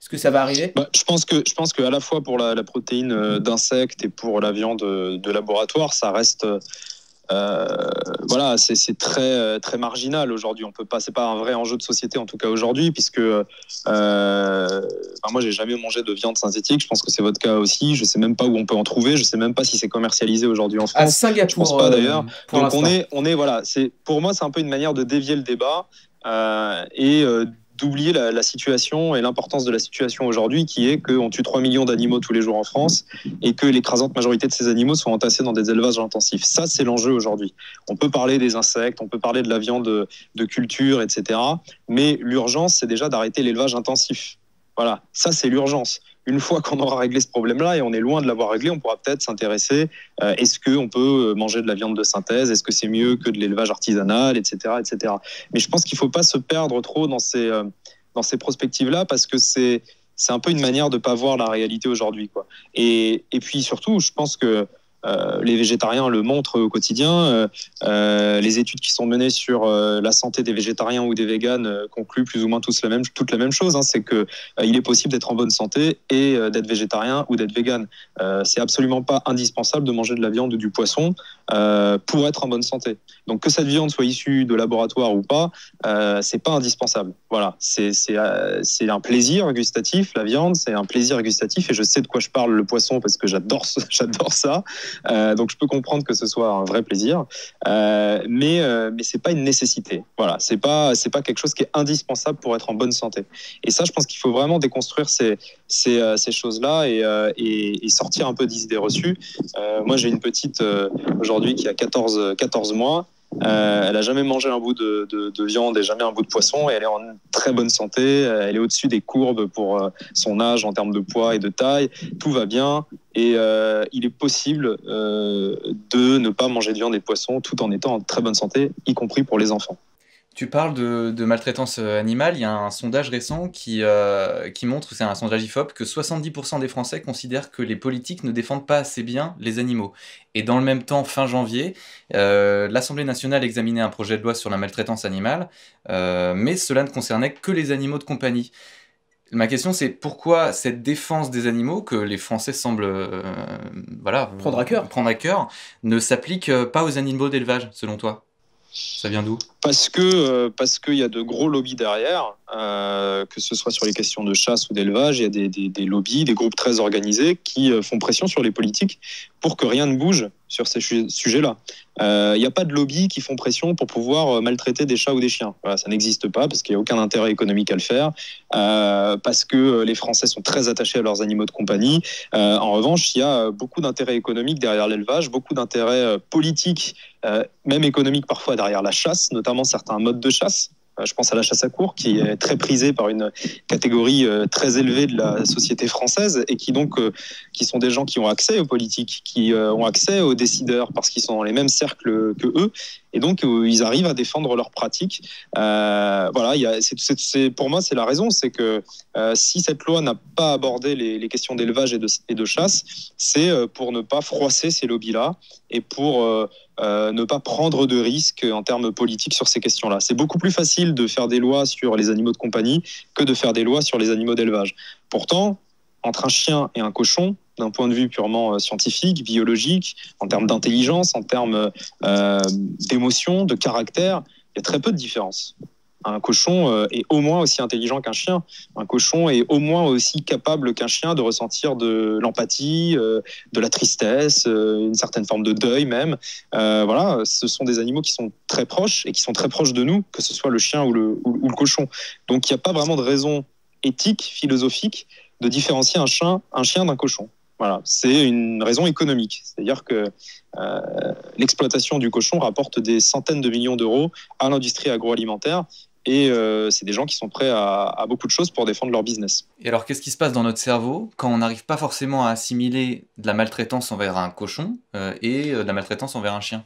Est-ce que ça va arriver ? Je pense que à la fois pour la protéine d'insectes et pour la viande de laboratoire, ça reste voilà, c'est très très marginal aujourd'hui. On peut pas, c'est pas un vrai enjeu de société en tout cas aujourd'hui, puisque moi j'ai jamais mangé de viande synthétique. Je pense que c'est votre cas aussi. Je sais même pas où on peut en trouver. Je sais même pas si c'est commercialisé aujourd'hui en France. À Singapour, je pense pas d'ailleurs. Donc on est voilà. Pour moi c'est un peu une manière de dévier le débat et d'oublier la situation et l'importance de la situation aujourd'hui, qui est qu'on tue 3 millions d'animaux tous les jours en France et que l'écrasante majorité de ces animaux sont entassés dans des élevages intensifs. Ça, c'est l'enjeu aujourd'hui. On peut parler des insectes, on peut parler de la viande de culture, etc. Mais l'urgence, c'est déjà d'arrêter l'élevage intensif. Voilà, ça, c'est l'urgence. Une fois qu'on aura réglé ce problème-là, et on est loin de l'avoir réglé, on pourra peut-être s'intéresser, est-ce qu'on peut manger de la viande de synthèse, est-ce que c'est mieux que de l'élevage artisanal, etc., etc. Mais je pense qu'il ne faut pas se perdre trop dans ces prospectives-là, parce que c'est un peu une manière de ne pas voir la réalité aujourd'hui, quoi. Et puis surtout, je pense que les végétariens le montrent au quotidien. Les études qui sont menées sur la santé des végétariens ou des véganes concluent plus ou moins toutes la même chose. C'est qu'il est possible d'être en bonne santé et d'être végétarien ou d'être végane. C'est absolument pas indispensable de manger de la viande ou du poisson pour être en bonne santé. Donc que cette viande soit issue de laboratoire ou pas, c'est pas indispensable. Voilà, c'est un plaisir gustatif, la viande, c'est un plaisir gustatif, et je sais de quoi je parle, le poisson, parce que j'adore ça. Donc je peux comprendre que ce soit un vrai plaisir, mais c'est pas une nécessité. Voilà, c'est pas quelque chose qui est indispensable pour être en bonne santé. Et ça, je pense qu'il faut vraiment déconstruire ces choses-là et sortir un peu d'idées reçues. Moi, j'ai une petite aujourd'hui qui a 14 mois. Elle n'a jamais mangé un bout de viande et jamais un bout de poisson, et elle est en très bonne santé. Elle est au-dessus des courbes pour son âge en termes de poids et de taille. Tout va bien, et il est possible de ne pas manger de viande et de poisson tout en étant en très bonne santé, y compris pour les enfants. Tu parles de maltraitance animale. Il y a un sondage récent qui montre, c'est un sondage IFOP, que 70% des Français considèrent que les politiques ne défendent pas assez bien les animaux. Et dans le même temps, fin janvier, l'Assemblée nationale examinait un projet de loi sur la maltraitance animale, mais cela ne concernait que les animaux de compagnie. Ma question, c'est pourquoi cette défense des animaux que les Français semblent prendre à cœur ne s'applique pas aux animaux d'élevage, selon toi? Ça vient d'où? Parce qu'il y a de gros lobbies derrière, que ce soit sur les questions de chasse ou d'élevage, il y a des lobbies, des groupes très organisés qui font pression sur les politiques pour que rien ne bouge sur ces sujets-là. Il n'y a pas de lobbies qui font pression pour pouvoir maltraiter des chats ou des chiens. Voilà, ça n'existe pas parce qu'il n'y a aucun intérêt économique à le faire, parce que les Français sont très attachés à leurs animaux de compagnie. En revanche, il y a beaucoup d'intérêts économiques derrière l'élevage, beaucoup d'intérêts politiques, même économiques parfois derrière la chasse, notamment certains modes de chasse. Je pense à la chasse à courre, qui est très prisée par une catégorie très élevée de la société française et qui sont des gens qui ont accès aux politiques, qui ont accès aux décideurs parce qu'ils sont dans les mêmes cercles que eux et donc ils arrivent à défendre leurs pratiques. Voilà, pour moi c'est la raison, c'est que si cette loi n'a pas abordé les questions d'élevage et de chasse, c'est pour ne pas froisser ces lobbies-là et pour ne pas prendre de risques en termes politiques sur ces questions-là. C'est beaucoup plus facile de faire des lois sur les animaux de compagnie que de faire des lois sur les animaux d'élevage. Pourtant, entre un chien et un cochon, d'un point de vue purement scientifique, biologique, en termes d'intelligence, en termes d'émotion, de caractère, il y a très peu de différence. Un cochon est au moins aussi intelligent qu'un chien. Un cochon est au moins aussi capable qu'un chien de ressentir de l'empathie, de la tristesse, une certaine forme de deuil même. Voilà, ce sont des animaux qui sont très proches et qui sont très proches de nous, que ce soit le chien ou le cochon. Donc il n'y a pas vraiment de raison éthique, philosophique, de différencier un chien d'un cochon. Voilà, c'est une raison économique. C'est-à-dire que l'exploitation du cochon rapporte des centaines de millions d'euros à l'industrie agroalimentaire. Et c'est des gens qui sont prêts à beaucoup de choses pour défendre leur business. Et alors, qu'est-ce qui se passe dans notre cerveau quand on n'arrive pas forcément à assimiler de la maltraitance envers un cochon et de la maltraitance envers un chien?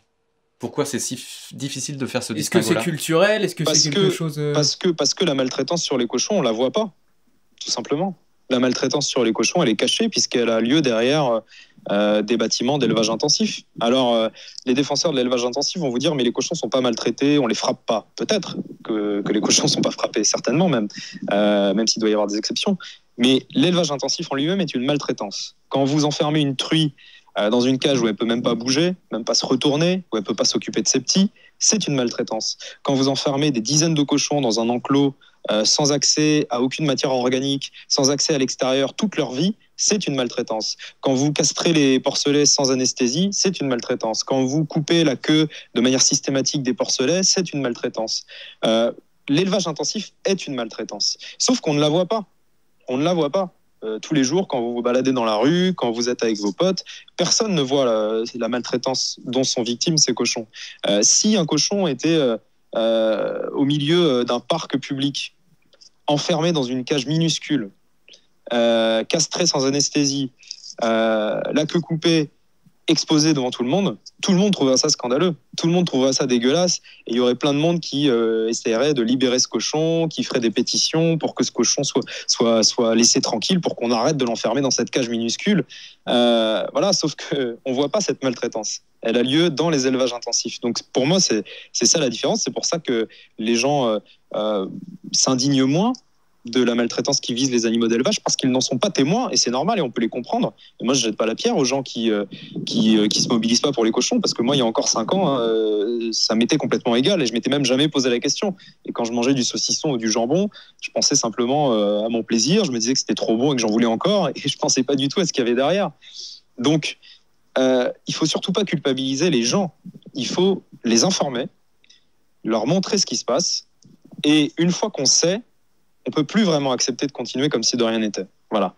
Pourquoi c'est si difficile de faire ce distinguo-là? Est-ce que c'est culturel? Est-ce que c'est quelque chose... Parce que la maltraitance sur les cochons, on la voit pas, tout simplement. La maltraitance sur les cochons, elle est cachée puisqu'elle a lieu derrière des bâtiments d'élevage intensif. Alors, les défenseurs de l'élevage intensif vont vous dire mais les cochons sont pas maltraités, on les frappe pas. Peut-être que les cochons sont pas frappés, certainement même s'il doit y avoir des exceptions. Mais l'élevage intensif en lui-même est une maltraitance. Quand vous enfermez une truie dans une cage où elle peut même pas bouger, même pas se retourner, où elle peut pas s'occuper de ses petits, c'est une maltraitance. Quand vous enfermez des dizaines de cochons dans un enclos sans accès à aucune matière organique, sans accès à l'extérieur toute leur vie, c'est une maltraitance. Quand vous castrez les porcelets sans anesthésie, c'est une maltraitance. Quand vous coupez la queue de manière systématique des porcelets, c'est une maltraitance. L'élevage intensif est une maltraitance. Sauf qu'on ne la voit pas. On ne la voit pas. Tous les jours, quand vous vous baladez dans la rue, quand vous êtes avec vos potes, personne ne voit la maltraitance dont sont victimes ces cochons. Si un cochon était au milieu d'un parc public, enfermé dans une cage minuscule, castré sans anesthésie, la queue coupée, exposé devant tout le monde trouverait ça scandaleux, tout le monde trouverait ça dégueulasse, et il y aurait plein de monde qui essaierait de libérer ce cochon, qui ferait des pétitions pour que ce cochon soit laissé tranquille, pour qu'on arrête de l'enfermer dans cette cage minuscule. Voilà, sauf qu'on ne voit pas cette maltraitance. Elle a lieu dans les élevages intensifs. Donc pour moi, c'est ça la différence. C'est pour ça que les gens s'indignent moins de la maltraitance qui vise les animaux d'élevage, parce qu'ils n'en sont pas témoins, et c'est normal, et on peut les comprendre. Et moi, je jette pas la pierre aux gens qui se mobilisent pas pour les cochons, parce que moi, il y a encore 5 ans, ça m'était complètement égal, et je m'étais même jamais posé la question. Et quand je mangeais du saucisson ou du jambon, je pensais simplement à mon plaisir, je me disais que c'était trop bon et que j'en voulais encore, et je pensais pas du tout à ce qu'il y avait derrière. Donc, il faut surtout pas culpabiliser les gens. Il faut les informer, leur montrer ce qui se passe, et une fois qu'on sait, on peut plus vraiment accepter de continuer comme si de rien n'était. Voilà.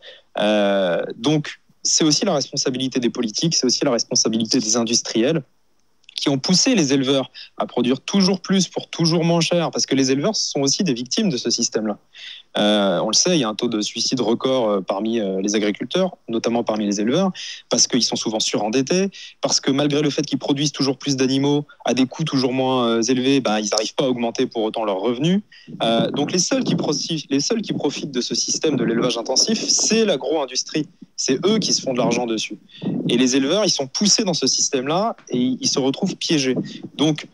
Donc, c'est aussi la responsabilité des politiques, c'est aussi la responsabilité des industriels qui ont poussé les éleveurs à produire toujours plus pour toujours moins cher, parce que les éleveurs sont aussi des victimes de ce système-là. On le sait, il y a un taux de suicide record parmi les agriculteurs, notamment parmi les éleveurs, parce qu'ils sont souvent surendettés, parce que malgré le fait qu'ils produisent toujours plus d'animaux à des coûts toujours moins élevés, ils n'arrivent pas à augmenter pour autant leurs revenus. Donc les seuls qui profitent de ce système de l'élevage intensif, c'est l'agro-industrie. C'est eux qui se font de l'argent dessus. Et les éleveurs, ils sont poussés dans ce système-là et ils se retrouvent piégés. Donc,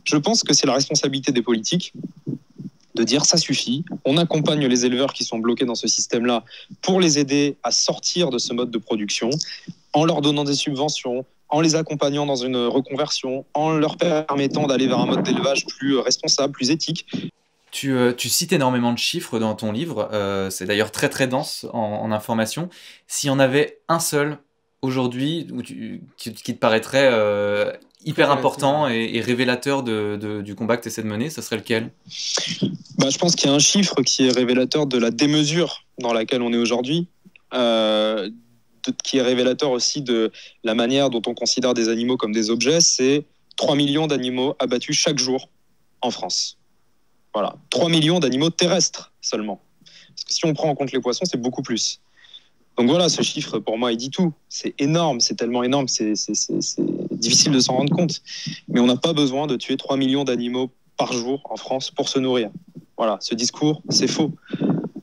je pense que c'est la responsabilité des politiques de dire ça suffit, on accompagne les éleveurs qui sont bloqués dans ce système-là pour les aider à sortir de ce mode de production en leur donnant des subventions, en les accompagnant dans une reconversion, en leur permettant d'aller vers un mode d'élevage plus responsable, plus éthique. Tu cites énormément de chiffres dans ton livre, c'est d'ailleurs très très dense en informations. S'il y en avait un seul aujourd'hui qui te paraîtrait hyper important et révélateur du combat que tu essaies de mener, ça serait lequel ? Je pense qu'il y a un chiffre qui est révélateur de la démesure dans laquelle on est aujourd'hui, qui est révélateur aussi de la manière dont on considère des animaux comme des objets. C'est 3 millions d'animaux abattus chaque jour en France. Voilà, 3 millions d'animaux terrestres seulement. Parce que si on prend en compte les poissons, c'est beaucoup plus. Donc voilà, ce chiffre, pour moi, il dit tout. C'est énorme, c'est tellement énorme, c'est difficile de s'en rendre compte. Mais on n'a pas besoin de tuer 3 millions d'animaux par jour en France pour se nourrir. Voilà, ce discours, c'est faux.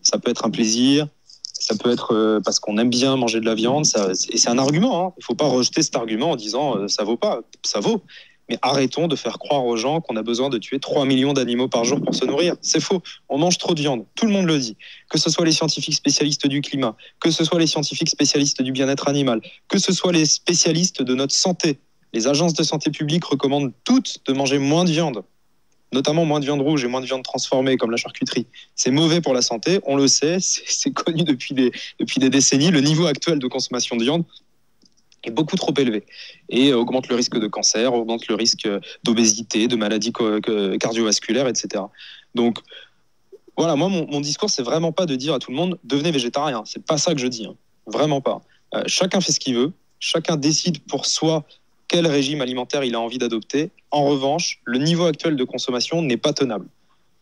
Ça peut être un plaisir, ça peut être parce qu'on aime bien manger de la viande, et c'est un argument. Il ne faut pas rejeter cet argument en disant ça vaut pas, ça vaut. Mais arrêtons de faire croire aux gens qu'on a besoin de tuer 3 millions d'animaux par jour pour se nourrir. C'est faux. On mange trop de viande. Tout le monde le dit. Que ce soit les scientifiques spécialistes du climat, que ce soit les scientifiques spécialistes du bien-être animal, que ce soit les spécialistes de notre santé. Les agences de santé publique recommandent toutes de manger moins de viande, notamment moins de viande rouge et moins de viande transformée comme la charcuterie. C'est mauvais pour la santé, on le sait, c'est connu depuis des décennies. Le niveau actuel de consommation de viande est beaucoup trop élevé et augmente le risque de cancer, augmente le risque d'obésité, de maladies cardiovasculaires, etc. Donc voilà, moi mon discours, c'est vraiment pas de dire à tout le monde devenez végétarien. C'est pas ça que je dis, vraiment pas. Chacun fait ce qu'il veut, chacun décide pour soi quel régime alimentaire il a envie d'adopter. En revanche, le niveau actuel de consommation n'est pas tenable.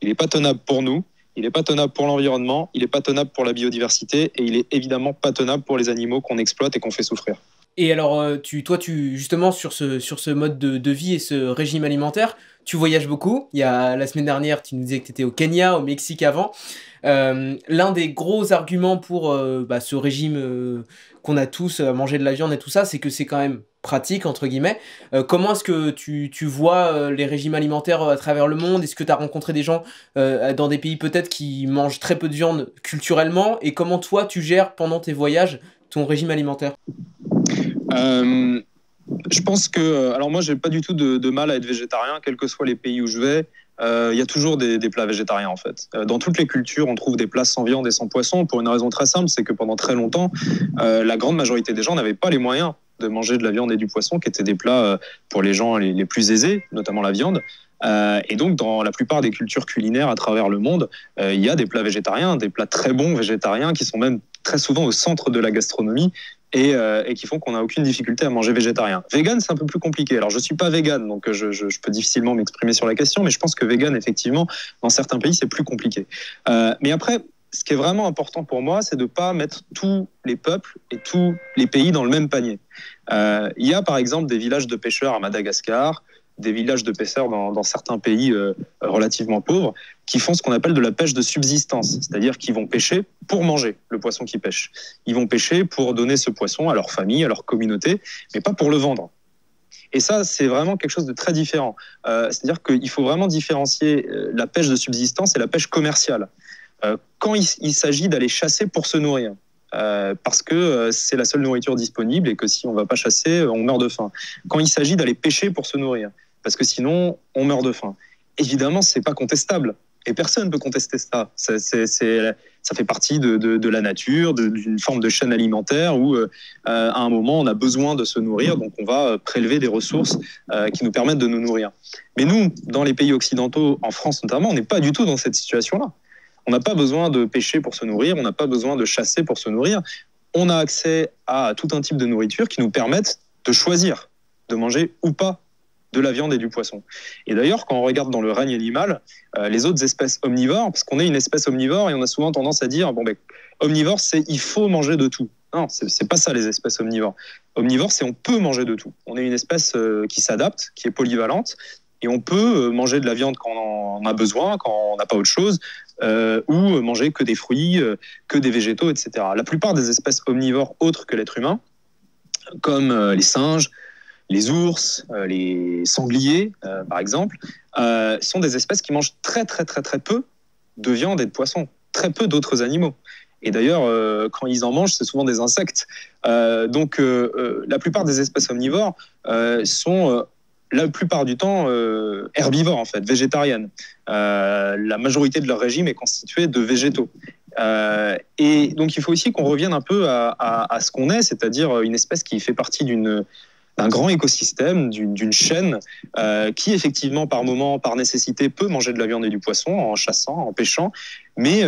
Il n'est pas tenable pour nous, il n'est pas tenable pour l'environnement, il n'est pas tenable pour la biodiversité et il est évidemment pas tenable pour les animaux qu'on exploite et qu'on fait souffrir. Et alors, toi, justement, sur ce mode de vie et ce régime alimentaire, tu voyages beaucoup. Il y a la semaine dernière, tu nous disais que tu étais au Kenya, au Mexique avant. L'un des gros arguments pour ce régime qu'on a tous à manger de la viande et tout ça, c'est que c'est quand même pratique, entre guillemets. Comment est-ce que tu vois les régimes alimentaires à travers le monde ? Est-ce que tu as rencontré des gens dans des pays peut-être qui mangent très peu de viande culturellement ? Et comment toi, tu gères pendant tes voyages ton régime alimentaire ? Je pense que... Alors moi, j'ai pas du tout de mal à être végétarien, quels que soient les pays où je vais. Il y a toujours des plats végétariens, en fait. Dans toutes les cultures, on trouve des plats sans viande et sans poisson, pour une raison très simple, c'est que pendant très longtemps, la grande majorité des gens n'avaient pas les moyens de manger de la viande et du poisson, qui étaient des plats pour les gens les plus aisés, notamment la viande. Et donc, dans la plupart des cultures culinaires à travers le monde, il y a des plats végétariens, des plats très bons végétariens, qui sont même très souvent au centre de la gastronomie, et qui font qu'on n'a aucune difficulté à manger végétarien. Vegan, c'est un peu plus compliqué. Alors, je ne suis pas vegan, donc je peux difficilement m'exprimer sur la question, mais je pense que vegan, effectivement, dans certains pays, c'est plus compliqué. Mais après, ce qui est vraiment important pour moi, c'est de ne pas mettre tous les peuples et tous les pays dans le même panier. Il y a, par exemple, des villages de pêcheurs à Madagascar, des villages de pêcheurs dans certains pays relativement pauvres, qui font ce qu'on appelle de la pêche de subsistance, c'est-à-dire qu'ils vont pêcher pour manger le poisson qu'ils pêchent. Ils vont pêcher pour donner ce poisson à leur famille, à leur communauté, mais pas pour le vendre. Et ça, c'est vraiment quelque chose de très différent. C'est-à-dire qu'il faut vraiment différencier la pêche de subsistance et la pêche commerciale. Quand il s'agit d'aller chasser pour se nourrir, parce que c'est la seule nourriture disponible et que si on ne va pas chasser, on meurt de faim. Quand il s'agit d'aller pêcher pour se nourrir, parce que sinon, on meurt de faim. Évidemment, ce n'est pas contestable. Et personne ne peut contester ça. Ça fait partie de la nature, d'une forme de chaîne alimentaire où, à un moment, on a besoin de se nourrir, donc on va prélever des ressources qui nous permettent de nous nourrir. Mais nous, dans les pays occidentaux, en France notamment, on n'est pas du tout dans cette situation-là. On n'a pas besoin de pêcher pour se nourrir, on n'a pas besoin de chasser pour se nourrir. On a accès à tout un type de nourriture qui nous permettent de choisir de manger ou pas de la viande et du poisson. Et d'ailleurs, quand on regarde dans le règne animal, les autres espèces omnivores, parce qu'on est une espèce omnivore et on a souvent tendance à dire, omnivore, c'est il faut manger de tout. Non, c'est pas ça les espèces omnivores. Omnivore, c'est on peut manger de tout. On est une espèce qui s'adapte, qui est polyvalente, et on peut manger de la viande quand on en a besoin, quand on n'a pas autre chose, ou manger que des fruits, que des végétaux, etc. La plupart des espèces omnivores autres que l'être humain, comme les singes, les ours, les sangliers, par exemple, sont des espèces qui mangent très très très très peu de viande et de poisson, très peu d'autres animaux. Et d'ailleurs, quand ils en mangent, c'est souvent des insectes. Donc, la plupart des espèces omnivores sont la plupart du temps herbivores, en fait, végétariennes. La majorité de leur régime est constitué de végétaux. Et donc, il faut aussi qu'on revienne un peu à ce qu'on est, c'est-à-dire une espèce qui fait partie d'un grand écosystème, d'une chaîne qui, effectivement, par moment, par nécessité, peut manger de la viande et du poisson en chassant, en pêchant, mais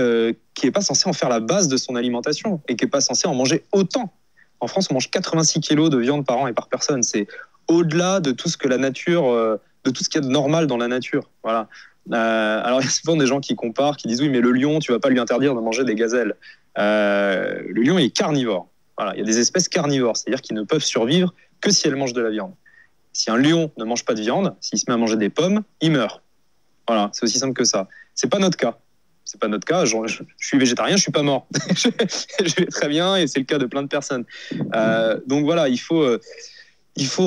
qui n'est pas censé en faire la base de son alimentation et qui n'est pas censé en manger autant. En France, on mange 86 kilos de viande par an et par personne. C'est au-delà de tout ce que la nature, de tout ce qu'il y a de normal dans la nature. Voilà. Alors, il y a souvent des gens qui comparent, qui disent oui, mais le lion, tu vas pas lui interdire de manger des gazelles. Le lion est carnivore. Voilà. Il y a des espèces carnivores, c'est-à-dire qu'ils ne peuvent survivre que si elles mangent de la viande. Si un lion ne mange pas de viande, s'il se met à manger des pommes, il meurt. Voilà, c'est aussi simple que ça. C'est pas notre cas. C'est pas notre cas. Je suis végétarien, je suis pas mort. Je vais très bien et c'est le cas de plein de personnes. Donc voilà, il faut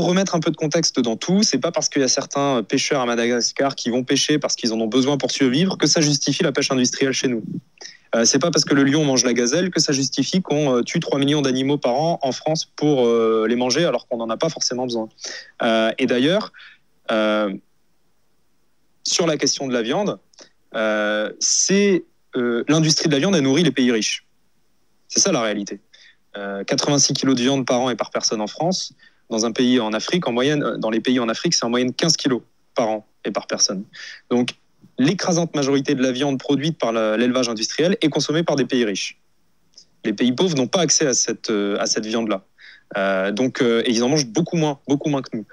remettre un peu de contexte dans tout. C'est pas parce qu'il y a certains pêcheurs à Madagascar qui vont pêcher parce qu'ils en ont besoin pour survivre que ça justifie la pêche industrielle chez nous. C'est pas parce que le lion mange la gazelle que ça justifie qu'on tue 3 millions d'animaux par an en France pour les manger alors qu'on n'en a pas forcément besoin. Et d'ailleurs, sur la question de la viande, l'industrie de la viande a nourri les pays riches. C'est ça la réalité. 86 kilos de viande par an et par personne en France. Dans un pays en Afrique, en moyenne, dans les pays en Afrique, c'est en moyenne 15 kilos par an et par personne. Donc, l'écrasante majorité de la viande produite par l'élevage industriel est consommée par des pays riches. Les pays pauvres n'ont pas accès à cette viande-là. Et ils en mangent beaucoup moins que nous.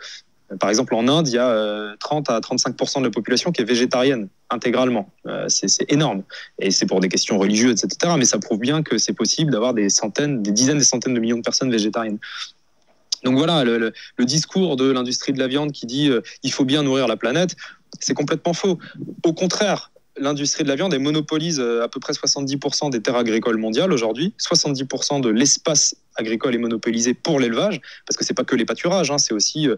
Par exemple, en Inde, il y a 30 à 35% de la population qui est végétarienne intégralement. C'est énorme. Et c'est pour des questions religieuses, etc. Mais ça prouve bien que c'est possible d'avoir des dizaines, des centaines de millions de personnes végétariennes. Donc voilà, le discours de l'industrie de la viande qui dit il faut bien nourrir la planète, c'est complètement faux. Au contraire, l'industrie de la viande monopolise à peu près 70% des terres agricoles mondiales aujourd'hui. 70% de l'espace agricole est monopolisé pour l'élevage, parce que c'est pas que les pâturages, hein, c'est aussi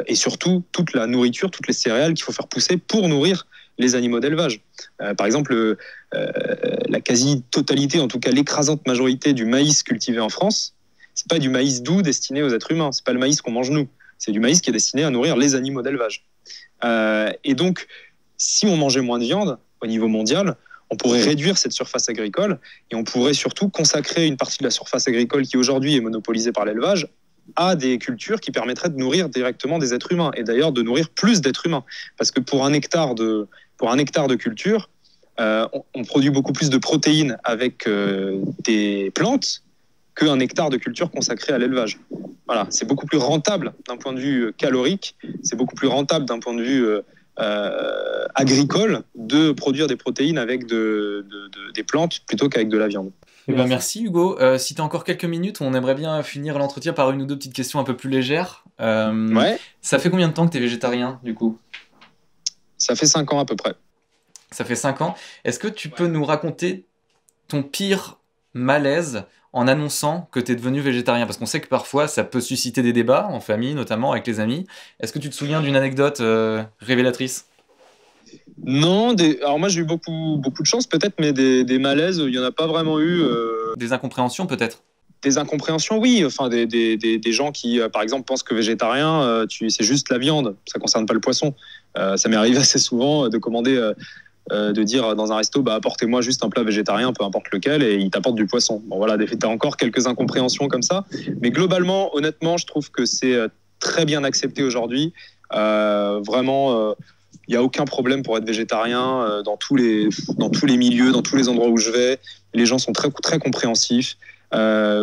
et surtout toute la nourriture, toutes les céréales qu'il faut faire pousser pour nourrir les animaux d'élevage. Par exemple, la quasi-totalité, en tout cas l'écrasante majorité du maïs cultivé en France, c'est pas du maïs doux destiné aux êtres humains, c'est pas le maïs qu'on mange nous, c'est du maïs qui est destiné à nourrir les animaux d'élevage. Et donc, si on mangeait moins de viande au niveau mondial, on pourrait réduire cette surface agricole et on pourrait surtout consacrer une partie de la surface agricole qui aujourd'hui est monopolisée par l'élevage à des cultures qui permettraient de nourrir directement des êtres humains et d'ailleurs de nourrir plus d'êtres humains. Parce que pour un hectare de culture, on produit beaucoup plus de protéines avec des plantes qu'un hectare de culture consacré à l'élevage. Voilà, c'est beaucoup plus rentable d'un point de vue calorique, c'est beaucoup plus rentable d'un point de vue agricole de produire des protéines avec des plantes plutôt qu'avec de la viande. Merci Hugo. Si tu as encore quelques minutes, on aimerait bien finir l'entretien par une ou deux petites questions un peu plus légères. Ouais. Ça fait combien de temps que tu es végétarien du coup ? Ça fait 5 ans à peu près. Ça fait 5 ans. Est-ce que tu peux nous raconter ton pire malaise en annonçant que tu es devenu végétarien ? Parce qu'on sait que parfois ça peut susciter des débats en famille, notamment avec les amis. Est-ce que tu te souviens d'une anecdote révélatrice ? Non, alors moi j'ai eu beaucoup de chance peut-être, mais des malaises, il n'y en a pas vraiment eu. Des incompréhensions peut-être ? Des incompréhensions, oui. Enfin, des gens qui, par exemple, pensent que végétarien, c'est juste la viande, ça ne concerne pas le poisson. Ça m'est arrivé assez souvent de commander, de dire dans un resto, apportez-moi juste un plat végétarien, peu importe lequel, et ils t'apportent du poisson. Bon voilà, t'as encore quelques incompréhensions comme ça, mais globalement, honnêtement, je trouve que c'est très bien accepté aujourd'hui. Vraiment, il n'y a aucun problème pour être végétarien dans tous les milieux, dans tous les endroits où je vais. Les gens sont très, très compréhensifs.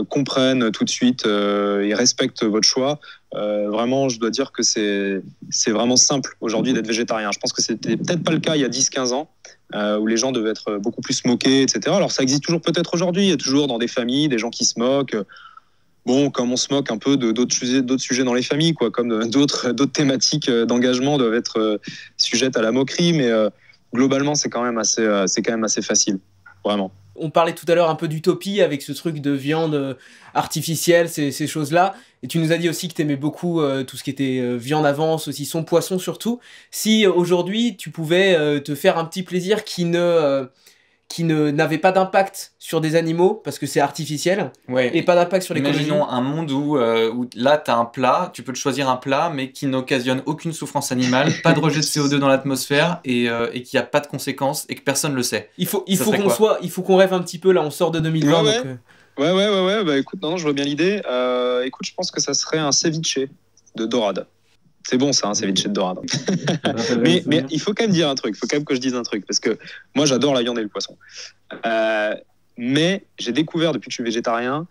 Comprennent tout de suite et respectent votre choix. Vraiment, je dois dire que c'est vraiment simple aujourd'hui d'être végétarien. Je pense que c'était peut-être pas le cas il y a 10-15 ans, où les gens devaient être beaucoup plus moqués, etc. Alors ça existe toujours peut-être aujourd'hui, il y a toujours dans des familles des gens qui se moquent. Bon, comme on se moque un peu d'autres sujets dans les familles, quoi, comme d'autres thématiques d'engagement doivent être sujettes à la moquerie, mais globalement c'est quand même assez facile, vraiment. On parlait tout à l'heure un peu d'utopie avec ce truc de viande artificielle, ces choses-là. Et tu nous as dit aussi que tu aimais beaucoup tout ce qui était viande à vent, saucisson, poisson surtout. Si aujourd'hui tu pouvais te faire un petit plaisir qui ne n'avait pas d'impact sur des animaux parce que c'est artificiel et pas d'impact sur l'écologie. Imaginons un monde où là tu as un plat, tu peux te choisir un plat mais qui n'occasionne aucune souffrance animale, pas de rejet de CO2 dans l'atmosphère et qui a pas de conséquences et que personne le sait. Il faut qu'on rêve un petit peu là, on sort de 2020 Ouais. Ouais, bah écoute, non, je vois bien l'idée. Écoute, je pense que ça serait un ceviche de dorade. C'est bon ça, un ceviche de dorade. mais il faut quand même dire un truc, il faut quand même que je dise un truc, parce que moi j'adore la viande et le poisson. Mais j'ai découvert depuis que je suis végétarien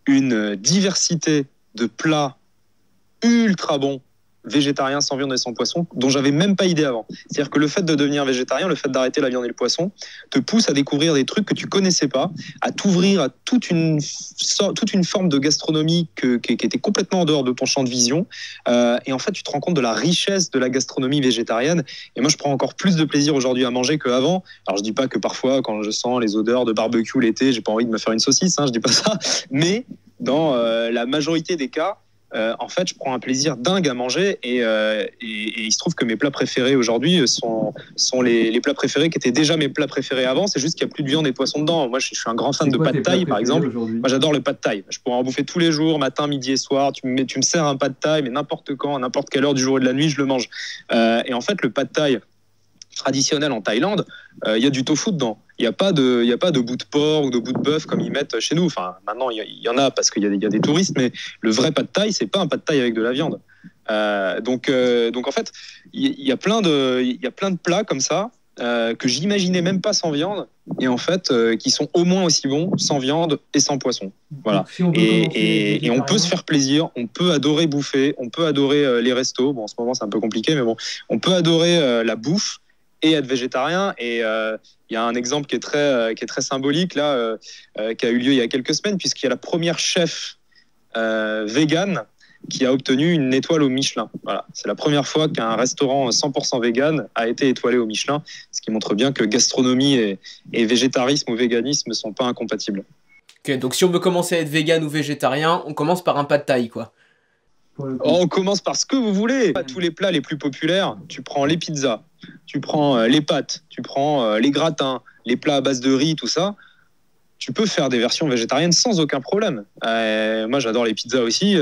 une diversité de plats ultra bons, végétariens sans viande et sans poisson, dont j'avais même pas idée avant. C'est-à-dire que le fait de devenir végétarien, le fait d'arrêter la viande et le poisson, te pousse à découvrir des trucs que tu connaissais pas, à t'ouvrir à toute une forme de gastronomie qui était complètement en dehors de ton champ de vision. Et en fait, tu te rends compte de la richesse de la gastronomie végétarienne. Et moi, je prends encore plus de plaisir aujourd'hui à manger qu'avant. Alors, je dis pas que parfois, quand je sens les odeurs de barbecue l'été, j'ai pas envie de me faire une saucisse, hein, je dis pas ça. Mais dans la majorité des cas, en fait, je prends un plaisir dingue à manger et il se trouve que mes plats préférés aujourd'hui sont les plats préférés qui étaient déjà mes plats préférés avant. C'est juste qu'il n'y a plus de viande et de poisson dedans. Moi, je suis un grand fan de pad thaï, par exemple. Moi, j'adore le pad thaï. Je pourrais en bouffer tous les jours, matin, midi et soir. Tu me sers un pad thaï, mais n'importe quand, à n'importe quelle heure du jour et de la nuit, je le mange. Et en fait, le pad thaï traditionnel en Thaïlande, il y a du tofu dedans. Il n'y a pas de bout de porc ou de bout de bœuf comme ils mettent chez nous. Enfin, maintenant, il y en a parce qu'il y a des touristes, mais le vrai pad thaï, c'est pas un pad thaï avec de la viande. Donc en fait, il y a plein de plats comme ça que j'imaginais même pas sans viande et en fait qui sont au moins aussi bons sans viande et sans poisson. Voilà. Et on peut se faire plaisir, on peut adorer bouffer, on peut adorer les restos. Bon, en ce moment c'est un peu compliqué, mais bon, on peut adorer la bouffe et être végétarien. Et il y a un exemple qui est très symbolique là, qui a eu lieu il y a quelques semaines, puisqu'il y a la première chef végane qui a obtenu une étoile au Michelin. Voilà. C'est la première fois qu'un restaurant 100% vegan a été étoilé au Michelin, ce qui montre bien que gastronomie et végétarisme ou véganisme ne sont pas incompatibles. Ok, donc si on veut commencer à être vegan ou végétarien, on commence par un pad thaï, quoi. On commence par ce que vous voulez. Tous les plats les plus populaires, tu prends les pizzas, tu prends les pâtes, tu prends les gratins, les plats à base de riz, tout ça. Tu peux faire des versions végétariennes sans aucun problème. Moi, j'adore les pizzas aussi.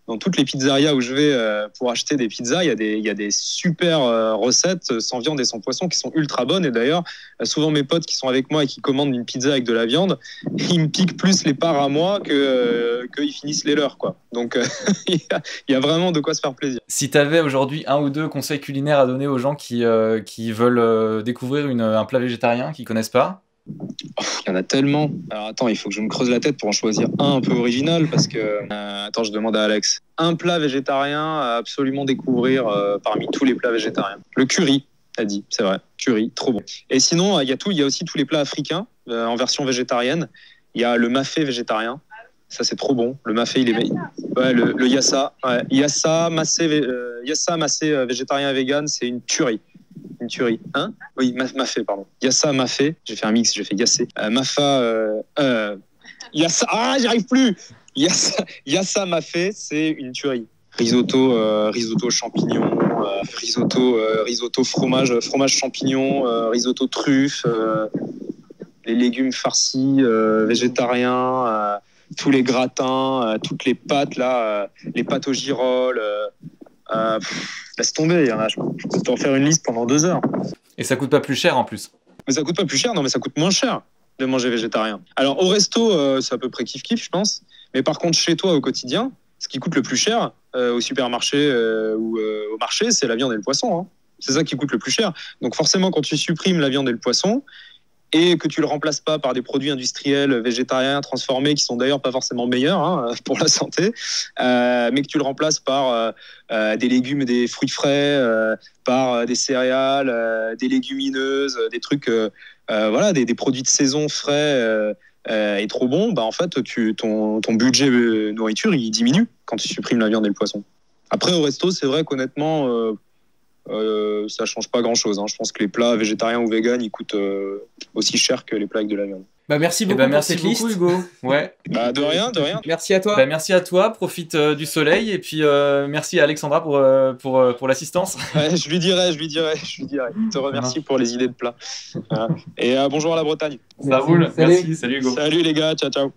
Dans toutes les pizzerias où je vais pour acheter des pizzas, il y a des super recettes sans viande et sans poisson qui sont ultra bonnes. Et d'ailleurs, souvent mes potes qui sont avec moi et qui commandent une pizza avec de la viande, ils me piquent plus les parts à moi qu'ils finissent les leurs, quoi. Donc, il y a vraiment de quoi se faire plaisir. Si tu avais aujourd'hui un ou deux conseils culinaires à donner aux gens qui veulent découvrir un plat végétarien qu'ils connaissent pas. Il y en a tellement. Alors attends, il faut que je me creuse la tête pour en choisir un peu original parce que... attends, je demande à Alex. Un plat végétarien à absolument découvrir parmi tous les plats végétariens. Le curry, t'as dit, c'est vrai. Curry, trop bon. Et sinon, il y a aussi tous les plats africains en version végétarienne. Il y a le mafé végétarien. Ça, c'est trop bon. Le mafé, il est... Ouais, le yassa. Ouais. Yassa, massé végétarien et vegan, c'est une tuerie. Une tuerie. Hein? Oui, mafé, pardon. Yassa, mafé. J'ai fait un mix, j'ai fait yassé. Yassa. Ah, j'y arrive plus! Yassa, mafé, c'est une tuerie. Risotto champignons, risotto fromage champignon, risotto truffe, les légumes farcis, végétariens, tous les gratins, toutes les pâtes, là, les pâtes au girolles. Laisse tomber, je peux t'en faire une liste pendant 2 heures. Et ça coûte pas plus cher en plus. Mais ça coûte pas plus cher, non, mais ça coûte moins cher de manger végétarien. Alors au resto, c'est à peu près kiff-kiff, je pense. Mais par contre, chez toi, au quotidien, ce qui coûte le plus cher au supermarché ou au marché, c'est la viande et le poisson. Hein. C'est ça qui coûte le plus cher. Donc forcément, quand tu supprimes la viande et le poisson, et que tu le remplaces pas par des produits industriels végétariens transformés qui sont d'ailleurs pas forcément meilleurs hein, pour la santé, mais que tu le remplaces par des légumes et des fruits frais, par des céréales, des légumineuses, des trucs, voilà, des produits de saison frais et trop bons, bah en fait ton budget nourriture il diminue quand tu supprimes la viande et le poisson. Après au resto, c'est vrai qu'honnêtement ça change pas grand chose. Hein. Je pense que les plats végétariens ou véganes ils coûtent aussi cher que les plats avec de la viande. Bah, merci beaucoup pour cette liste. Merci beaucoup, Hugo. Ouais. Bah, de rien. Merci à toi. Bah, merci à toi, profite du soleil et puis merci à Alexandra pour l'assistance. Ouais, je lui dirai. Je te remercie pour les idées de plats. Voilà. Et bonjour à la Bretagne. Ça roule. Merci, salut Hugo. Salut les gars, ciao.